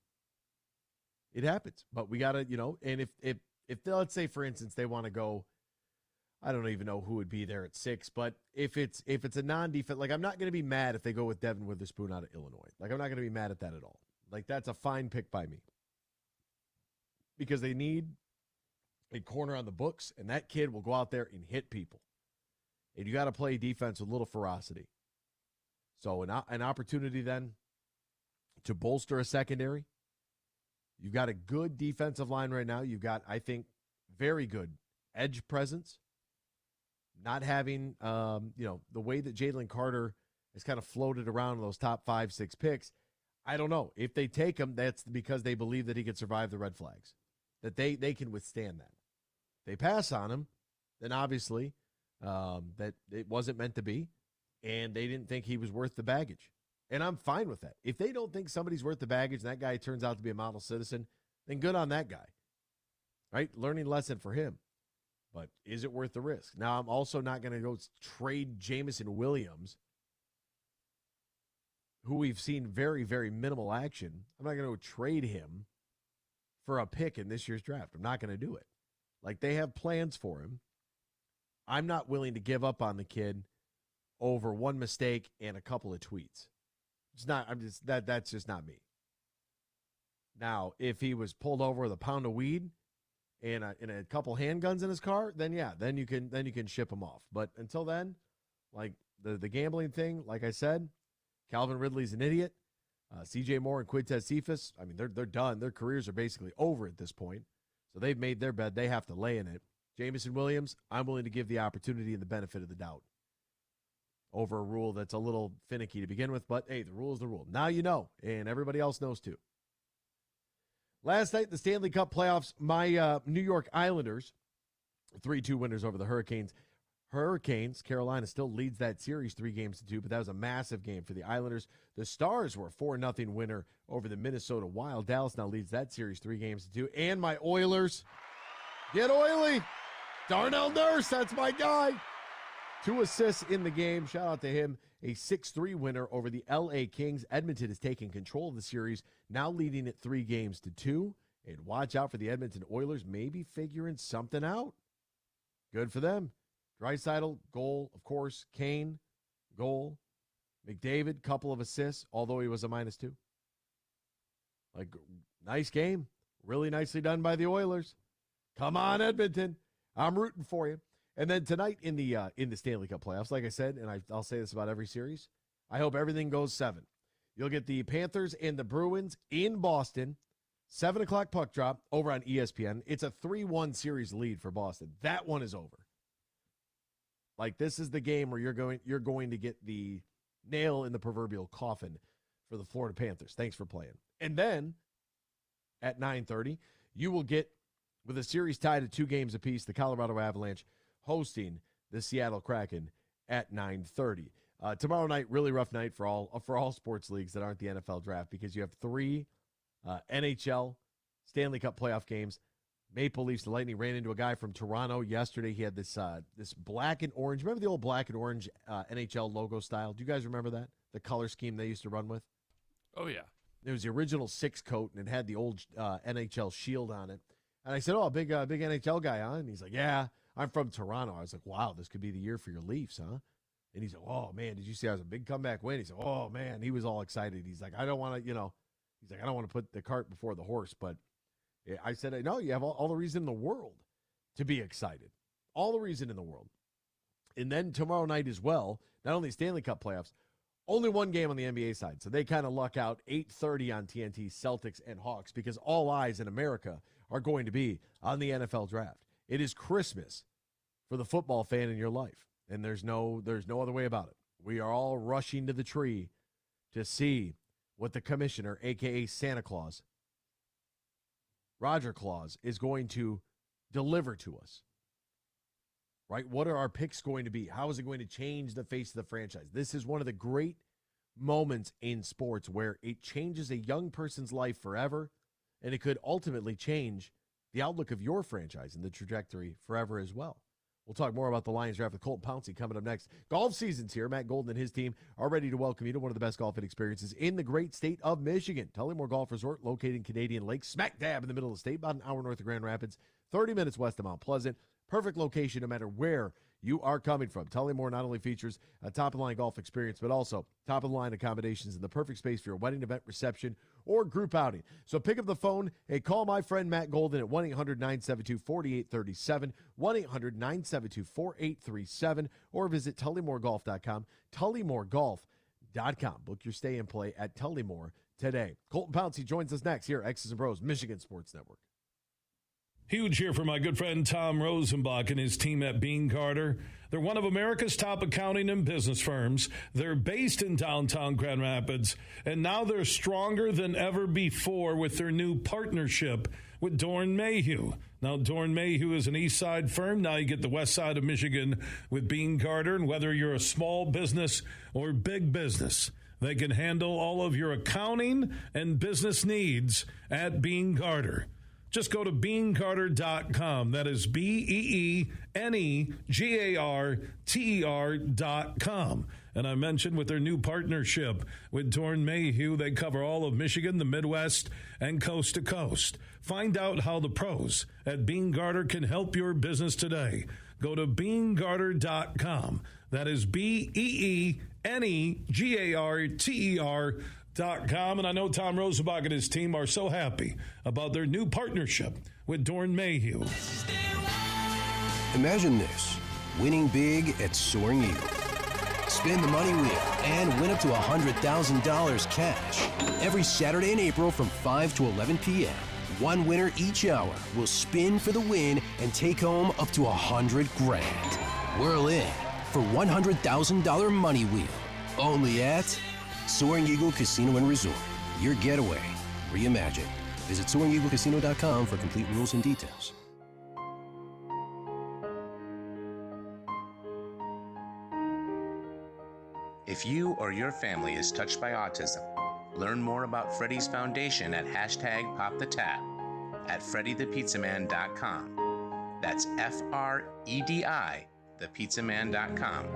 It happens. But we got to, and if let's say, for instance, they want to go, I don't even know who would be there at 6, but if it's a non-defense, like I'm not going to be mad if they go with Devin Witherspoon out of Illinois. Like I'm not going to be mad at that at all. Like that's a fine pick by me. Because they need a corner on the books, and that kid will go out there and hit people. And you got to play defense with a little ferocity. So an opportunity then to bolster a secondary. You've got a good defensive line right now. You've got, I think, very good edge presence. Not having, the way that Jalen Carter has kind of floated around in those top 5, 6 picks. I don't know. If they take him, that's because they believe that he can survive the red flags, that they can withstand that. If they pass on him, then obviously that it wasn't meant to be, and they didn't think he was worth the baggage. And I'm fine with that. If they don't think somebody's worth the baggage and that guy turns out to be a model citizen, then good on that guy. Right? Learning lesson for him. But is it worth the risk? Now, I'm also not going to go trade Jamison Williams, who we've seen very, very minimal action. I'm not going to go trade him for a pick in this year's draft. I'm not going to do it. Like, they have plans for him. I'm not willing to give up on the kid over one mistake and a couple of tweets. It's not, that's just not me. Now, if he was pulled over with a pound of weed and a couple handguns in his car, then yeah, then you can ship him off. But until then, like the gambling thing, like I said, Calvin Ridley's an idiot. CJ Moore and Quintez Cephas, I mean, they're done. Their careers are basically over at this point. So they've made their bed. They have to lay in it. Jamison Williams, I'm willing to give the opportunity and the benefit of the doubt over a rule that's a little finicky to begin with. But, hey, the rule is the rule. Now you know, and everybody else knows too. Last night, the Stanley Cup playoffs, my New York Islanders, 3-2 winners over the Hurricanes. Carolina still leads that series 3-2, but that was a massive game for the Islanders. The Stars were a 4-0 winner over the Minnesota Wild. Dallas now leads that series 3-2. And my Oilers, get oily. Darnell Nurse, that's my guy. 2 assists in the game. Shout out to him. A 6-3 winner over the L.A. Kings. Edmonton is taking control of the series, now leading it 3-2. And watch out for the Edmonton Oilers, maybe figuring something out. Good for them. Draisaitl, goal, of course. Kane, goal. McDavid, couple of assists, although he was a -2. Like, nice game. Really nicely done by the Oilers. Come on, Edmonton. I'm rooting for you. And then tonight in the Stanley Cup playoffs, like I said, and I'll say this about every series, I hope everything goes 7. You'll get the Panthers and the Bruins in Boston, 7 o'clock puck drop over on ESPN. It's a 3-1 series lead for Boston. That one is over. Like, this is the game where you're going to get the nail in the proverbial coffin for the Florida Panthers. Thanks for playing. And then at 9:30, you will get, with a series tied at 2 games apiece, the Colorado Avalanche hosting the Seattle Kraken at 9:30. Tomorrow night, really rough night for all sports leagues that aren't the NFL draft, because you have 3 NHL Stanley Cup playoff games. Maple Leafs, the Lightning ran into a guy from Toronto yesterday. He had this black and orange. Remember the old black and orange NHL logo style? Do you guys remember that? The color scheme they used to run with? Oh, yeah. It was the original 6 coat, and it had the old NHL shield on it. And I said, oh, a big NHL guy, huh? And he's like, yeah, I'm from Toronto. I was like, wow, this could be the year for your Leafs, huh? And he's like, oh, man, did you see I was a big comeback win? He said, oh, man, he was all excited. He's like, I don't want to put the cart before the horse, but I said, no, you have all the reason in the world to be excited. All the reason in the world. And then tomorrow night as well, not only Stanley Cup playoffs, only one game on the NBA side. So they kind of luck out. 8:30 on TNT, Celtics and Hawks, because all eyes in America are going to be on the NFL draft. It is Christmas for the football fan in your life, and there's no other way about it. We are all rushing to the tree to see what the commissioner, a.k.a. Santa Claus, Roger Claus, is going to deliver to us. Right? What are our picks going to be? How is it going to change the face of the franchise? This is one of the great moments in sports where it changes a young person's life forever, and it could ultimately change the outlook of your franchise and the trajectory forever as well. We'll talk more about the Lions draft with Colton Pouncy coming up next. Golf season's here. Matt Golden and his team are ready to welcome you to one of the best golfing experiences in the great state of Michigan. Tullymore Golf Resort, located in Canadian Lake, smack dab in the middle of the state, about an hour north of Grand Rapids, 30 minutes west of Mount Pleasant. Perfect location no matter where you are coming from. Tullymore not only features a top-of-the-line golf experience, but also top-of-the-line accommodations in the perfect space for your wedding, event, reception, or group outing. So pick up the phone. Hey, call my friend Matt Golden at 1-800-972-4837, 1-800-972-4837, or visit TullymoreGolf.com, TullymoreGolf.com. Book your stay and play at Tullymore today. Colton Pouncy joins us next here at X's and Bros, Michigan Sports Network. Huge here for my good friend Tom Rosenbach and his team at Bean Carter. They're one of America's top accounting and business firms. They're based in downtown Grand Rapids, and now they're stronger than ever before with their new partnership with Dorn Mayhew. Now, Dorn Mayhew is an east side firm. Now you get the west side of Michigan with Bean Carter. And whether you're a small business or big business, they can handle all of your accounting and business needs at Bean Carter. Just go to beancarter.com. That is BEENEGARTER.com. And I mentioned with their new partnership with Dorn Mayhew, they cover all of Michigan, the Midwest, and coast to coast. Find out how the pros at Bean Carter can help your business today. Go to beancarter.com. That is BEENEGARTER.com. And I know Tom Rosenbach and his team are so happy about their new partnership with Dorn Mayhew. Imagine this, winning big at Soaring Eagle. Spin the money wheel and win up to $100,000 cash. Every Saturday in April from 5 to 11 p.m. One winner each hour will spin for the win and take home up to $100,000. Whirl in for $100,000 money wheel. Only at Soaring Eagle Casino and Resort. Your getaway reimagined. Visit SoaringEagleCasino.com for complete rules and details. If you or your family is touched by autism, learn more about Freddy's Foundation at #PopTheTap at FreddyThePizzaman.com. That's FREDI, thepizzaman.com,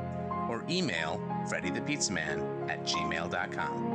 or email FreddyThePizzaman@gmail.com.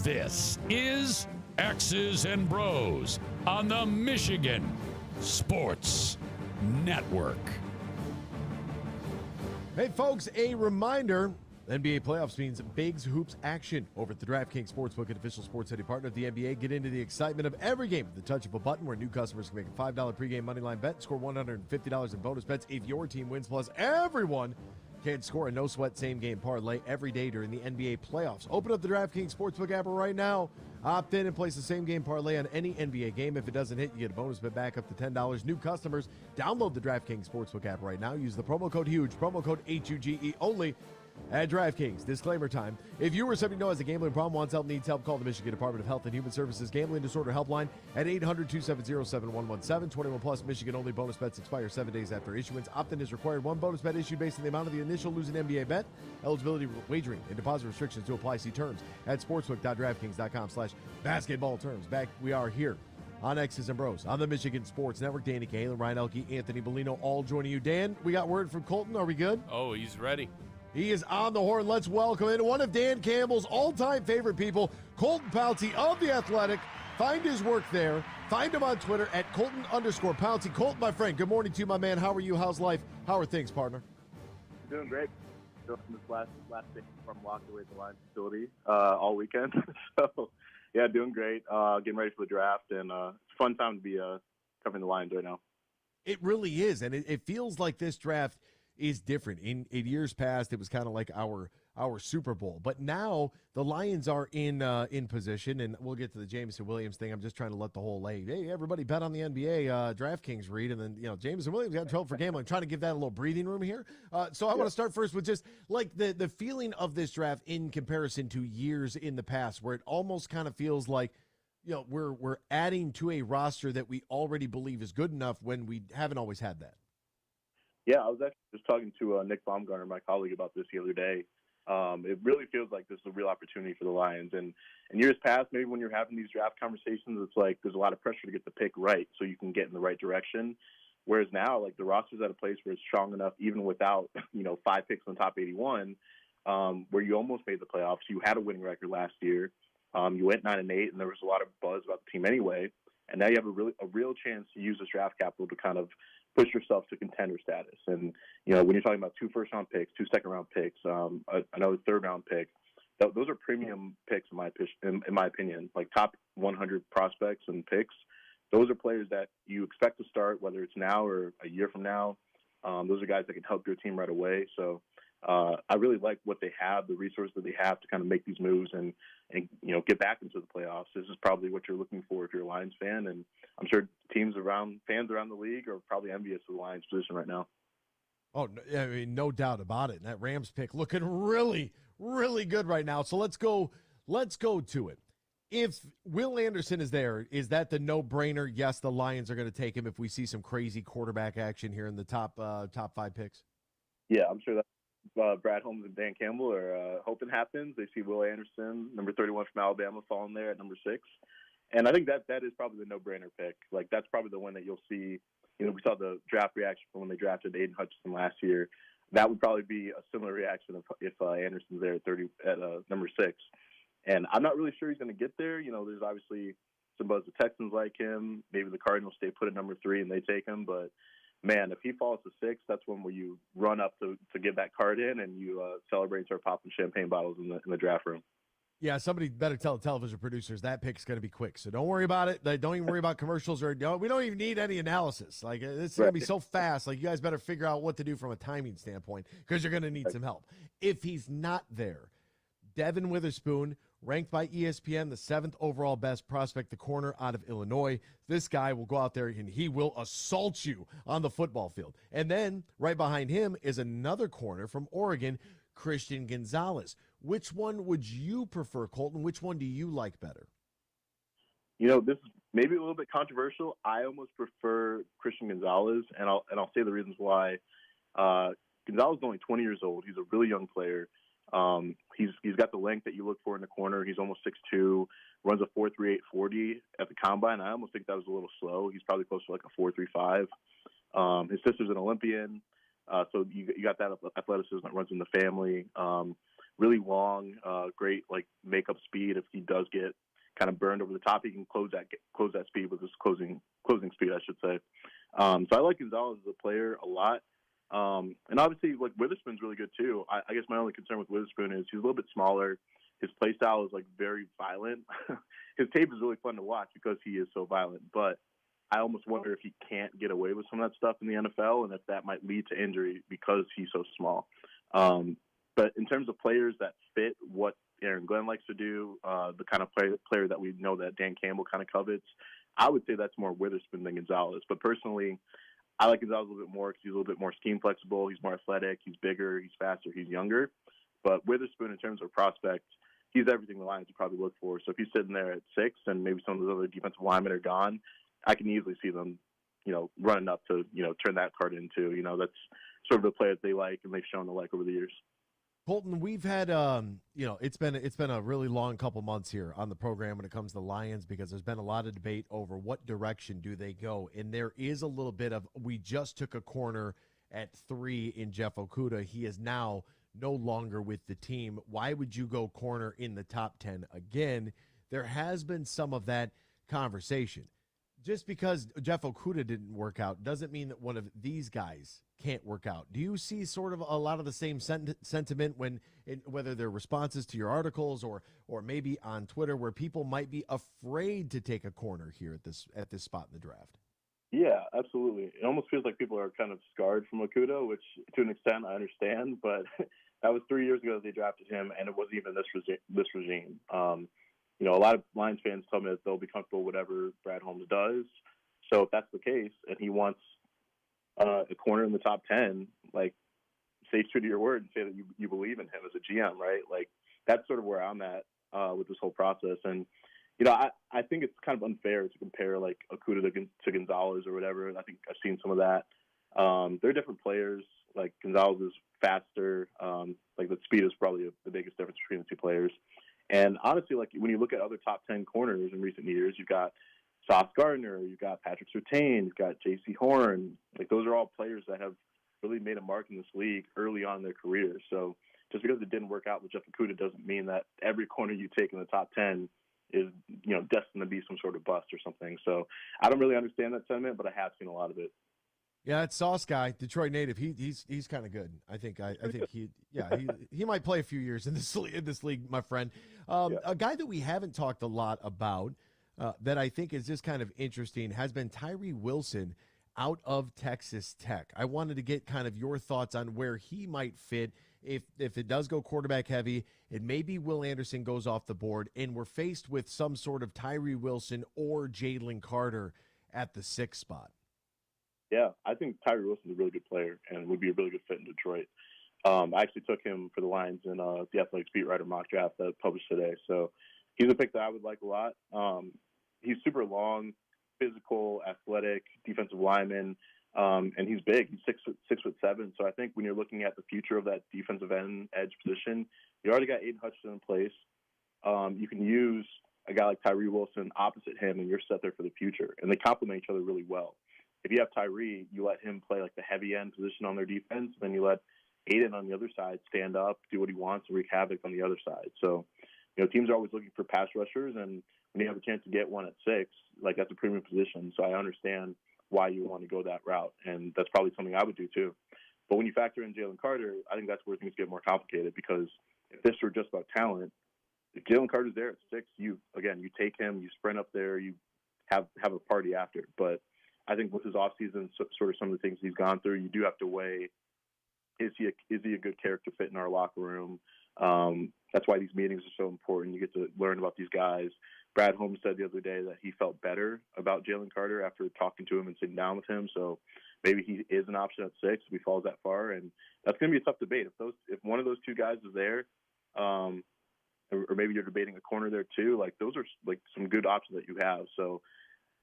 This is X's and Bros on the Michigan Sports Network. Hey, folks, a reminder. NBA playoffs means Br0's hoops action over at the DraftKings Sportsbook, an official sports betting partner of the NBA. Get into the excitement of every game with the touch of a button, where new customers can make a $5 pregame moneyline bet, score $150 in bonus bets if your team wins. Plus, everyone can score a no-sweat same-game parlay every day during the NBA playoffs. Open up the DraftKings Sportsbook app right now. Opt in and place the same-game parlay on any NBA game. If it doesn't hit, you get a bonus bet back up to $10. New customers, download the DraftKings Sportsbook app right now. Use the promo code HUGE, promo code HUGE only at DraftKings. Disclaimer time. If you or somebody you know has a gambling problem, wants help, needs help, call the Michigan Department of Health and Human Services Gambling Disorder Helpline at 800-270-7117. 21 plus, Michigan only. Bonus bets expire 7 days after issuance. Opt-in is required. One bonus bet issued based on the amount of the initial losing NBA bet. Eligibility, wagering, and deposit restrictions to apply. See terms at sportsbook.draftkings.com/basketball terms. Back we are here on X's and Bros on the Michigan Sports Network. Danny Cahalan, Ryan Elke, Anthony Bellino, all joining you. Dan, we got word from Colton. Are we good? Oh, he's ready. He is on the horn. Let's welcome in one of Dan Campbell's all-time favorite people, Colton Pouncy of The Athletic. Find his work there. Find him on Twitter at Colton_Pouncy. Colton, my friend, good morning to you, my man. How are you? How's life? How are things, partner? Doing great. Doing this last day from locked away at the line facility all weekend. So, yeah, doing great. Getting ready for the draft, and it's a fun time to be covering the Lions right now. It really is, and it feels like this draft is different. In years past, it was kind of like our Super Bowl, but now the Lions are in position, and we'll get to the Jameson Williams thing. I'm just trying to let the whole hey, everybody bet on the NBA DraftKings read, and then Jameson Williams got in trouble for gambling. I'm trying to give that a little breathing room here. So I want to start first with just like the feeling of this draft in comparison to years in the past, where it almost kind of feels like we're adding to a roster that we already believe is good enough when we haven't always had that. Yeah, I was actually just talking to Nick Baumgartner, my colleague, about this the other day. It really feels like this is a real opportunity for the Lions. And in years past, maybe when you're having these draft conversations, it's like there's a lot of pressure to get the pick right so you can get in the right direction. Whereas now, like, the roster's at a place where it's strong enough, even without 5 picks in the top 81, where you almost made the playoffs. You had a winning record last year. You went 9-8, and there was a lot of buzz about the team anyway. And now you have a real chance to use this draft capital to kind of push yourself to contender status. And, when you're talking about 2 first-round picks, 2 second-round picks, another third-round pick, those are premium picks in my opinion, like top 100 prospects and picks. Those are players that you expect to start, whether it's now or a year from now. Those are guys that can help your team right away. So I really like what they have, the resources that they have to kind of make these moves and get back into the playoffs. This is probably what you're looking for if you're a Lions fan, and I'm sure fans around the league are probably envious of the Lions' position right now. Oh, I mean, no doubt about it. And that Rams pick looking really, really good right now. So let's go to it. If Will Anderson is there, is that the no-brainer? Yes, the Lions are going to take him if we see some crazy quarterback action here in the top 5 picks. Yeah, I'm sure that Brad Holmes and Dan Campbell are hoping happens. They see Will Anderson, number 31 from Alabama, falling there at number 6. And I think that is probably the no-brainer pick. Like, that's probably the one that you'll see. We saw the draft reaction from when they drafted Aiden Hutchinson last year. That would probably be a similar reaction if Anderson's there at number 6. And I'm not really sure he's going to get there. There's obviously some buzz. The Texans like him. Maybe the Cardinals stay put at number 3 and they take him. But, man, if he falls to 6, that's when where you run up to get that card in and you celebrate and start popping champagne bottles in the draft room. Yeah, somebody better tell the television producers that pick's going to be quick. So don't worry about it. Don't even worry about commercials we don't even need any analysis. Like, it's going to be so fast. Like, you guys better figure out what to do from a timing standpoint because you're going to need some help. If he's not there, Devin Witherspoon, ranked by ESPN the 7th overall best prospect, the corner out of Illinois. This guy will go out there and he will assault you on the football field. And then right behind him is another corner from Oregon, Christian Gonzalez. Which one would you prefer, Colton? Which one do you like better? This is maybe a little bit controversial. I almost prefer Christian Gonzalez, and I'll say the reasons why. Gonzalez is only 20 years old. He's a really young player. He's got the length that you look for in the corner. He's almost 6'2", runs a 4.38 40 at the combine. I almost think that was a little slow. He's probably close to like a 4.35. His sister's an Olympian, so you got that athleticism that runs in the family. Really long, great like makeup speed if he does top he can close that speed with his closing speed, I should say. So I like Gonzalez as a player a lot. And obviously, like, Witherspoon's really good too. I guess my only concern with Witherspoon is he's a little bit smaller. His play style is like very violent. His tape is really fun to watch because he is so violent. But I almost wonder if he can't get away with some of that stuff in the NFL, and if that might lead to injury because he's so small. But in terms of players that fit what Aaron Glenn likes to do, the kind of player that we know that Dan Campbell kind of covets, I would say that's more Witherspoon than Gonzalez. But personally, I like Gonzalez a little bit more because he's a little bit more scheme flexible. He's more athletic. He's bigger. He's faster. He's younger. But Witherspoon, in terms of prospect, he's everything the Lions would probably look for. So if he's sitting there at 6 and maybe some of those other defensive linemen are gone, I can easily see them, running up to, turn that card into, that's sort of the player that they like and they've shown to like over the years. Colton, we've had, it's been a really long couple months here on the program when it comes to the Lions because there's been a lot of debate over what direction do they go. And there is a little bit of, we just took a corner at 3 in Jeff Okudah. He is now no longer with the team. Why would you go corner in the top 10 again? There has been some of that conversation. Just because Jeff Okudah didn't work out doesn't mean that one of these guys can't work out. Do you see sort of a lot of the same sentiment whether they're responses to your articles or maybe on Twitter where people might be afraid to take a corner here at this spot in the draft? Yeah, absolutely. It almost feels like people are kind of scarred from Okudah, which to an extent I understand, but that was 3 years ago that they drafted him, and it wasn't even this regime. A lot of Lions fans tell me that they'll be comfortable whatever Brad Holmes does. So if that's the case, and he wants a corner in the top 10, like, stay true to your word and say that you believe in him as a GM, right? Like, that's sort of where I'm at with this whole process. And, I think it's kind of unfair to compare, like, Okudah to Gonzalez or whatever. I think I've seen some of that. They're different players. Like, Gonzalez is faster. Like, the speed is probably the biggest difference between the two players. And honestly, like, when you look at other top 10 corners in recent years, you've got Sauce Gardner, you've got Patrick Surtain, you've got J.C. Horn. Like, those are all players that have really made a mark in this league early on in their career. So just because it didn't work out with Jeff Okudah doesn't mean that every corner you take in the top 10 is, destined to be some sort of bust or something. So I don't really understand that sentiment, but I have seen a lot of it. Yeah, it's Sauce guy, Detroit native. He's kind of good. I think he might play a few years in this league, my friend. A guy that we haven't talked a lot about that I think is just kind of interesting has been Tyree Wilson out of Texas Tech. I wanted to get kind of your thoughts on where he might fit if it does go quarterback heavy, and maybe Will Anderson goes off the board, and we're faced with some sort of Tyree Wilson or Jalen Carter at the 6th spot. Yeah, I think Tyree Wilson's a really good player and would be a really good fit in Detroit. I actually took him for the Lions in the Athletics Beat Writer mock draft that published today. So he's a pick that I would like a lot. He's super long, physical, athletic, defensive lineman, and he's big. He's 6'7". So I think when you're looking at the future of that defensive end edge position, you already got Aiden Hutchinson in place. You can use a guy like Tyree Wilson opposite him, and you're set there for the future. And they complement each other really well. If you have Tyree, you let him play like the heavy end position on their defense, then you let Aiden on the other side stand up, do what he wants, and wreak havoc on the other side. So, teams are always looking for pass rushers, and when you have a chance to get one at 6, like, that's a premium position. So I understand why you want to go that route, and that's probably something I would do too. But when you factor in Jalen Carter, I think that's where things get more complicated, because if this were just about talent, if Jalen Carter's there at 6, you take him, you sprint up there, you have a party after. But I think with his offseason, sort of some of the things he's gone through, you do have to weigh, is he a good character fit in our locker room? That's why these meetings are so important. You get to learn about these guys. Brad Holmes said the other day that he felt better about Jalen Carter after talking to him and sitting down with him. So maybe he is an option at 6 if he falls that far. And that's going to be a tough debate. If one of those two guys is there, or maybe you're debating a corner there too, like, those are like some good options that you have. So,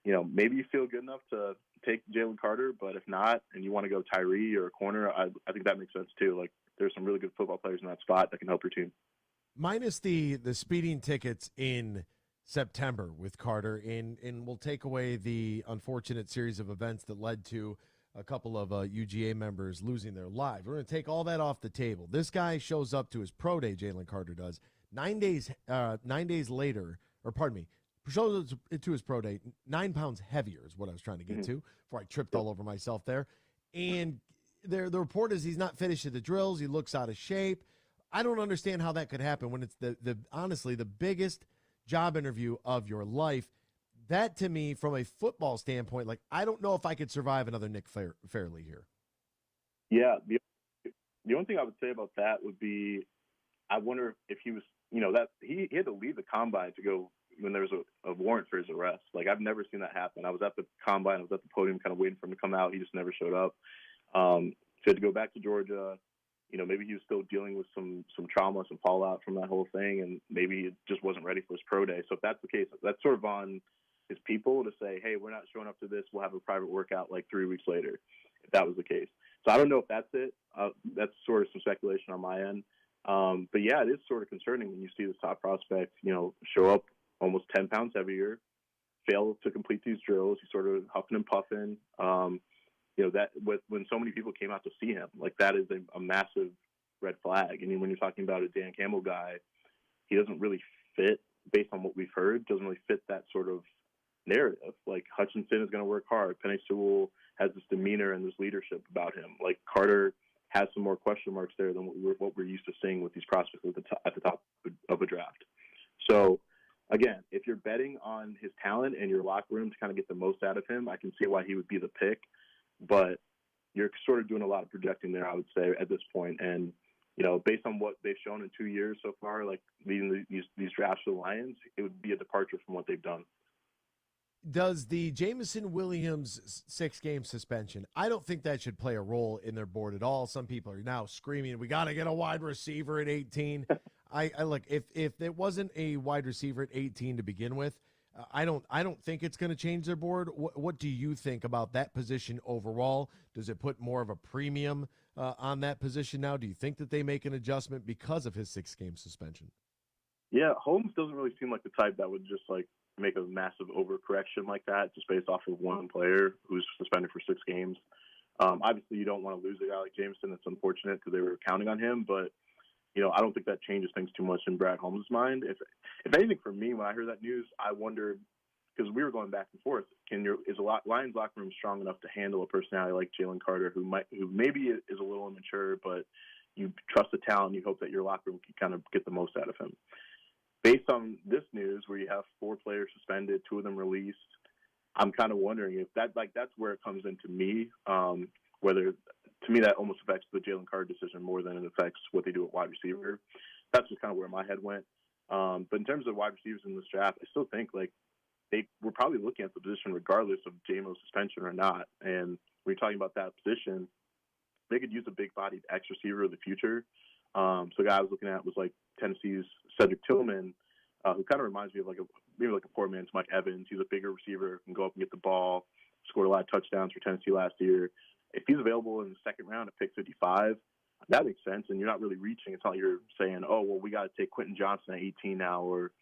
maybe you feel good enough to take Jalen Carter, but if not, and you want to go Tyree or a corner, I think that makes sense too. Like, there's some really good football players in that spot that can help your team. Minus the speeding tickets in September with Carter, and we'll take away the unfortunate series of events that led to a couple of UGA members losing their lives. We're going to take all that off the table. This guy shows up to his pro day, Jalen Carter does. 9 days later, or pardon me, shows it to his pro day, 9 pounds heavier is what I was trying to get to before I tripped all over myself there. And the report is he's not finished at the drills. He looks out of shape. I don't understand how that could happen when it's honestly the biggest job interview of your life. That, to me, from a football standpoint, like, I don't know if I could survive another Nick Fairley here. Yeah, the only thing I would say about that would be, I wonder if he was, that he had to leave the combine to go when there was a warrant for his arrest. Like, I've never seen that happen. I was at the combine, I was at the podium kind of waiting for him to come out. He just never showed up. So he had to go back to Georgia. Maybe he was still dealing with some trauma, some fallout from that whole thing, and maybe he just wasn't ready for his pro day. So if that's the case, that's sort of on his people to say, hey, we're not showing up to this. We'll have a private workout like 3 weeks later, if that was the case. So I don't know if that's it. That's sort of some speculation on my end. But yeah, it is sort of concerning when you see this top prospect, show up almost 10 pounds heavier, fail to complete these drills. He's sort of huffing and puffing. That when so many people came out to see him, like, that is a massive red flag. I mean, when you're talking about a Dan Campbell guy, he doesn't really fit, based on what we've heard, doesn't really fit that sort of narrative. Like, Hutchinson is going to work hard. Penei Sewell has this demeanor and this leadership about him. Like, Carter has some more question marks there than what we're used to seeing with these prospects at the top of a draft. So, again, if you're betting on his talent and your locker room to kind of get the most out of him, I can see why he would be the pick. But you're sort of doing a lot of projecting there, I would say, at this point. And, based on what they've shown in 2 years so far, like leading these drafts for the Lions, it would be a departure from what they've done. Does the Jameson Williams 6-game suspension, I don't think that should play a role in their board at all. Some people are now screaming, we got to get a wide receiver at 18. I look, if it wasn't a wide receiver at 18 to begin with, I don't think it's going to change their board. What do you think about that position overall? Does it put more of a premium on that position now? Do you think that they make an adjustment because of his 6-game suspension? Yeah, Holmes doesn't really seem like the type that would just make a massive overcorrection like that just based off of one player who's suspended for 6 games. Obviously, you don't want to lose a guy like Jameson. It's unfortunate because they were counting on him, but I don't think that changes things too much in Brad Holmes' mind. If anything, for me, when I heard that news, I wondered, because we were going back and forth, is a Lions locker room strong enough to handle a personality like Jalen Carter, who maybe is a little immature, but you trust the talent, you hope that your locker room can kind of get the most out of him. Based on this news, where you have 4 players suspended, 2 of them released, I'm kind of wondering if that's where it comes into me. Whether, to me, that almost affects the Jalen Carter decision more than it affects what they do at wide receiver. That's just kind of where my head went. But in terms of wide receivers in this draft, I still think they were probably looking at the position regardless of JMO's suspension or not. And when you're talking about that position, they could use a big-bodied X receiver of the future. So the guy I was looking at was like Tennessee's Cedric Tillman, who kind of reminds me of maybe a poor man's Mike Evans. He's a bigger receiver, can go up and get the ball, scored a lot of touchdowns for Tennessee last year. If he's available in the second round at pick 55, that makes sense. And you're not really reaching. It's not like you're saying, oh, well, we got to take Quentin Johnson at 18 now, or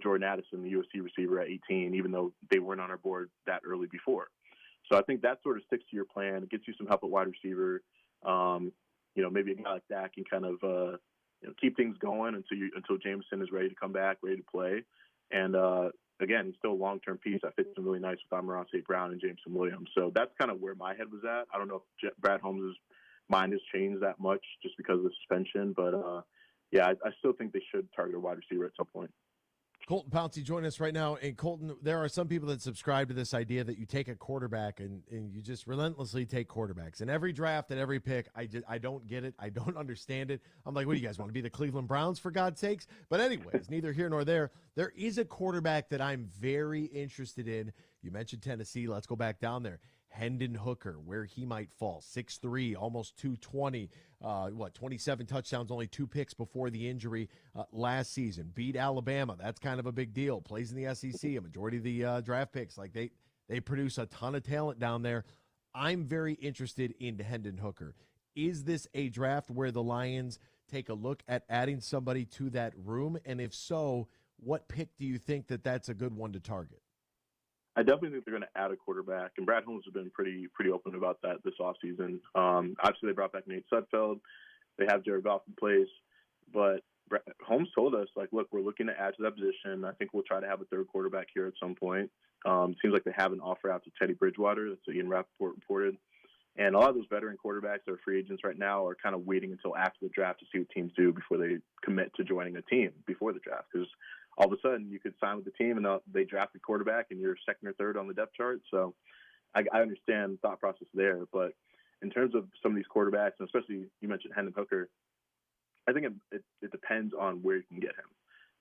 Jordan Addison, the USC receiver, at 18, even though they weren't on our board that early before. So I think that sort of sticks to your plan. It gets you some help at wide receiver. Maybe a guy like that can kind of keep things going until Jameson is ready to come back, ready to play. And again, he's still a long-term piece that fits in really nice with Amon-Ra St. Brown and Jameson Williams. So that's kind of where my head was at. I don't know if Brad Holmes' mind has changed that much just because of the suspension, but I still think they should target a wide receiver at some point. Colton Pouncy joining us right now. And Colton, there are some people that subscribe to this idea that you take a quarterback and you just relentlessly take quarterbacks. In every draft, at every pick, I don't get it. I don't understand it. I'm like, what do you guys want to be, the Cleveland Browns, for God's sakes? But anyways, neither here nor there. There is a quarterback that I'm very interested in. You mentioned Tennessee. Let's go back down there. Hendon Hooker, where he might fall. 6'3", almost 220. 27 touchdowns, only 2 picks before the injury last season. Beat Alabama. That's kind of a big deal. Plays in the SEC. A majority of the draft picks, they produce a ton of talent down there. I'm very interested in Hendon Hooker. Is this a draft where the Lions take a look at adding somebody to that room? And if so, what pick do you think that's a good one to target? I definitely think they're going to add a quarterback, and Brad Holmes has been pretty open about that this offseason. Obviously, they brought back Nate Sudfeld. They have Jared Goff in place, but Holmes told us, like, look, we're looking to add to that position. I think we'll try to have a third quarterback here at some point. Seems like they have an offer out to Teddy Bridgewater. That's what Ian Rappaport reported. And a lot of those veteran quarterbacks that are free agents right now are kind of waiting until after the draft to see what teams do before they commit to joining a team before the draft. Because all of a sudden you could sign with the team and they draft a quarterback and you're second or third on the depth chart. So I understand the thought process there. But in terms of some of these quarterbacks, and especially you mentioned Hendon Hooker, I think it depends on where you can get him.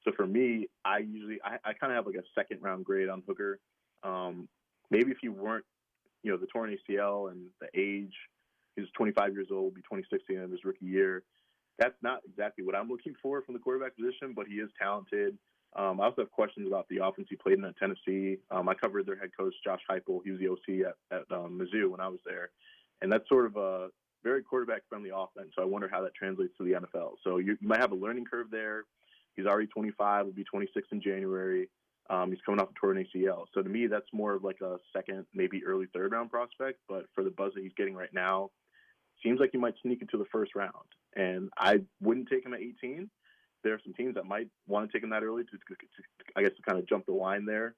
So for me, I kind of have like a second round grade on Hooker. Maybe if you weren't, the torn ACL and the age, he's 25 years old, be 26 at the end of his rookie year. That's not exactly what I'm looking for from the quarterback position, but he is talented. I also have questions about the offense he played in at Tennessee. I covered their head coach, Josh Heupel. He was the OC at Mizzou when I was there. And that's sort of a very quarterback-friendly offense, so I wonder how that translates to the NFL. So you might have a learning curve there. He's already 25, will be 26 in January. He's coming off a torn ACL. So to me, that's more of like a second, maybe early third-round prospect. But for the buzz that he's getting right now, seems like he might sneak into the first round. And I wouldn't take him at 18. There are some teams that might want to take him that early to kind of jump the line there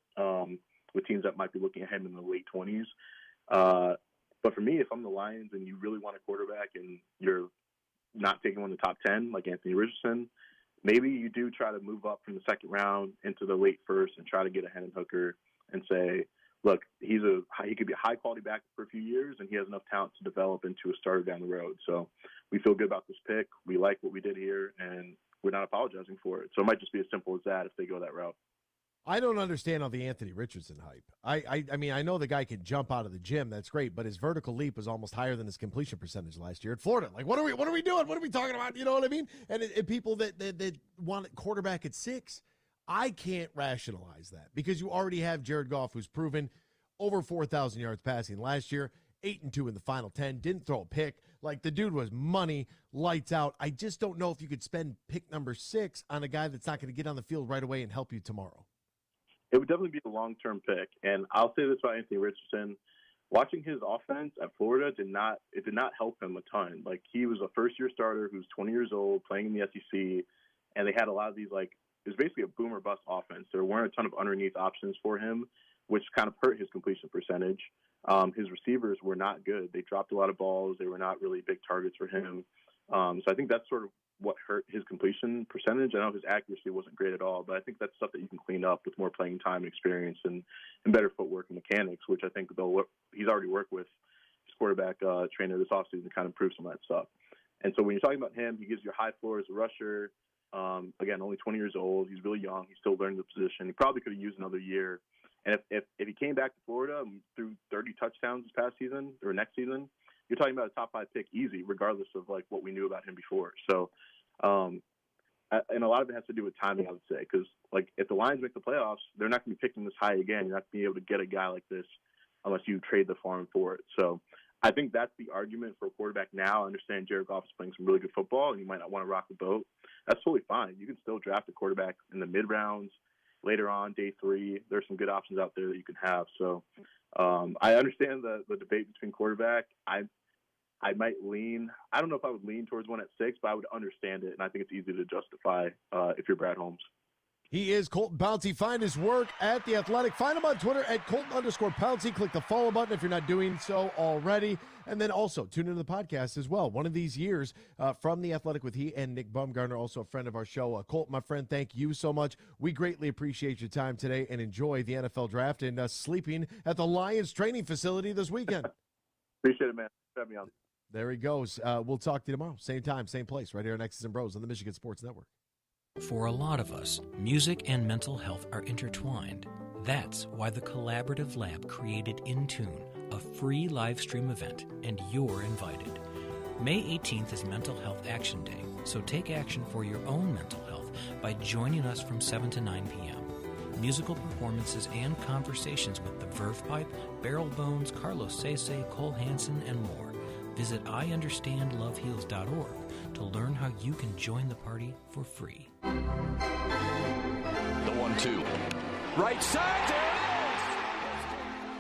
with teams that might be looking at him in the late 20s. But for me, if I'm the Lions and you really want a quarterback and you're not taking one in the top 10 like Anthony Richardson, maybe you do try to move up from the second round into the late first and try to get a Hendon Hooker and say, look, he could be a high-quality back for a few years, and he has enough talent to develop into a starter down the road. So we feel good about this pick. We like what we did here, and we're not apologizing for it. So it might just be as simple as that if they go that route. I don't understand all the Anthony Richardson hype. I mean, I know the guy can jump out of the gym. That's great, but his vertical leap was almost higher than his completion percentage last year at Florida. Like, what are we doing? What are we talking about? You know what I mean? And people that want a quarterback at 6, I can't rationalize that because you already have Jared Goff, who's proven over 4,000 yards passing last year, 8-2 in the final 10, didn't throw a pick. Like, the dude was money, lights out. I just don't know if you could spend pick number 6 on a guy that's not going to get on the field right away and help you tomorrow. It would definitely be a long-term pick. And I'll say this about Anthony Richardson. Watching his offense at Florida did not help him a ton. Like, he was a first-year starter who's 20 years old, playing in the SEC, and they had a lot of these, like, it was basically a boom-or-bust offense. There weren't a ton of underneath options for him, which kind of hurt his completion percentage. His receivers were not good. They dropped a lot of balls. They were not really big targets for him. So I think that's sort of what hurt his completion percentage. I know his accuracy wasn't great at all, but I think that's stuff that you can clean up with more playing time and experience and better footwork and mechanics, which I think he's already worked with his quarterback trainer this offseason to kind of improve some of that stuff. And so when you're talking about him, he gives you a high floor as a rusher. Again, only 20 years old. He's really young. He's still learning the position. He probably could have used another year. And if he came back to Florida and threw 30 touchdowns this past season or next season, you're talking about a top 5 pick easy, regardless of like what we knew about him before. So, and a lot of it has to do with timing, I would say, because like if the Lions make the playoffs, they're not going to be picking this high again. You're not going to be able to get a guy like this unless you trade the farm for it. So I think that's the argument for a quarterback now. I understand Jared Goff is playing some really good football, and you might not want to rock the boat. That's totally fine. You can still draft a quarterback in the mid rounds. Later on, day 3, there's some good options out there that you can have. So I understand the debate between quarterback. I might lean – I don't know if I would lean towards one at 6, but I would understand it, and I think it's easy to justify if you're Brad Holmes. He is Colton Pouncy. Find his work at The Athletic. Find him on Twitter at Colton_Pouncy. Click the follow button if you're not doing so already. And then also tune into the podcast as well. One of these years from The Athletic with he and Nick Baumgartner, also a friend of our show. Colton, my friend, thank you so much. We greatly appreciate your time today and enjoy the NFL draft and sleeping at the Lions training facility this weekend. Appreciate it, man. Have me on. There he goes. We'll talk to you tomorrow. Same time, same place, right here on X's and Bros on the Michigan Sports Network. For a lot of us, music and mental health are intertwined. That's why the Collaborative Lab created In Tune, a free live stream event, and you're invited. May 18th is Mental Health Action Day, so take action for your own mental health by joining us from 7 to 9 p.m. Musical performances and conversations with the Verve Pipe, Br0's, Carlos Sese, Cole Hansen, and more. Visit IUnderstandLoveHeals.org to learn how you can join the party for free. The 1-2. Right side, there it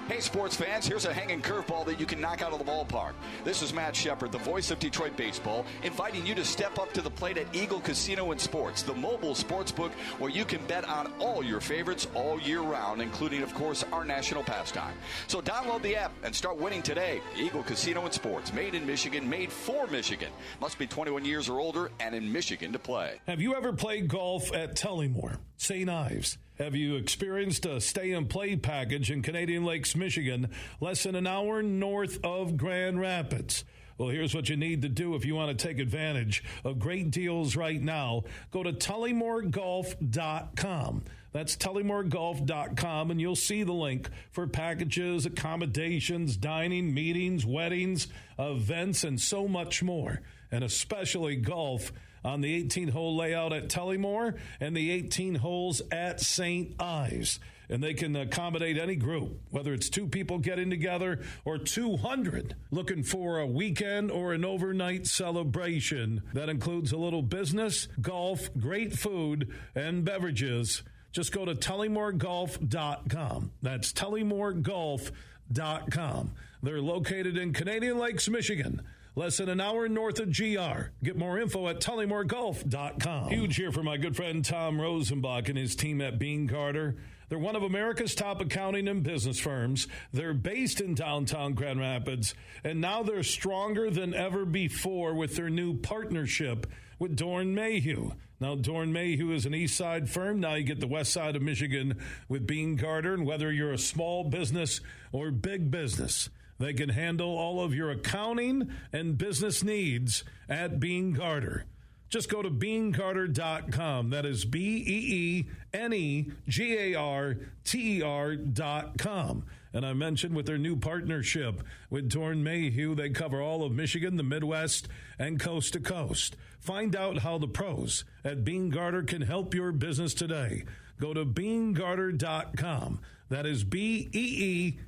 is! Hey, sports fans, here's a hanging curveball that you can knock out of the ballpark. This is Matt Shepard, the voice of Detroit baseball, inviting you to step up to the plate at Eagle Casino and Sports, the mobile sports book where you can bet on all your favorites all year round, including, of course, our national pastime. So download the app and start winning today. Eagle Casino and Sports, made in Michigan, made for Michigan. Must be 21 years or older and in Michigan to play. Have you ever played golf at Tullymore, St. Ives? Have you experienced a stay-and-play package in Canadian Lakes, Michigan, less than an hour north of Grand Rapids? Well, here's what you need to do if you want to take advantage of great deals right now. Go to tullymoregolf.com. That's tullymoregolf.com, and you'll see the link for packages, accommodations, dining, meetings, weddings, events, and so much more, and especially golf on the 18-hole layout at Tullymore and the 18 holes at St. Ives. And they can accommodate any group, whether it's 2 people getting together or 200 looking for a weekend or an overnight celebration. That includes a little business, golf, great food, and beverages. Just go to tullymoregolf.com. That's tullymoregolf.com. They're located in Canadian Lakes, Michigan, less than an hour north of GR. Get more info at tullymoregolf.com. Huge here for my good friend Tom Rosenbach and his team at Bean Carter. They're one of America's top accounting and business firms. They're based in downtown Grand Rapids, and now they're stronger than ever before with their new partnership with Dorn Mayhew. Now, Dorn Mayhew is an east side firm. Now you get the west side of Michigan with Bean Carter, and whether you're a small business or big business, they can handle all of your accounting and business needs at Bean Carter. Just go to beancarter.com. That is BEENEGARTER.com. And I mentioned with their new partnership with Dorn Mayhew, they cover all of Michigan, the Midwest, and coast to coast. Find out how the pros at Bean Carter can help your business today. Go to beancarter.com. That is BEENEGARTER.